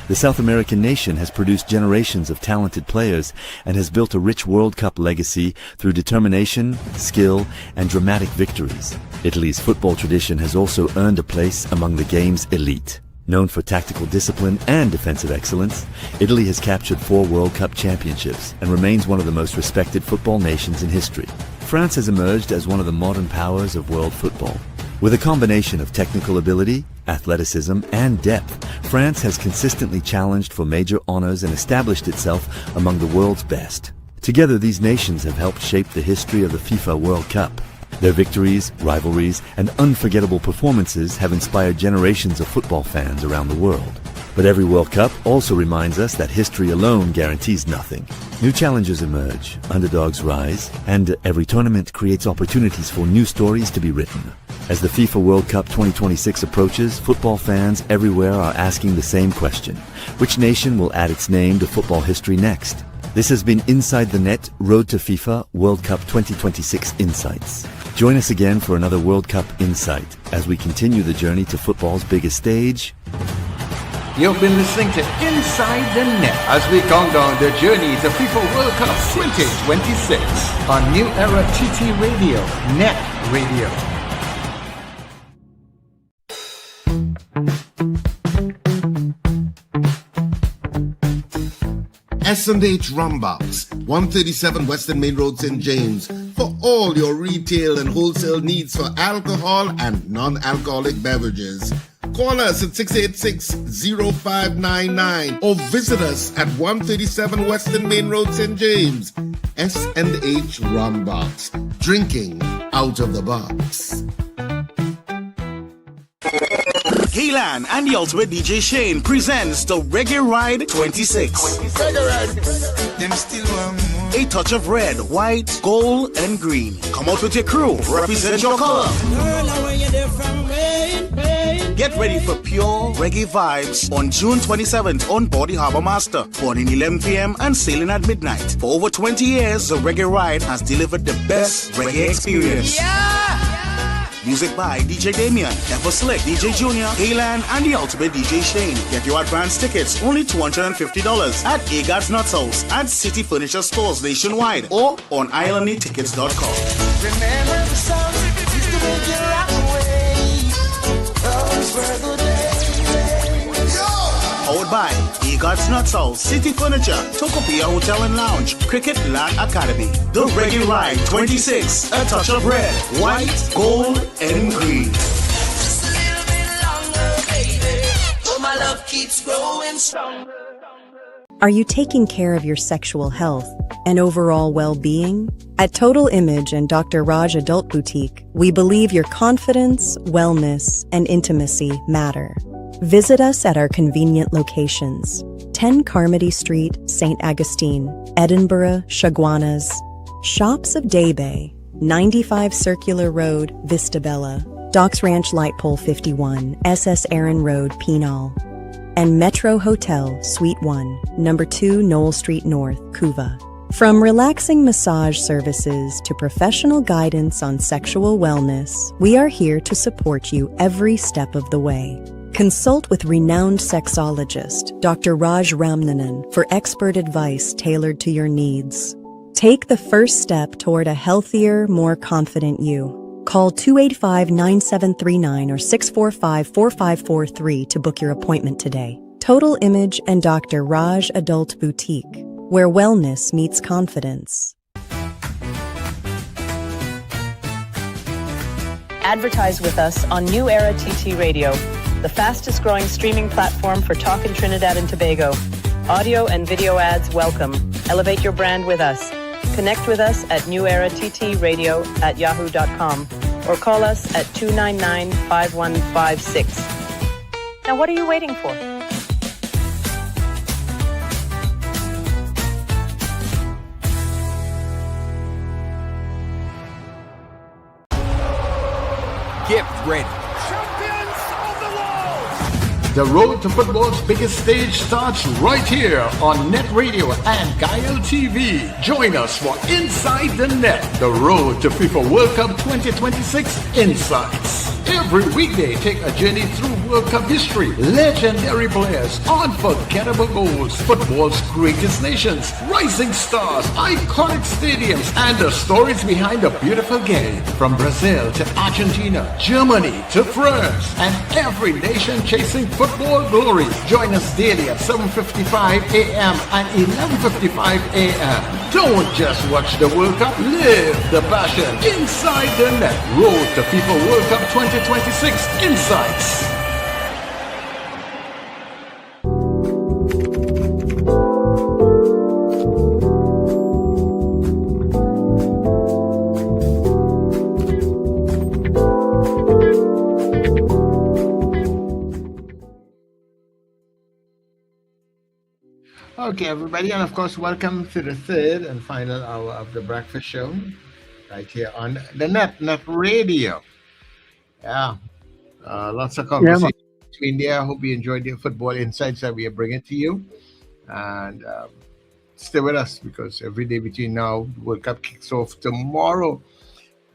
The South American nation has produced generations of talented players and has built a rich World Cup legacy through determination, skill, and dramatic victories. Italy's football tradition has also earned a place among the game's elite. Known for tactical discipline and defensive excellence, Italy has captured 4 World Cup championships and remains one of the most respected football nations in history. France has emerged as one of the modern powers of world football. With a combination of technical ability, athleticism, and depth, France has consistently challenged for major honors and established itself among the world's best. Together, these nations have helped shape the history of the FIFA World Cup. Their victories, rivalries, and unforgettable performances have inspired generations of football fans around the world. But every World Cup also reminds us that history alone guarantees nothing. New challenges emerge, underdogs rise, and every tournament creates opportunities for new stories to be written. As the FIFA World Cup 2026 approaches, football fans everywhere are asking the same question. Which nation will add its name to football history next? This has been Inside the Net Road to FIFA World Cup 2026 Insights. Join us again for another World Cup Insight as we continue the journey to football's biggest stage. You've been listening to Inside the Net as we count down the journey to FIFA World Cup 2026 on New Era TT Radio, NETT Radio. S&H Rumbox, 137 Western Main Road, St. James, for all your retail and wholesale needs for alcohol and non-alcoholic beverages. Call us at 686-0599 or visit us at 137 Western Main Road, St. James. S&H Rumbox, drinking out of the box. Gaylan and the Ultimate DJ Shane presents the Reggae Ride 26. A touch of red, white, gold, and green. Come out with your crew. Represent your color. Get ready for pure reggae vibes on June 27th on Board Harbour Master. Boarding 11 p.m. and sailing at midnight. For over 20 years, the Reggae Ride has delivered the best reggae experience. Music by DJ Damien, Ever Slick, DJ Junior, Gaylan, and the Ultimate DJ Shane. Get your advance tickets, only $250 at Agard's Nuts House and City Furniture Stores nationwide or on islandnytickets.com. Remember the songs used to make you rock away. Those were the days. Powered by Agard's Nuts House, City Furniture, Tokopia Hotel and Lounge, Cricket Land Academy. The Reggae Ride 26, a touch of red, white, gold, and green. Just a little bit longer, baby. Oh, my love keeps growing stronger. Are you taking care of your sexual health and overall well-being? At Total Image and Dr. Raj Adult Boutique, we believe your confidence, wellness, and intimacy matter. Visit us at our convenient locations: 10 Carmody Street, St. Augustine, Edinburgh, Chaguanas, Shops of Day Bay, 95 Circular Road, Vista Bella, Docks Ranch Light Pole 51, SS Aaron Road, Penal, and Metro Hotel, Suite 1, Number 2 Knoll Street North, Couva. From relaxing massage services to professional guidance on sexual wellness, we are here to support you every step of the way. Consult with renowned sexologist Dr. Raj Ramnanan for expert advice tailored to your needs. Take the first step toward a healthier, more confident you. Call 285-9739 or 645-4543 to book your appointment today. Total Image and Dr. Raj Adult Boutique, where wellness meets confidence. Advertise with us on New Era TT Radio, the fastest growing streaming platform for talk in Trinidad and Tobago. Audio and video ads welcome. Elevate your brand with us. Connect with us at newerattradio@yahoo.com or call us at 299-5156. Now what are you waiting for? Get ready. The road to football's biggest stage starts right here on Net Radio and Guile TV. Join us for Inside the Net, the road to FIFA World Cup 2026 Insights. Every weekday, take a journey through World Cup history, legendary players, unforgettable goals, football's greatest nations, rising stars, iconic stadiums, and the stories behind the beautiful game. From Brazil to Argentina, Germany to France, and every nation chasing football glory. Join us daily at 7:55 a.m. and 11:55 a.m. Don't just watch the World Cup, live the passion. Inside the Net, road to FIFA World Cup 2026 Insights. Okay, everybody, and of course, welcome to the third and final hour of the breakfast show, right here on the Net Radio. Yeah, lots of conversation between there. I hope you enjoyed the football insights that we are bringing to you, and stay with us because every day between now, the World Cup kicks off tomorrow.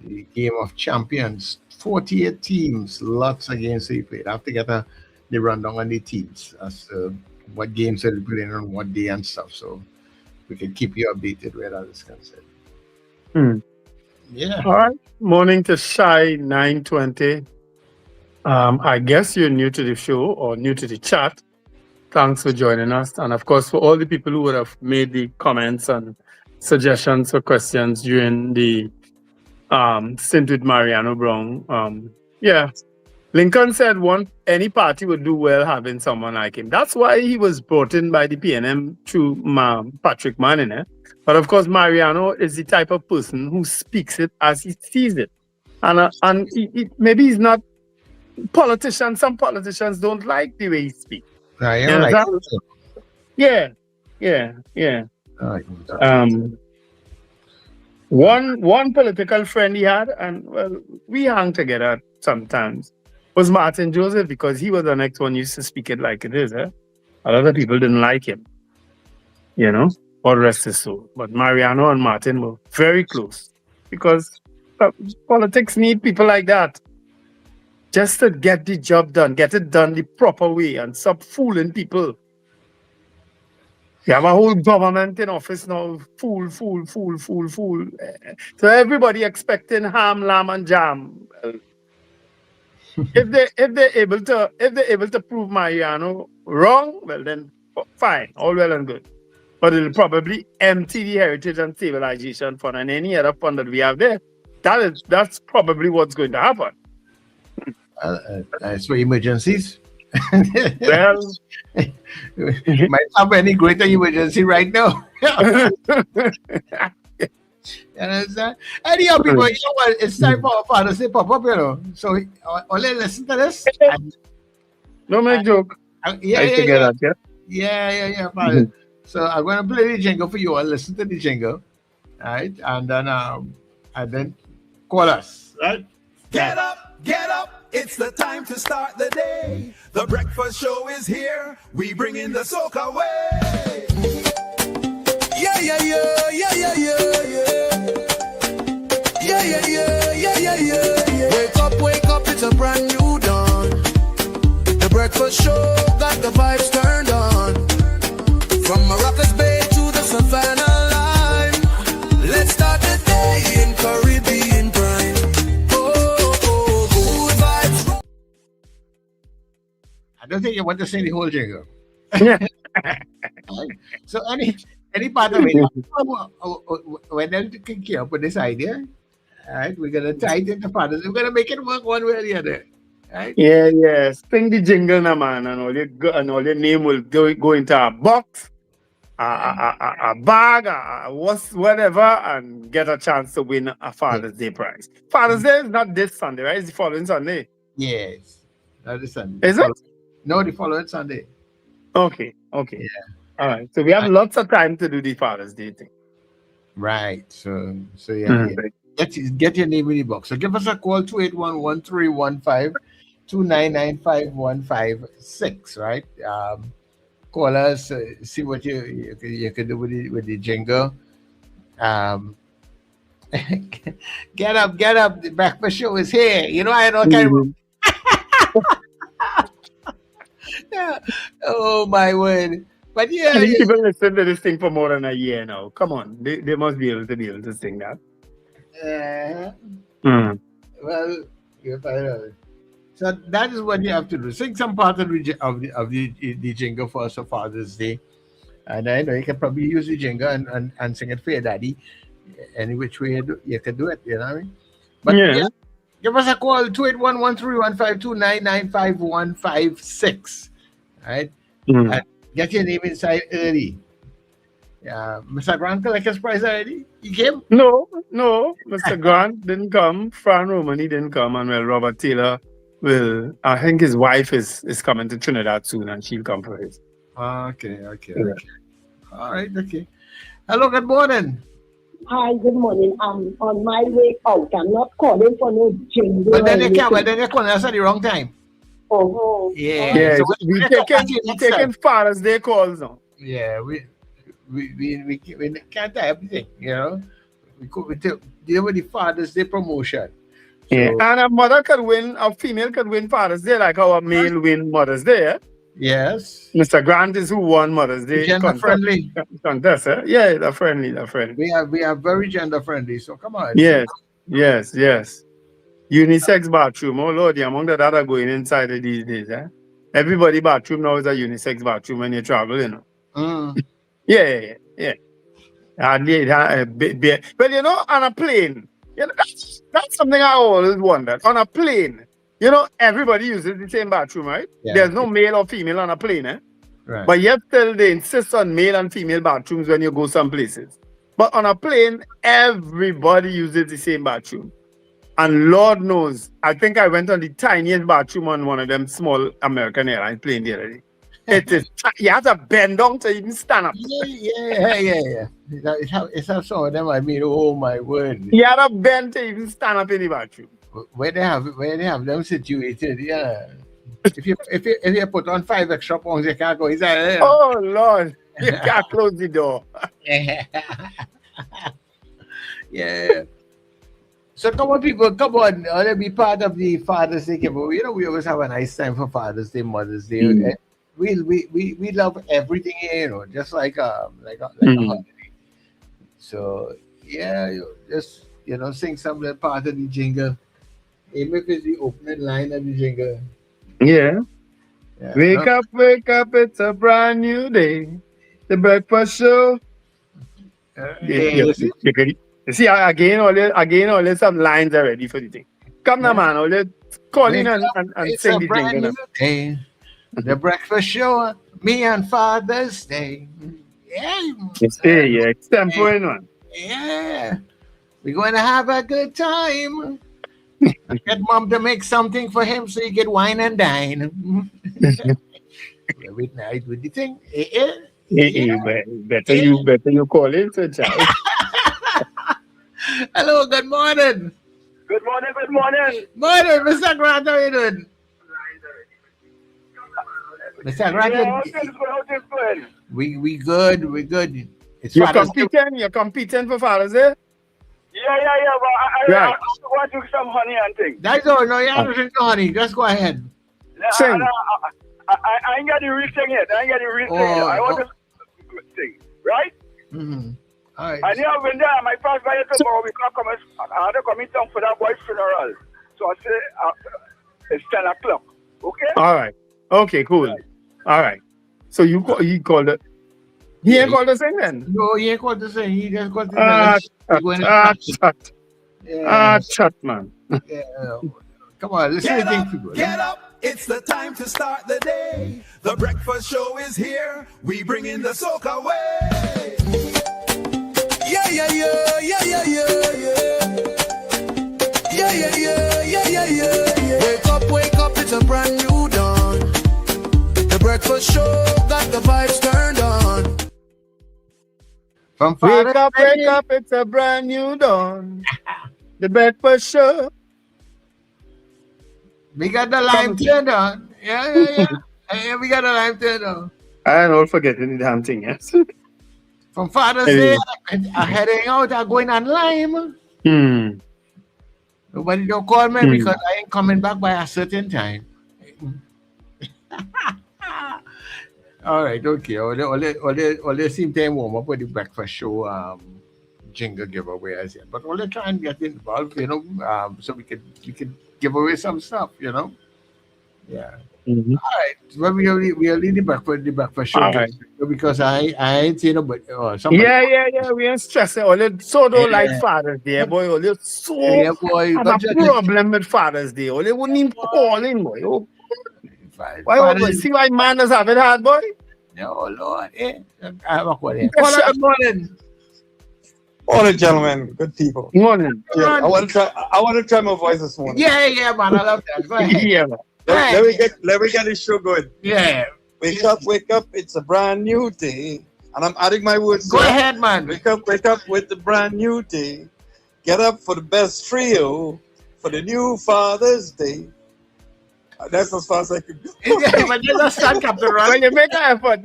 The Game of Champions, 48 teams, lots of games to be played. I have to get the rundown on the teams as what games are playing on what day and stuff, so we can keep you updated where that is concerned. Yeah. All right. Morning to Shy 920. I guess you're new to the show or new to the chat. Thanks for joining us. And of course, for all the people who would have made the comments and suggestions for questions during the stint with Mariano Brown. Lincoln said any party would do well having someone like him. That's why he was brought in by the PNM through Patrick Manning. But of course, Mariano is the type of person who speaks it as he sees it. And maybe he's not politicians. Some politicians don't like the way he speaks. One political friend he had, and well, we hang together sometimes, was Martin Joseph, because he was the next one used to speak it like it is. A lot of people didn't like him, or rest his soul. But Mariano and Martin were very close because politics need people like that just to get the job done, get it done the proper way, and stop fooling people. You have a whole government in office now, fool. So everybody expecting ham, lamb, and jam. If they're able to prove Mariano wrong, well then fine, all well and good. But it'll probably empty the Heritage and Stabilization Fund and any other fund that we have there. That's probably what's going to happen. It's for emergencies. Well, we might have any greater emergency right now. You understand? Anyhow, people, you know what? It's time for our father to pop up, So, only listen to this. Don't make joke. Yeah, father. So, I'm going to play the jingle for you all. Listen to the jingle. Right? And then call us. Right? Get up. It's the time to start the day. The breakfast show is here. We bring in the soca way. Yeah. Wake up, it's a brand new dawn. The breakfast show got the vibes turned on. From Maracas Bay to the Savannah line. Let's start the day in Caribbean prime. Oh, don't think you want to sing the whole jingle. Right? So any part of it, when they're kicking up with this idea, right? We're gonna tie it into Father's Day. We're gonna make it work one way or the other. Right? Yeah. Sing the jingle now, man, and all your name will go into a box, a bag, whatever, and get a chance to win a Father's Day prize. Father's Day is not this Sunday, right? It's the following Sunday. Yes. Not this Sunday. Is it? No, the following Sunday. Okay. Yeah. All right. So we have lots of time to do the Father's Day thing. Right. So yeah. Get your name in the box. So give us a call, 281-1315-299-5156, right? Call us, see what you can do with the jingle. Get up. The breakfast show is here. You know, I don't care. Yeah. Oh, my word. But yeah. People listen to this thing for more than a year now. Come on. They must be able to sing that. Well, you find out. So that is what you have to do. Sing some part of the jingle for us for Father's Day. And I know you can probably use the jingle and sing it for your daddy. Any which way you can do it, you know what I mean? But yeah, give us a call, 281-1315-299-5156. Right? And get your name inside early. Mr. Grant collect his prize already? He came? No. Mr. Grant didn't come. Fran Romani didn't come. And well, Robert Taylor will. I think his wife is coming to Trinidad soon, and she'll come for his. Okay. All right, okay. Hello, good morning. Hi, good morning. I'm on my way out. I'm not calling for no jingle. But then you're calling us at the wrong time. Oh. Yeah. So we taking Father's Day calls now. Yeah, we can't have everything, you know. We deal with the Father's Day promotion. So, yeah, and a female could win Father's Day like our male win Mother's Day. Eh? Yes. Mr. Grant is who won Mother's Day. Gender friendly. Contest, eh? Yeah, they're friendly. We are very gender friendly, so come on. Yes. Unisex bathroom. Oh Lord, the amount that are going inside of these days, eh? Everybody bathroom now is a unisex bathroom when you travel, you know. Yeah. Well, you know, on a plane, you know, that's something I always wondered. On a plane, you know, everybody uses the same bathroom, right? Yeah. There's no male or female on a plane, eh? Right. But yet still they insist on male and female bathrooms when you go some places. But on a plane, everybody uses the same bathroom. And Lord knows, I think I went on the tiniest bathroom on one of them small American Airlines plane the other day. It is, you have to bend down to even stand up. Yeah. It's how some of them, I mean, oh my word. You have to bend to even stand up in the bathroom. Where they have them situated, yeah. If you put on 5 extra pounds, you can't go inside. Oh Lord, you can't close the door. Yeah. So come on, people, come on. Let be part of the Father's Day. You know, we always have a nice time for Father's Day, Mother's Day. We love everything here, you know, just like a holiday. So yeah, just sing some little part of the jingle. Even if it's the opening line of the jingle. Yeah. Wake up, it's a brand new day. The breakfast show. You see, again, all some lines are ready for the thing. Come now, man, all call in and sing the jingle. Day. The breakfast show, me and Father's Day. Yeah. It's tempo in one. Yeah. We're going to have a good time. Get mom to make something for him so you get wine and dine. With the thing. Better you call in, Sir Charles. Hello, good morning. Good morning. Morning, Mr. Grant, how are you doing? Mr. Grant, how's things going? We good. It's You're competing for Father's Day? Yeah, but I want to do some honey and things. That's all. No, you have to drink honey. Just go ahead. Sing. I ain't got the real thing yet. I want to sing, right? Mm-hmm. All right. And yeah, when my first buyer tomorrow, we can't come. I had to come in town for that boy's funeral. So I say it's 10 o'clock. Okay? All right. Okay, cool. All right. So you called it. He ain't called us in then. No, he ain't called us in. He just called Chat, man. Yeah. Come on, listen to things, people. Get up, it's the time to start the day. The breakfast show is here. We bring in the soca way. Yeah, yeah, yeah, yeah, yeah, yeah, yeah. Yeah, yeah, yeah, yeah, yeah, yeah. Wake up, it's a brand new dawn. The breakfast show got the vibes turned on. From wake up, it's a brand new dawn. The breakfast show. We got the lime turned on. Yeah. Hey, we got the lime turned on. I don't forget any damn thing, yes. From Father's Day, I'm heading out, I'm going on lime. Nobody don't call me because I ain't coming back by a certain time. All right, okay. All the same time warm up with the breakfast show jingle giveaway as yet. But all try and get involved, so we could give away some stuff, Yeah. Mm-hmm. All right. Well, we are leading the breakfast show. Right. Because I ain't seen nobody. Somebody. Yeah. We ain't stressing. All it so don't like Father's Day, boy. All it so have a problem with Father's Day. All they wouldn't even call in, boy. Oh. Why? See why man is having hard, boy? No, Lord. I have a question. Good morning. Morning, gentlemen. Good people. Morning. Yeah, I want to try my voice this morning. Yeah, man. I love that. Go ahead. Yeah, man. Let me get this show going. Yeah. Wake up. It's a brand new day. And I'm adding my words. Go ahead, man. Wake up with the brand new day. Get up for the best trio for the new Father's Day. That's as far as I can go. Yeah, but there's a start, Captain Ron. Well, you make an effort.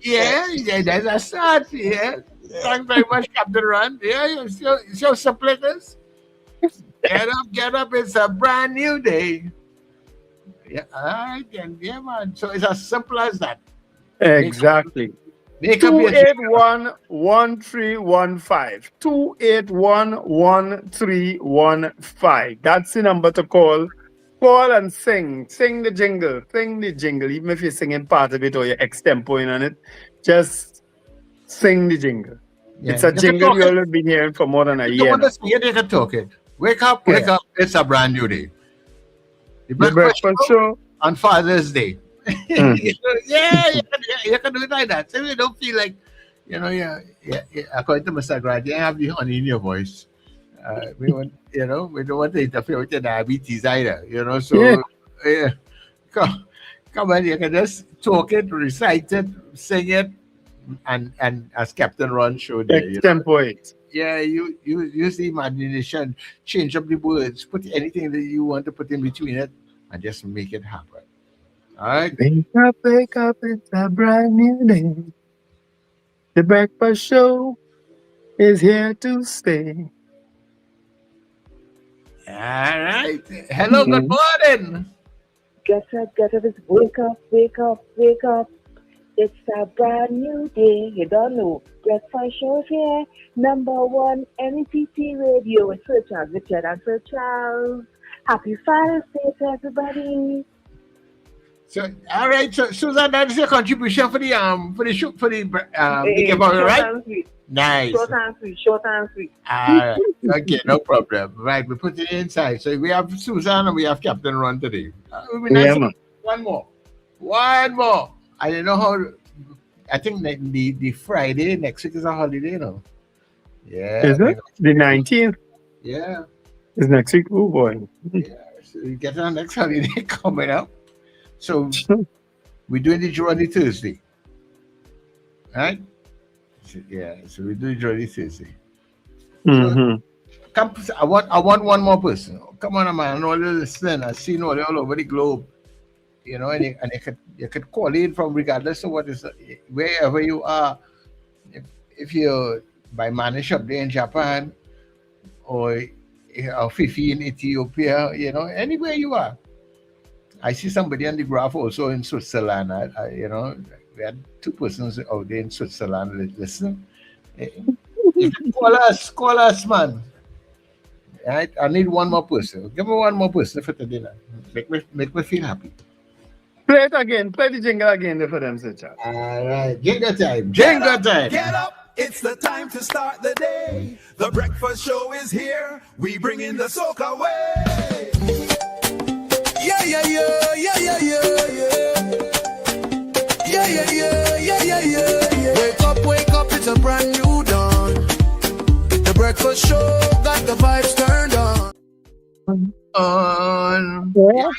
Yeah, there's a start. Yeah. Thanks very much, Captain Ron. Yeah, you show supplicants. Get up. It's a brand new day. Yeah, all right, then. Yeah, man. So it's as simple as that. Exactly. 281-1315. 281-1315. That's the number to call. Call and sing. Sing the jingle. Even if you're singing part of it or you're extempoing on it, just sing the jingle. Yeah. It's a jingle we all have been hearing for more than a year. You can talk it. Wake up. It's a brand new day. The breakfast show on Father's Day. Yeah, you can do it like that. So you don't feel like, according to Mr. Grant, you have the honey in your voice. We don't want to interfere with your diabetes either, so yeah. Come on, you can just talk it, recite it, sing it, and as Captain Ron showed you. Extemporate. Yeah, you use the imagination, change up the words, put anything that you want to put in between it, and just make it happen. All right? Wake up, it's a brand new day. The breakfast show is here to stay. All right. Hello, good morning. Get up, it's wake up. It's a brand new day. You don't know. Breakfast show here. #1 NETT radio. It's Sir Charles, Richard and Sir Charles. Happy Father's Day to everybody. So, all right. So, Susan, that is your contribution for the giveaway, right? Nice. Short and sweet. Okay, no problem. Right, we put it inside. So we have Susan and we have Captain Ron today. Nice. One more. I don't know how. I think the Friday next week is a holiday, Yeah. Is it? The 19th? Yeah. Is next week? Oh boy. Yeah. So we get our next holiday coming up. So we're doing the draw on the Thursday. Right? Yeah, so we do it on Thursday. Mm-hmm. So, I want one more person. Come on, man! All the listening, I've seen all over the globe. And you could call in from regardless of what is wherever you are. If you're by Manish up there in Japan, or Fifi in Ethiopia, anywhere you are. I see somebody on the graph also in Switzerland. We had 2 persons out there in Switzerland listening. You can call us, man. Right? I need one more person. Give me one more person for today. Make me feel happy. Play it again. Play the jingle again for them, Sir Charles. All right, jingle time. Jingle time. Get up. It's the time to start the day. The breakfast show is here. We bring in the soca way. Yeah, yeah, yeah, yeah, yeah, yeah, yeah. Yeah, yeah, yeah, yeah, yeah, yeah, yeah. Wake up, it's a brand new dawn. The breakfast show got the vibes turned on. Yeah.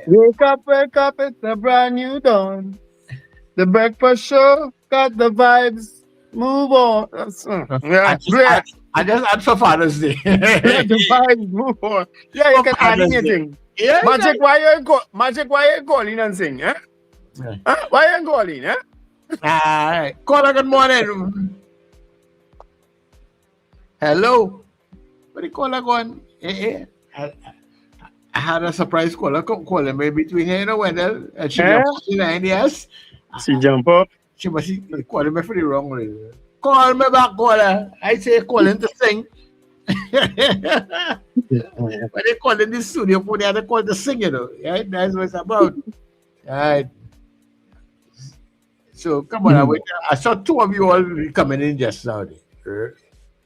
Wake up, it's a brand new dawn. The breakfast show got the vibes. Move on. I just add for Father's Day. Let the vibes move on. Yeah, you can add anything. Yeah, Magic, why you calling and sing? Eh? Yeah. Huh? Why you calling? Eh? Alright. Caller, good morning. Hello. Where the caller going? I had a surprise caller calling me between here and Wendell. And she jumped up in line, yes. She jump up. She must be calling me for the wrong reason. Call me back, caller. I say calling to sing. When they call in the studio, they have to call to sing, you know. Right? That's what it's about. Right. So come on, I saw two of you all coming in just now.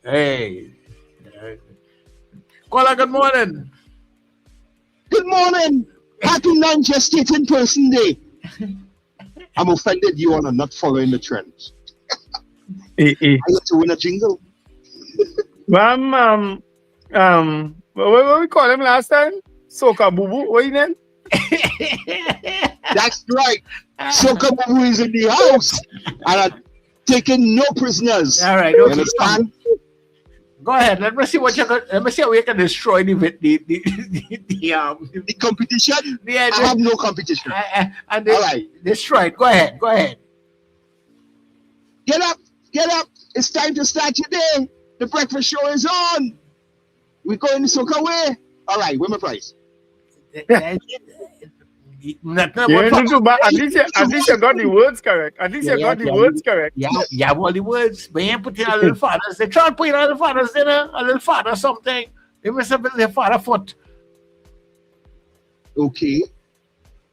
Hey. Caller, good morning. Good morning. Happy non-gestating person day. I'm offended you all are not following the trends. I got to win a jingle. What we call him last time? Soca Boo Boo. What you name? That's right. Soca Boo Boo is in the house and I'm taking no prisoners. All right. You Okay. understand? Go ahead. Let me see how we can destroy the competition. Yeah, I have no competition. And all right. Destroy it. Go ahead. Get up. It's time to start your day. The breakfast show is on. We going the soca way. All right, where's my price? At least you got the words correct. Yeah, all the words. But you ain't put in a little fathers. They try to put in a little fathers dinner, a little father something. They must have been their father foot. Okay.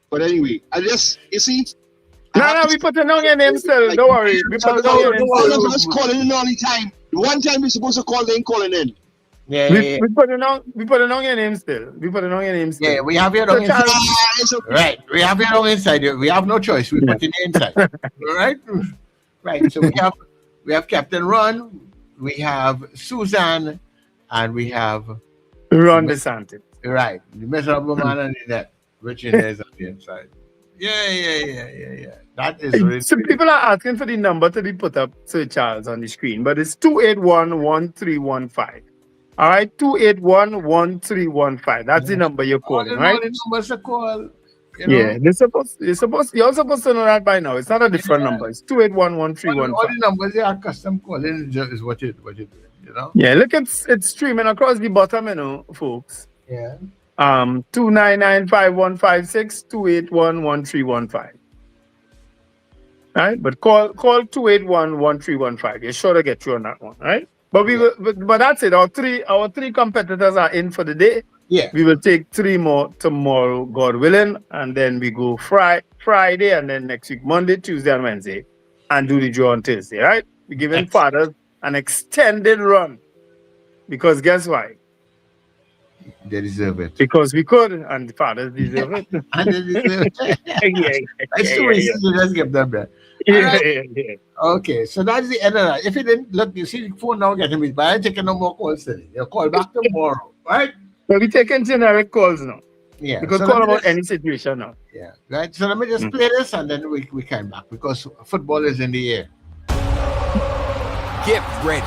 But anyway, you see. No, we put it on your name still. Don't worry. We put it on your name still. All of us calling in all the time. The one time we're supposed to call, they ain't calling in. We put it on your name still. Yeah, we have your own inside. Right. We have your own inside. We have no choice. We put it inside. All right? Right. So we have Captain Ron, we have Suzanne, and we have Ron DeSantis. Right. The miserable man and that, which is on the inside. Yeah. That is really some people are asking for the number to be put up, Sir Charles, on the screen, but it's 281-1315. All right, 281-1315. That's the number you're calling, right? The numbers to call. Yeah, you're supposed to know that by now. It's not a different number. It's 281-1315. All the numbers they are custom calling is what you do, you know? Yeah, look, it's streaming across the bottom, you know, folks. Yeah. 299-5156, 281-1315. Right, but call 281-1315. You're sure to get you on that one, right? But but that's it. Our three competitors are in for the day. Yeah. We will take 3 more tomorrow, God willing, and then we go Friday, and then next week Monday, Tuesday, and Wednesday, and do the draw on Thursday. Right? We're giving fathers an extended run because guess why? They deserve it. Because we could, and the fathers deserve it. And they deserve it. That's the reason to just give them that. Yeah. Okay, so that's the end of that. If you didn't look, you see the phone now getting me, but I ain't taking no more calls today. You'll call back tomorrow, right? So we're taking generic calls now. Yeah. Because so call about any situation now. Yeah. Right. So let me just play this and then we come back because football is in the air. Get ready.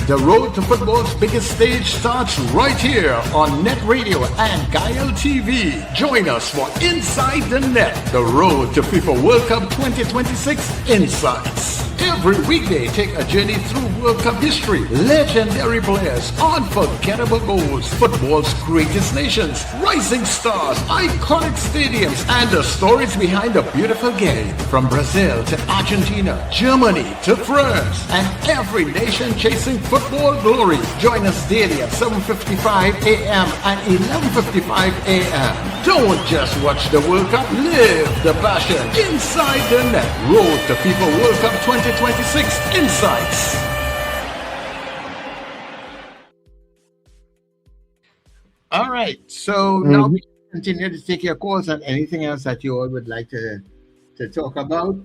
The road to football's biggest stage starts right here on Net Radio and Gael TV. Join us for Inside the Net, the road to FIFA World Cup 2026 Insights. Every weekday, take a journey through World Cup history, legendary players, unforgettable goals, football's greatest nations, rising stars, iconic stadiums, and the stories behind the beautiful game. From Brazil to Argentina, Germany to France, and every nation chasing football glory. Join us daily at 7:55 a.m. and 11:55 a.m. Don't just watch the World Cup, live the passion. Inside the Net, Road to FIFA World Cup 2026 Insights. All right, so now we continue to take your calls and anything else that you all would like to talk about.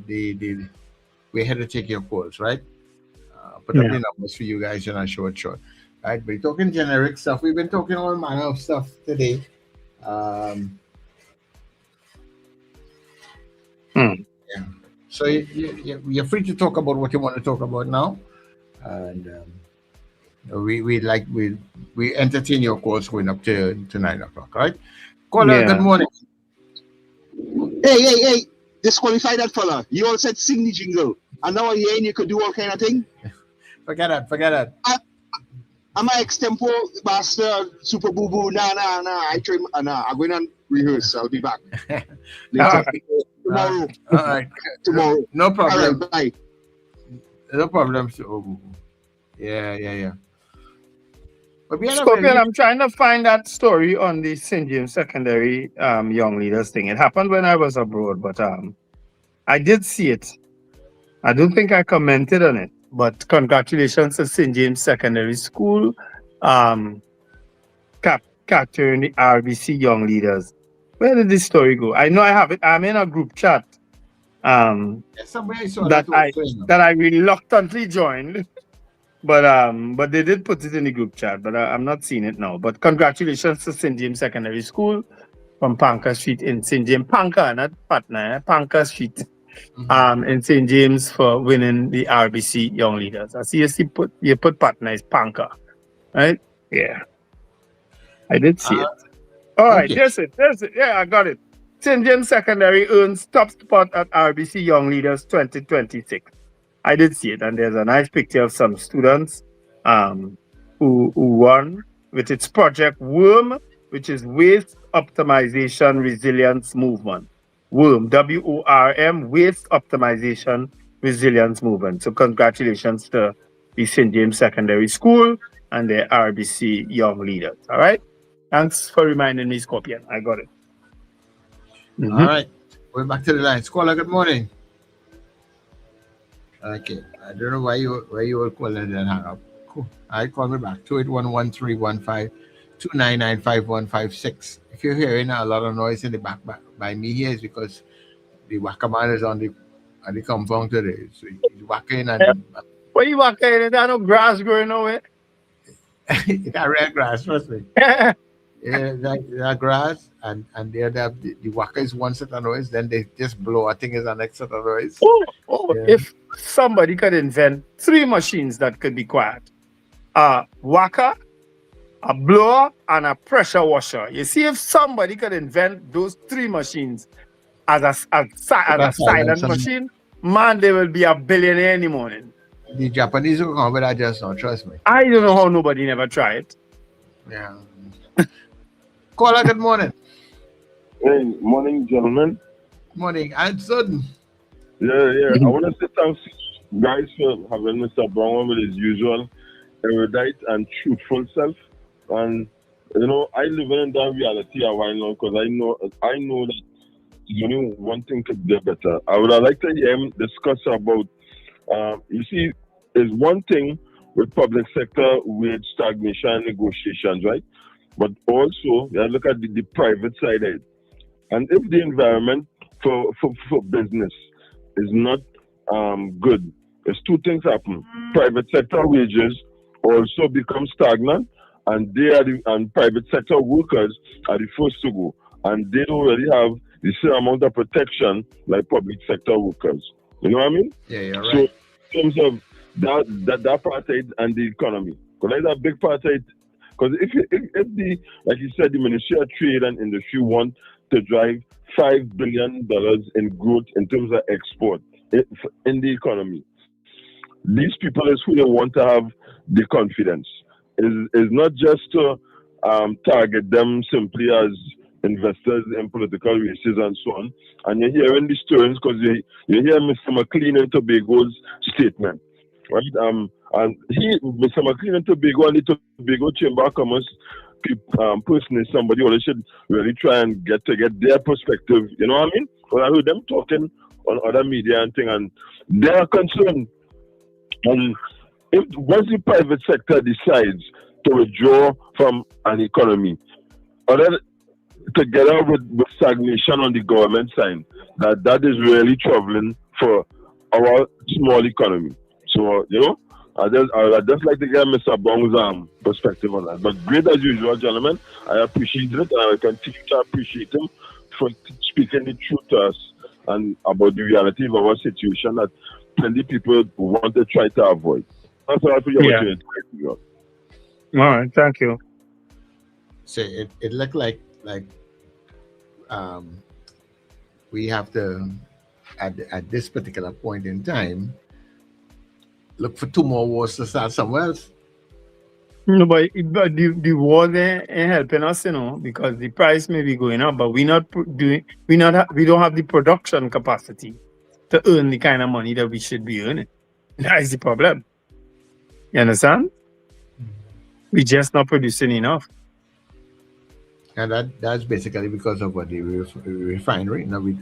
We're here to take your calls, right? Put up the numbers for you guys in a short. Right, we're talking generic stuff. We've been talking all manner of stuff today. Yeah. So you're free to talk about what you want to talk about now, and we entertain your calls going up to 9 o'clock, right? Caller, good morning. Hey! Disqualify that fella. You all said sing the jingle, and now I'm hearing you could do all kind of thing. Forget that. I'm an extempo master, super boo boo. Nah. I train. I'm going on rehearse. I'll be back later. Tomorrow. All right. Tomorrow. No problem. All right, bye. No problem. Yeah. But Scorpion, I'm trying to find that story on the St. James Secondary young leaders thing. It happened when I was abroad, but I did see it. I don't think I commented on it, but congratulations to St. James Secondary School capturing the RBC young leaders. Where did this story go? I know I have it. I'm in a group chat that I reluctantly joined. But they did put it in the group chat, but I'm not seeing it now. But congratulations to St. James Secondary School from Panker Street in St. James. Panker, not Patna, Panker Street in St. James for winning the RBC Young Leaders. I see you put Patna is Panker, right? Yeah. I did see it. All right, there's it. Yeah, I got it. St. James Secondary earns top spot at RBC Young Leaders 2026. I did see it, and there's a nice picture of some students who won with its project WORM, which is Waste Optimization Resilience Movement. WORM, WORM, Waste Optimization Resilience Movement. So congratulations to the St. James Secondary School and their RBC Young Leaders. All right? Thanks for reminding me, Scorpion. I got it. All right. We're back to the line. Caller, good morning. Okay, I don't know why you were calling and then hang up. Cool. All right, call me back. 281-1315-299-5156. If you're hearing a lot of noise in the back by me here, it's because the whacker man is on the compound today. So he's whacking and what you whacking? There's no grass growing nowhere. It's a red grass, trust me. Yeah, that grass and the whackers one set of noise, then they just blow. I think it's the next set of noise. If somebody could invent 3 machines that could be quiet, a whacker, a blower, and a pressure washer. You see, if somebody could invent those 3 machines as a silent machine, man, they will be a billionaire in the morning. The Japanese will come, but I just don't trust me. I don't know how nobody never tried it. Yeah. Caller, good morning. Hey, morning, gentlemen. Morning, Anson. Yeah. I want to say thanks, guys, for having Mr. Brown with his usual erudite and truthful self. And I live in that reality a while now because I know that there's only one thing could be better. I would like to hear him discuss about. You see, there's one thing with public sector wage stagnation negotiations, right? But also, you look at the private side of it. And if the environment for business is not good, there's 2 things happen. Private sector wages also become stagnant, and private sector workers are the first to go. And they don't really have the same amount of protection like public sector workers. You know what I mean? Yeah, you're right. So in terms of that part and the economy, because that's a big part of it. Because if the, like you said, the Ministry of Trade and Industry want to drive $5 billion in growth in terms of export, in the economy. These people is who they want to have the confidence. Is not just to target them simply as investors in political races and so on. And you're hearing these stories because you hear Mr. McLean in Tobago's statement, right? And Mr. McLean in Tobago and the Tobago Chamber of Commerce personally, somebody always should really try and get their perspective. You know what I mean? Well, I heard them talking on other media and thing, and they are concerned. And once the private sector decides to withdraw from an economy, together with stagnation on the government side, that is really troubling for our small economy. So, you know, I'd just like to get Mr. Brown's perspective on that. But great as usual, gentlemen. I appreciate it, and I will continue to appreciate him for speaking the truth to us and about the reality of our situation that plenty people want to try to avoid. That's all for your opportunity. All right, thank you. So it looked like we have to, at this particular point in time, look for 2 more wars to start somewhere else. No, but the war there ain't helping us, you know, because the price may be going up, but we don't have the production capacity to earn the kind of money that we should be earning. That is the problem. You understand? We're just not producing enough. And that's basically because of what the refinery, we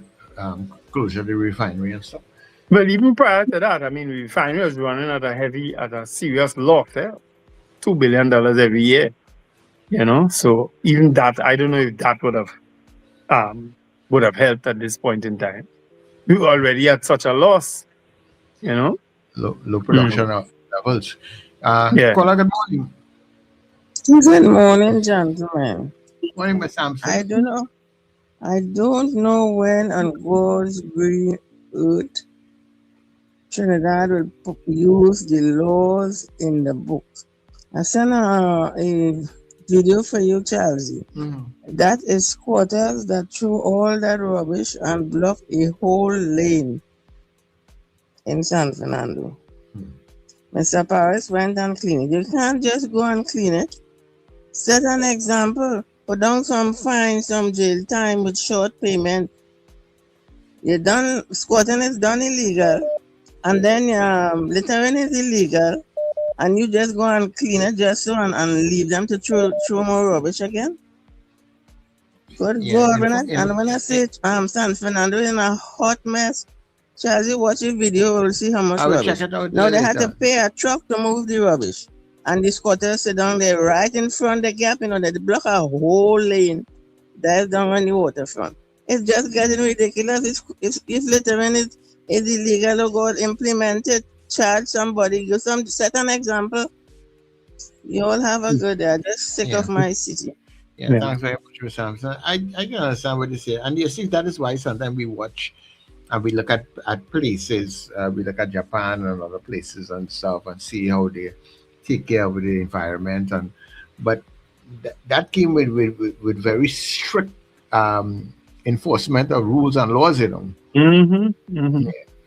closure the refinery and stuff. But even prior to that, I mean, the refinery was running at a serious loss there. $2 billion every year. You know, so even that, I don't know if that would have helped at this point in time. We were already at such a loss, you know. Low production levels. Caller, good morning. Good morning, gentlemen. Morning, Miss Sampson. I don't know when on God's green earth Trinidad will use the laws in the book. I sent a video for you, Chelsea. That is squatters that threw all that rubbish and blocked a whole lane in San Fernando. Mr. Paris went and cleaned it. You can't just go and clean it. Set an example. Put down some fine, some jail time with short payment. Squatting is done illegal. And then littering is illegal. And you just go and clean it just so and leave them to throw more rubbish again? Good God. When I say San Fernando is in a hot mess, Chazzy, watch a video, we'll see how much rubbish. Now they had to pay a truck to move the rubbish. And the squatters sit down there right in front of the gap, you know, they block a whole lane. Dive down on the waterfront. It's just getting ridiculous. If littering is illegal, or God implement it, charge somebody, set an example. You all have a good day. I'm just sick of my city. Thanks very much, Mr. Sampson. I can understand what you say. And you see, that is why sometimes we watch and we look at places, we look at Japan and other places and stuff and see how they take care of the environment. But that came with very strict enforcement of rules and laws, you know.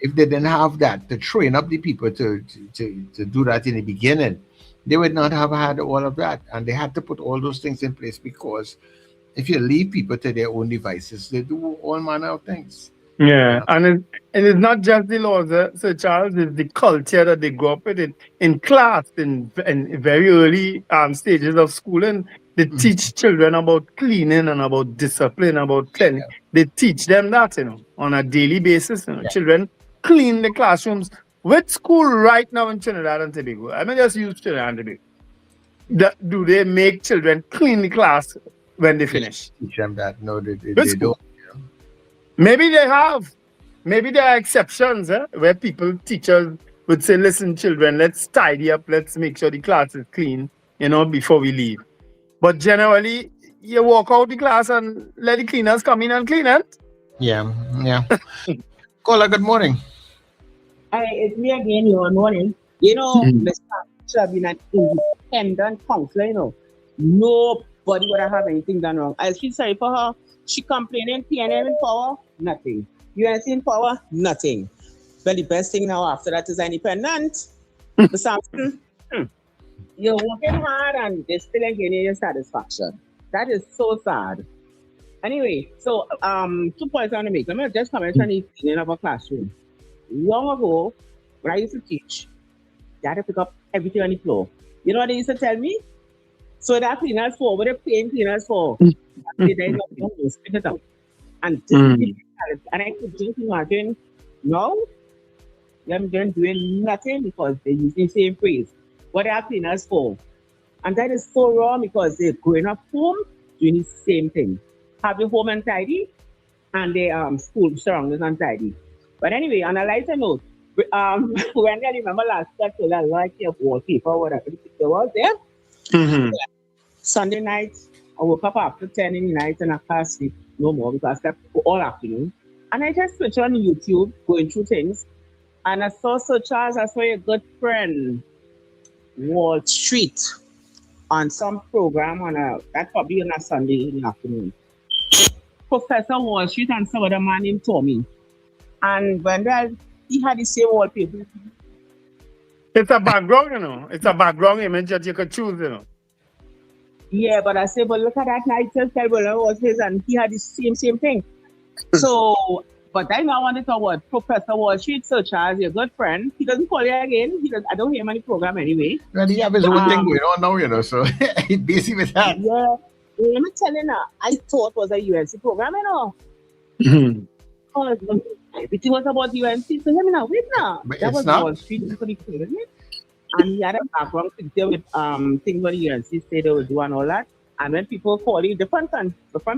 If they didn't have that to train up the people to do that in the beginning, they would not have had all of that. And they had to put all those things in place, because if you leave people to their own devices, they do all manner of things. And it's not just the laws, Sir Charles, it's the culture that they grow up with in class, in very early stages of schooling. They teach children about cleaning and about discipline, about cleaning. They teach them that, you know, on a daily basis. You know, children clean the classrooms. With school right now in Trinidad and Tobago, I mean, just use Trinidad and Tobago. Do they make children clean the class when they finish? Teach them that. No, they don't. Maybe they have. Maybe there are exceptions where teachers would say, listen, children, let's tidy up. Let's make sure the class is clean, you know, before we leave. But generally, you walk out the class and let the cleaners come in and clean it. Caller, good morning. Hi, it's me again. Good morning. You know, Mr. should have been an independent counselor, you know. Nobody would have anything done wrong. I feel sorry for her. She complaining, PNM in power, nothing. UNC in power, nothing. But the best thing now after that is independent. But Samson, you're working hard and they still ain't getting your satisfaction. That is so sad. Anyway, so 2 points I want to make. Let me just comment on the cleaning of a classroom. Long ago, when I used to teach, they had to pick up everything on the floor. You know what they used to tell me? So that cleaners for, what they paying cleaners for? They don't know, spit it out. And I could just imagine, no, them doing nothing because they use the same phrase. What are cleaners for? And that is so wrong because they're growing up home doing the same thing. Have the home untidy and the school surroundings untidy. But anyway, on a lighter note, when I remember last year, I like your wallpaper, whatever there was there. Sunday night, I woke up after 10 in the night and I can't sleep no more because I slept all afternoon. And I just switched on YouTube, going through things, and I saw Sir Charles, I saw your good friend, Wall Street, on some program that probably on a Sunday in the afternoon. Professor Wall Street and some other man named Tommy. And when he had the same wallpaper. It's a background, you know. It's a background image that you could choose, you know. Yeah, but I said, but look at that night, terrible was his, and he had the same thing. So, but I now want to talk about Professor Wall Street, Sir Charles, your good friend. He doesn't call you again. I don't hear him on the program anyway. Well, he have his own thing going on now, you know, so he's busy with that. Yeah. Let me tell you now, I thought it was a UNC program, you know. Because everything was about UNC. So let me now, wait now. But that it's was not. Wall Street, isn't it? And he had a background picture with things what the UNC said they would do and all that. And when people call you, different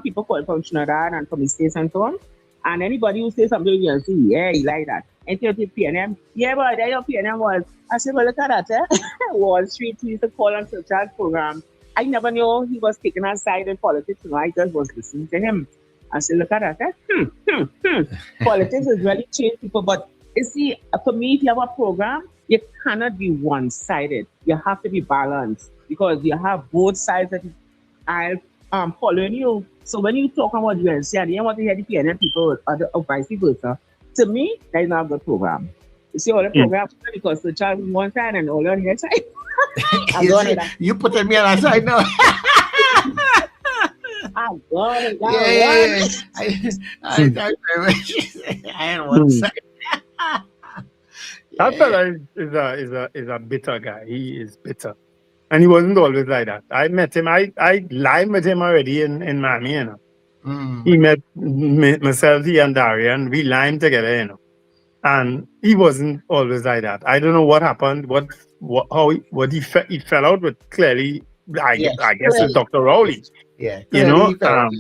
people call from Trinidad and from the States and so on. And anybody who says something to UNC, yeah, he like that. And you PNM, yeah, but there your PNM was. I said, well, look at that, Wall Street, he used to call on Sir Charles program. I never knew he was taken aside in politics, and I just was listening to him. I said, look at that, Politics has really changed people. But you see, for me, if you have a program, you cannot be one-sided. You have to be balanced because you have both sides that are following you. So when you talk about UNC and you want to hear the PNM people or vice versa, to me, that is not a good program. You see all the programs because the child on one side and all on the other side. You put me on that side now. I got it. I am one side. That fella is a bitter guy. He is bitter. And he wasn't always like that. I met him, I limed with him already in Miami, you know. He met myself, he and Darian, we limed together, you know. And he wasn't always like that. I don't know what happened, he fell out with clearly, I guess it's Dr. Rowley. Yeah. You know, because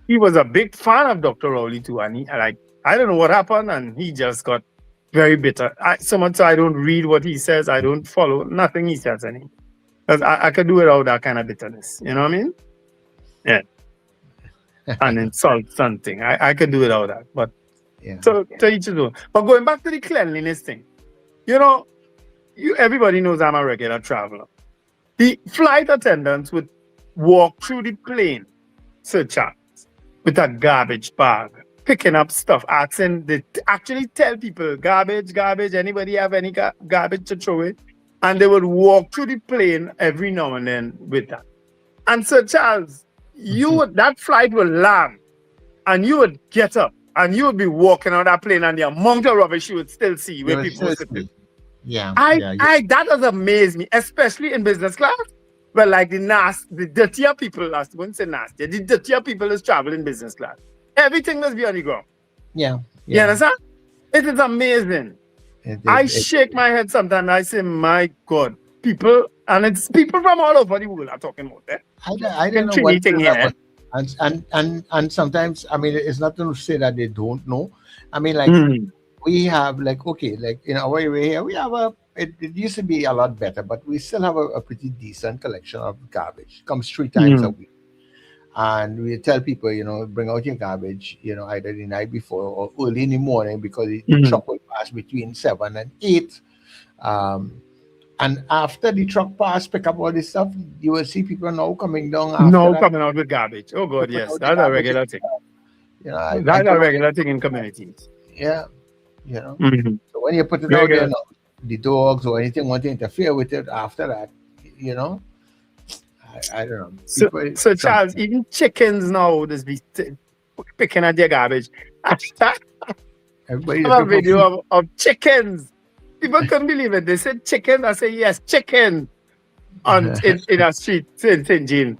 he was a big fan of Dr. Rowley too. And I don't know what happened, and he just got very bitter. So much so I don't read what he says. I don't follow nothing he says anymore. Because I could do without that kind of bitterness. You know what I mean? Yeah. And insult something. I could do without that. But so each his own. But going back to the cleanliness thing, you know, everybody knows I'm a regular traveler. The flight attendants would walk through the plane, Sir Charles, with a garbage bag, picking up stuff, asking, they actually tell people, garbage, anybody have any garbage to throw it? And they would walk through the plane every now and then with that. And Sir Charles, that flight will land, and you would get up, and you would be walking on that plane, and the amount of rubbish you would still see where people were sitting. That does amaze me, especially in business class. Well, like the dirtier people, I wouldn't say nasty, the dirtier people is traveling business class. Everything must be on the ground. Yeah. You understand? It is amazing. I shake my head sometimes. I say, my God, people, and it's people from all over the world are talking about that. I don't know what here. And sometimes, I mean, it's not to say that they don't know. I mean, like, we have, like, okay, like in our area here, we have it used to be a lot better, but we still have a pretty decent collection of garbage. It comes 3 times a week. And we tell people, you know, bring out your garbage, you know, either the night before or early in the morning because the truck will pass between 7 and 8. And after the truck pass, pick up all this stuff, you will see people now coming down. Coming out with garbage. Oh, God, yes. That's a regular thing. You know, that's a regular thing in communities. Yeah. You know. Mhm. So when you put it Very out there, good. now, the dogs or anything want to interfere with it after that, you know. I don't know. So, People, so Charles, even chickens now just be picking at their garbage. I everybody have a looking for video food. of chickens. People couldn't believe it. They said chicken. I said yes, chicken. In a street in St. Jean.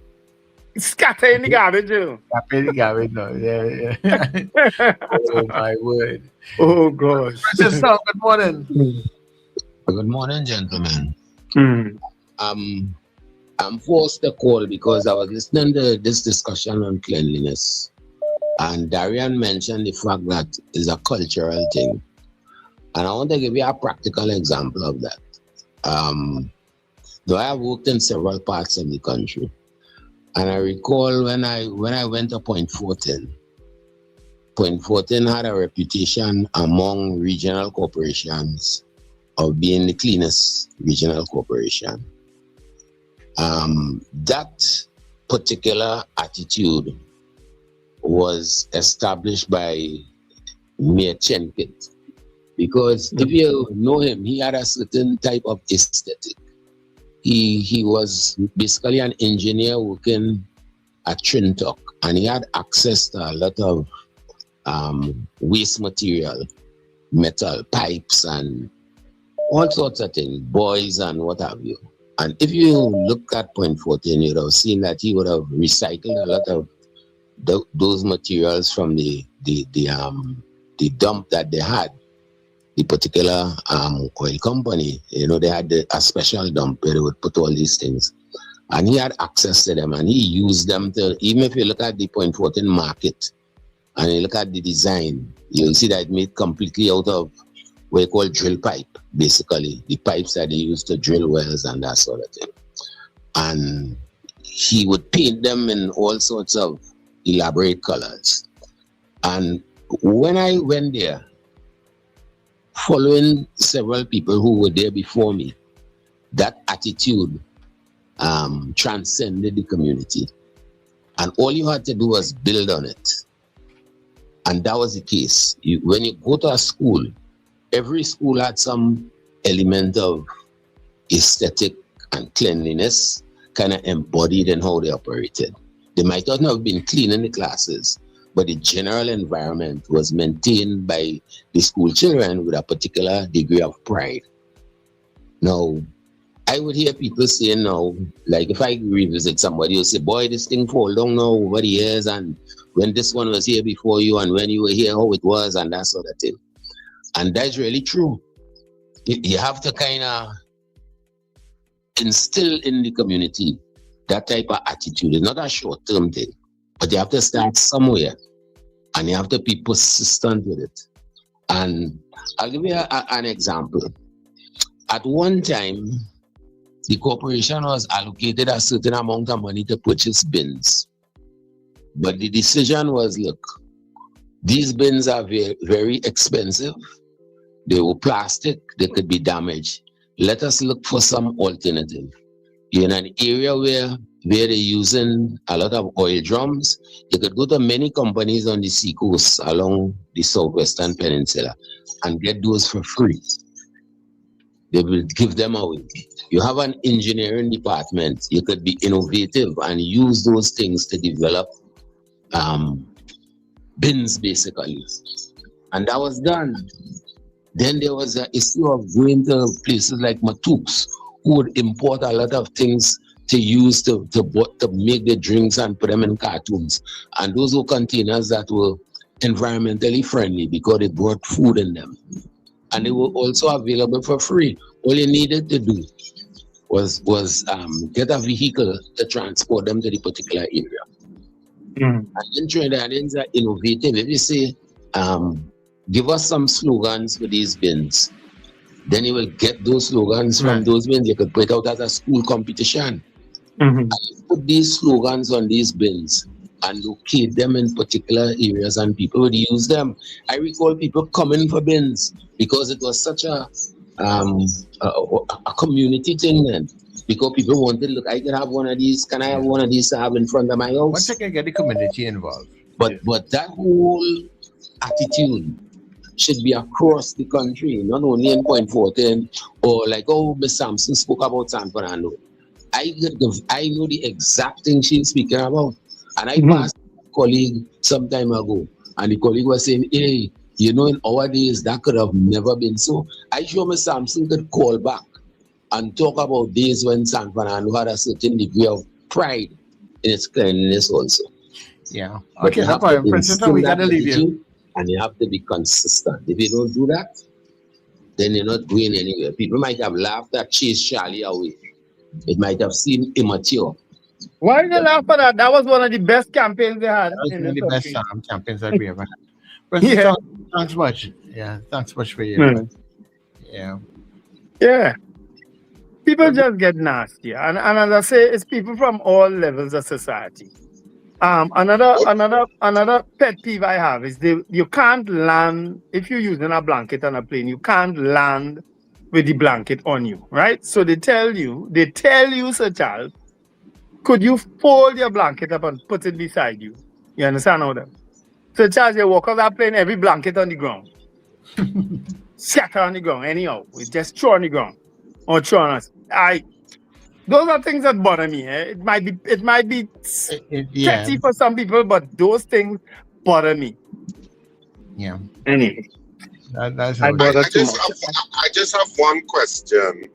Scatter in the garbage, you know. Scatter in the garbage, no. Yeah. Oh my word. Oh gosh. Precious Song, good morning. Good morning, gentlemen. Mm. I'm forced to call because I was listening to this discussion on cleanliness. And Darian mentioned the fact that it's a cultural thing. And I want to give you a practical example of that. Though I have worked in several parts of the country. And I recall when I went to Point 14 had a reputation among regional corporations of being the cleanest regional corporation. That particular attitude was established by Mayor Chenkit, because if you know him, he had a certain type of aesthetic. He was basically an engineer working at Trinidad, and he had access to a lot of waste material, metal pipes, and all sorts of things, boys and what have you. And if you look at Point 14, you'd have seen that he would have recycled a lot of those materials from the dump that they had. The particular oil company, you know, they had a special dump where they would put all these things. And he had access to them, and he used them to, even if you look at the Point 14 market, and you look at the design, you'll see that it made completely out of what you call drill pipe, basically, the pipes that they use to drill wells and that sort of thing. And he would paint them in all sorts of elaborate colors. And when I went there, following several people who were there before me, that attitude transcended the community. And all you had to do was build on it. And that was the case. When you go to a school, every school had some element of aesthetic and cleanliness kind of embodied in how they operated. They might not have been clean in the classes, but the general environment was maintained by the school children with a particular degree of pride. Now, I would hear people saying now, like if I revisit somebody, you'll say, boy, this thing fall down now over the years, and when this one was here before you, and when you were here, how it was, and that sort of thing. And that's really true. You have to kind of instill in the community that type of attitude. It's not a short-term thing, but you have to start somewhere, and you have to be persistent with it. And I'll give you an example. At one time, the corporation was allocated a certain amount of money to purchase bins. But the decision was, look, these bins are very, very expensive. They were plastic, they could be damaged. Let us look for some alternative. You're in an area where they're using a lot of oil drums. You could go to many companies on the seacoast along the southwestern peninsula and get those for free. They will give them away. You have an engineering department. You could be innovative and use those things to develop bins, basically. And that was done. Then there was an issue of going to places like Matooks, who would import a lot of things to use to make the drinks and put them in cartons. And those were containers that were environmentally friendly because they brought food in them. And they were also available for free. All you needed to do was get a vehicle to transport them to the particular area. And then Trinidadians are innovative. If you say, give us some slogans for these bins, then you will get those slogans from those bins. You could put it out as a school competition. And you put these slogans on these bins and locate them in particular areas, and people would use them. I recall people coming for bins because it was such a community thing then. Because people wanted, look, I can have one of these. Can I have one of these to have in front of my house? Once I can get the community involved. But that whole attitude should be across the country, not only in Point Fortin or like, oh, Miss Sampson spoke about San Fernando. I know the exact thing she's speaking about. And I passed a colleague some time ago, and the colleague was saying, hey, you know, in our days, that could have never been so. I sure Miss Sampson could call back and talk about days when San Fernando had a certain degree of pride in its cleanliness also. Yeah. But Okay, you no have to problem. Francisco, we instill got to that leave you. attitude, and you have to be consistent. If you don't do that, then you're not going anywhere. People might have laughed at Chase Charlie away. It might have seemed immature. Why did they laugh at that? That was one of the best campaigns they had. That was in one of the the best country. campaigns that we ever had. Francisco, thanks much. Yeah, thanks much for your input. Yeah. Yeah. People just get nasty. And as I say, it's people from all levels of society. Another pet peeve I have is you can't land, if you're using a blanket on a plane, you can't land with the blanket on you, right? So they tell you, Sir Charles, could you fold your blanket up and put it beside you? You understand how that? Sir Charles, you walk off that plane, every blanket on the ground. Scatter on the ground, anyhow. We just throw on the ground. Or throw on us. Those are things that bother me. It might be petty for some people, but those things bother me. Yeah. Anyway. That's I just have one question.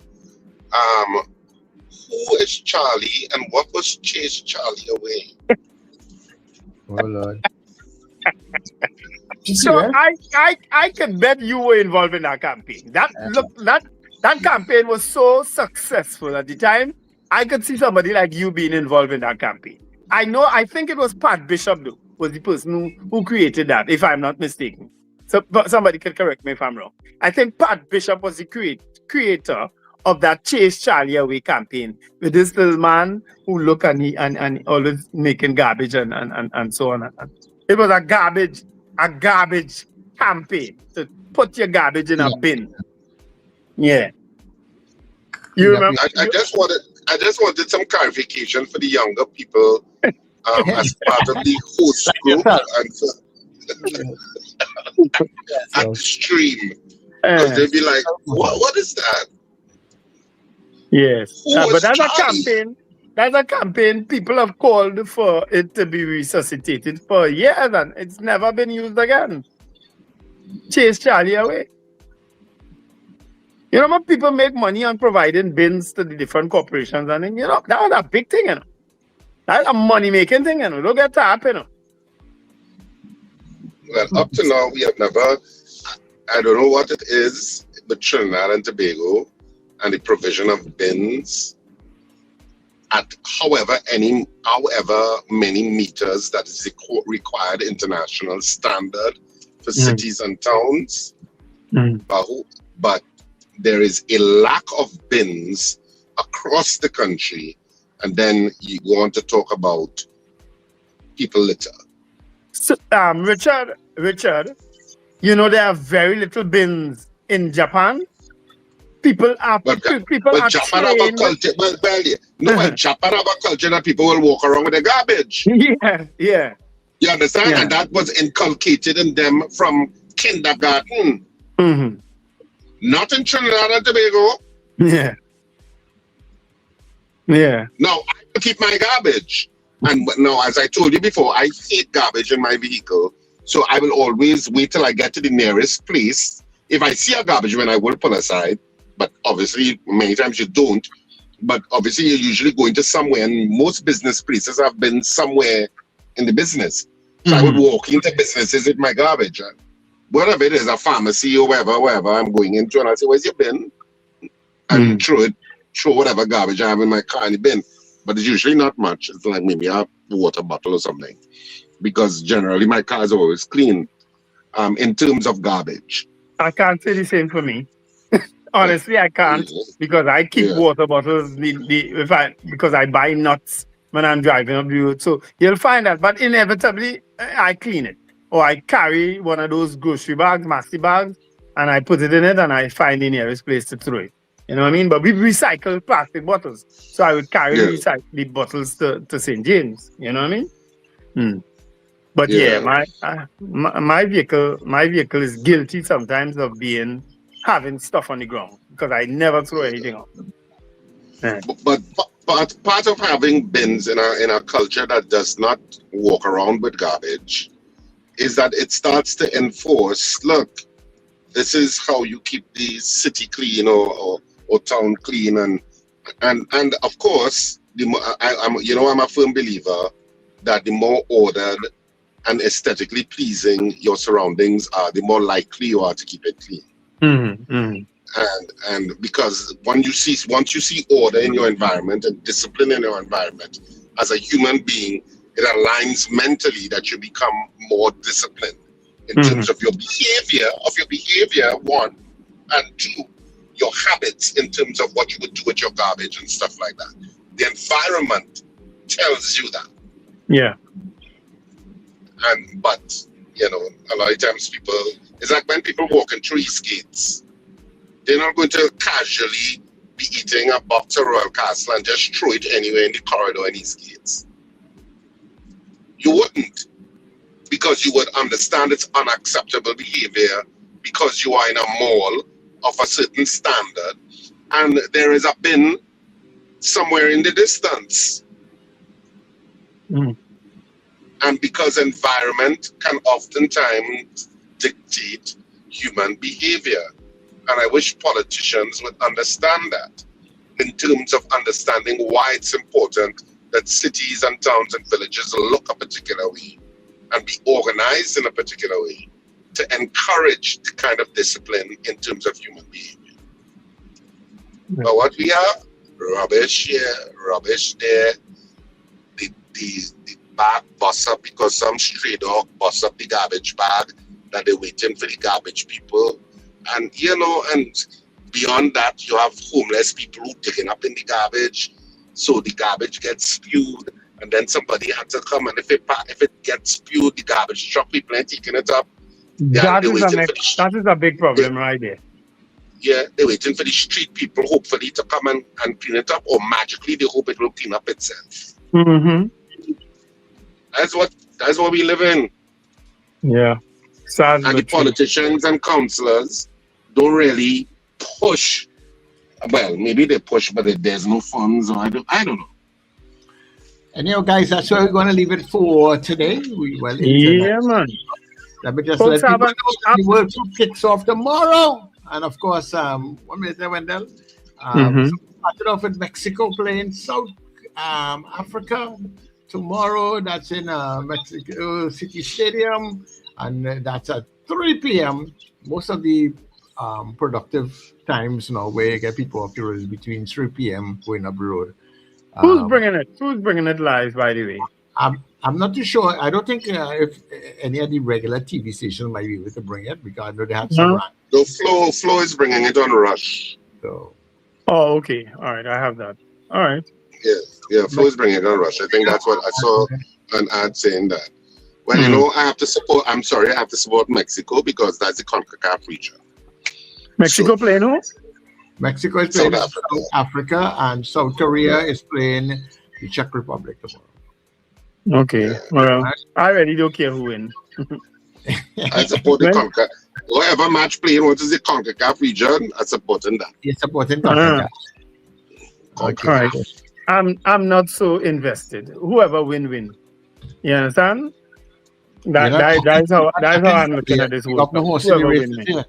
Who is Charlie and what was Chase Charlie away? Oh Lord. So I can bet you were involved in that campaign. That campaign was so successful at the time. I could see somebody like you being involved in that campaign. I think it was Pat Bishop though, was the person who created that, if I'm not mistaken. So but somebody can correct me if I'm wrong. I think Pat Bishop was the creator of that Chase Charlie Away campaign with this little man who look and always making garbage and so on. It was a garbage campaign to put your garbage in a bin. Yeah. You remember? I just wanted some clarification for the younger people as part of the host group and at the stream. Because they'd be like, what is that? Yes. But that's a campaign people have called for it to be resuscitated for years and it's never been used again. Chase Charlie Away. You know, when people make money on providing bins to the different corporations, and then, you know, that was a big thing, you know. That's a money-making thing, you know. Don't get tired, you know. Well, up to now, we have never, I don't know what it is, but Trinidad and Tobago and the provision of bins at however many meters that is the required international standard for cities and towns. But there is a lack of bins across the country, and then you want to talk about people litter. So, Richard, you know there are very little bins in Japan. People are Japan have a culture. Japan have a culture that people will walk around with their garbage. Yeah. You understand? Yeah. And that was inculcated in them from kindergarten. Mm-hmm. Not in Trinidad and Tobago. Yeah. Now, I keep my garbage. And now, as I told you before, I hate garbage in my vehicle. So I will always wait till I get to the nearest place. If I see a garbage bin, I will pull aside. But obviously, many times you don't. But obviously, you're usually going to somewhere. And most business places have been somewhere in the business. So I would walk into businesses with my garbage. Whatever it is, a pharmacy or wherever I'm going into, and I say, where's your bin? And throw whatever garbage I have in my car in the bin. But it's usually not much. It's like maybe a water bottle or something. Because generally my car is always clean in terms of garbage. I can't say the same for me. Honestly, I can't because I keep water bottles because I buy nuts when I'm driving up the road. So you'll find that. But inevitably, I clean it. Or I carry one of those grocery bags, massive bags, and I put it in it and I find the nearest place to throw it. You know what I mean? But we recycle plastic bottles. So I would carry the bottles to St. James. You know what I mean? But my vehicle is guilty sometimes of having stuff on the ground because I never throw anything out. Yeah. But part of having bins in a culture that does not walk around with garbage is that it starts to enforce, look, this is how you keep the city clean or town clean, and of course, I'm a firm believer that the more ordered and aesthetically pleasing your surroundings are, the more likely you are to keep it clean. Mm-hmm. Mm-hmm. And because once you see order in your environment and discipline in your environment, as a human being, it aligns mentally that you become more disciplined in terms of your behavior, one, and two, your habits in terms of what you would do with your garbage and stuff like that. The environment tells you that. Yeah. But a lot of times it's like when people walk in through East Gates, they're not going to casually be eating a box of Royal Castle and just throw it anywhere in the corridor in East Gates. You wouldn't, because you would understand it's unacceptable behavior because you are in a mall of a certain standard and there is a bin somewhere in the distance. Mm. And because environment can oftentimes dictate human behavior. And I wish politicians would understand that in terms of understanding why it's important that cities and towns and villages look a particular way and be organized in a particular way to encourage the kind of discipline in terms of human behavior. But what we have, rubbish here, rubbish there, the bag bust up because some stray dog bust up the garbage bag that they're waiting for the garbage people. And and beyond that, you have homeless people who digging up in the garbage, so the garbage gets spewed, and then somebody had to come, and if it gets spewed, the garbage truck people ain't taking it up. That is a big problem right there. Yeah, they're waiting for the street people, hopefully, to come and clean it up, or magically they hope it will clean up itself. Mm-hmm. That's what we live in. Yeah. And the politicians and councillors don't really push. Well, maybe they push, but there's no funds, or I don't know. Anyhow, guys, that's where we're going to leave it for today. Man. Let me just let people know that the World Cup kicks off tomorrow. And of course, 1 minute there, Wendell. Started off with Mexico playing South Africa tomorrow. That's in Mexico City Stadium. And that's at 3 p.m. Most of the productive times now where you get people off the road is between 3 p.m. going up the road. Who's bringing it? Who's bringing it live, by the way? I'm not too sure. I don't think if any of the regular TV stations might be able to bring it because I know they had some run. The Flow is bringing it on Rush. So. Oh, okay. All right. I have that. All right. Yeah. Flow is bringing it on Rush. I think that's what I saw an ad saying that. Well, I have to support. I'm sorry, I have to support Mexico because that's the CONCACAF region. Mexico playing who? Mexico is playing South Africa, and South Korea is playing the Czech Republic tomorrow. Okay. Well, I already don't care who wins. I support the CONCACAF. Whoever match playing, what is the CONCACAF region? I support that. You're supporting CONCACAF. All right. I'm not so invested. Whoever win. You understand? That's how I'm looking at this whole thing. Whoever win.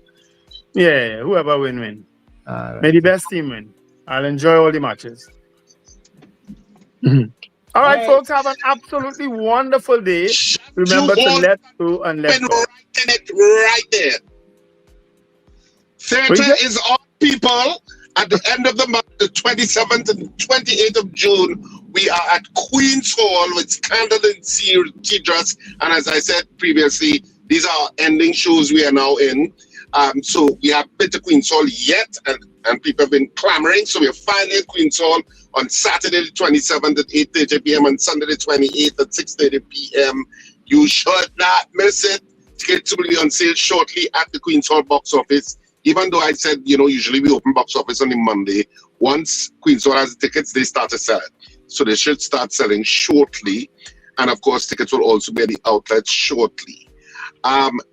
Yeah, whoever win. May the best team win. I'll enjoy all the matches. All right, folks, have an absolutely wonderful day. Remember to let go and let go. Writing it right there. Theater is all people. At the end of the month, the 27th and 28th of June, we are at Queen's Hall with Scandal and Tea Dress. And as I said previously, these are our ending shows we are now in. So we have been to Queen's Hall yet, and people have been clamoring. So we're finally at Queen's Hall on Saturday the 27th at 8:30 p.m. and Sunday the 28th at 6:30 p.m. You should not miss it. Tickets will be on sale shortly at the Queen's Hall box office. Even though I said, usually we open box office on the Monday, once Queen's Hall has the tickets, they start to sell it. So they should start selling shortly. And of course, tickets will also be at the outlets shortly.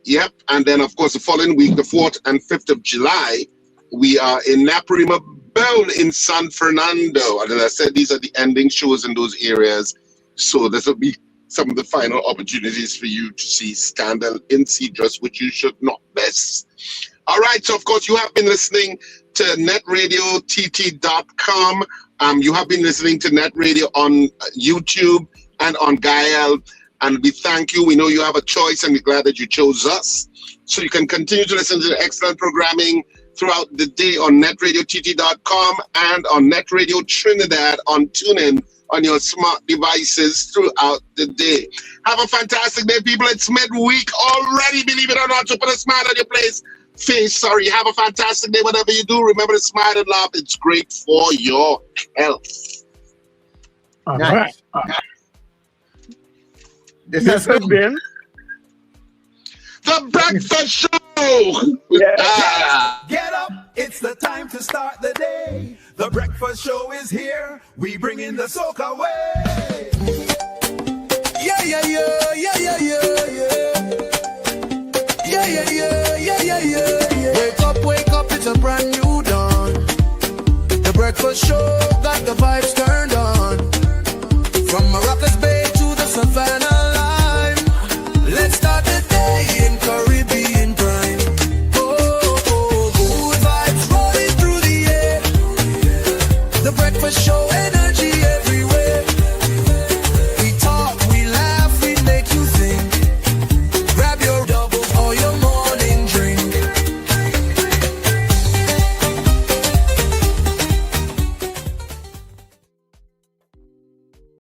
Yep. And then, of course, the following week, the 4th and 5th of July, we are in Naparima Bowl in San Fernando. And as I said, these are the ending shows in those areas. So this will be some of the final opportunities for you to see Scandal in Cedrus, which you should not miss. All right. So, of course, you have been listening to netradiott.com. You have been listening to Net Radio on YouTube and on Gael. And we thank you. We know you have a choice, and we're glad that you chose us. So you can continue to listen to the excellent programming throughout the day on netradiott.com and on Net Radio Trinidad on TuneIn on your smart devices throughout the day. Have a fantastic day, people. It's midweek already, believe it or not, so put a smile on your face. Have a fantastic day. Whatever you do, remember to smile and laugh. It's great for your health. All right. This has been The Breakfast Show. Get up, it's the time to start the day. The Breakfast Show is here. We bring in the soca way. Yeah, yeah, yeah, yeah, yeah, yeah, yeah. Yeah, yeah, yeah, yeah, yeah, yeah, yeah. Wake up, it's a brand new dawn. The Breakfast Show got the vibes turned.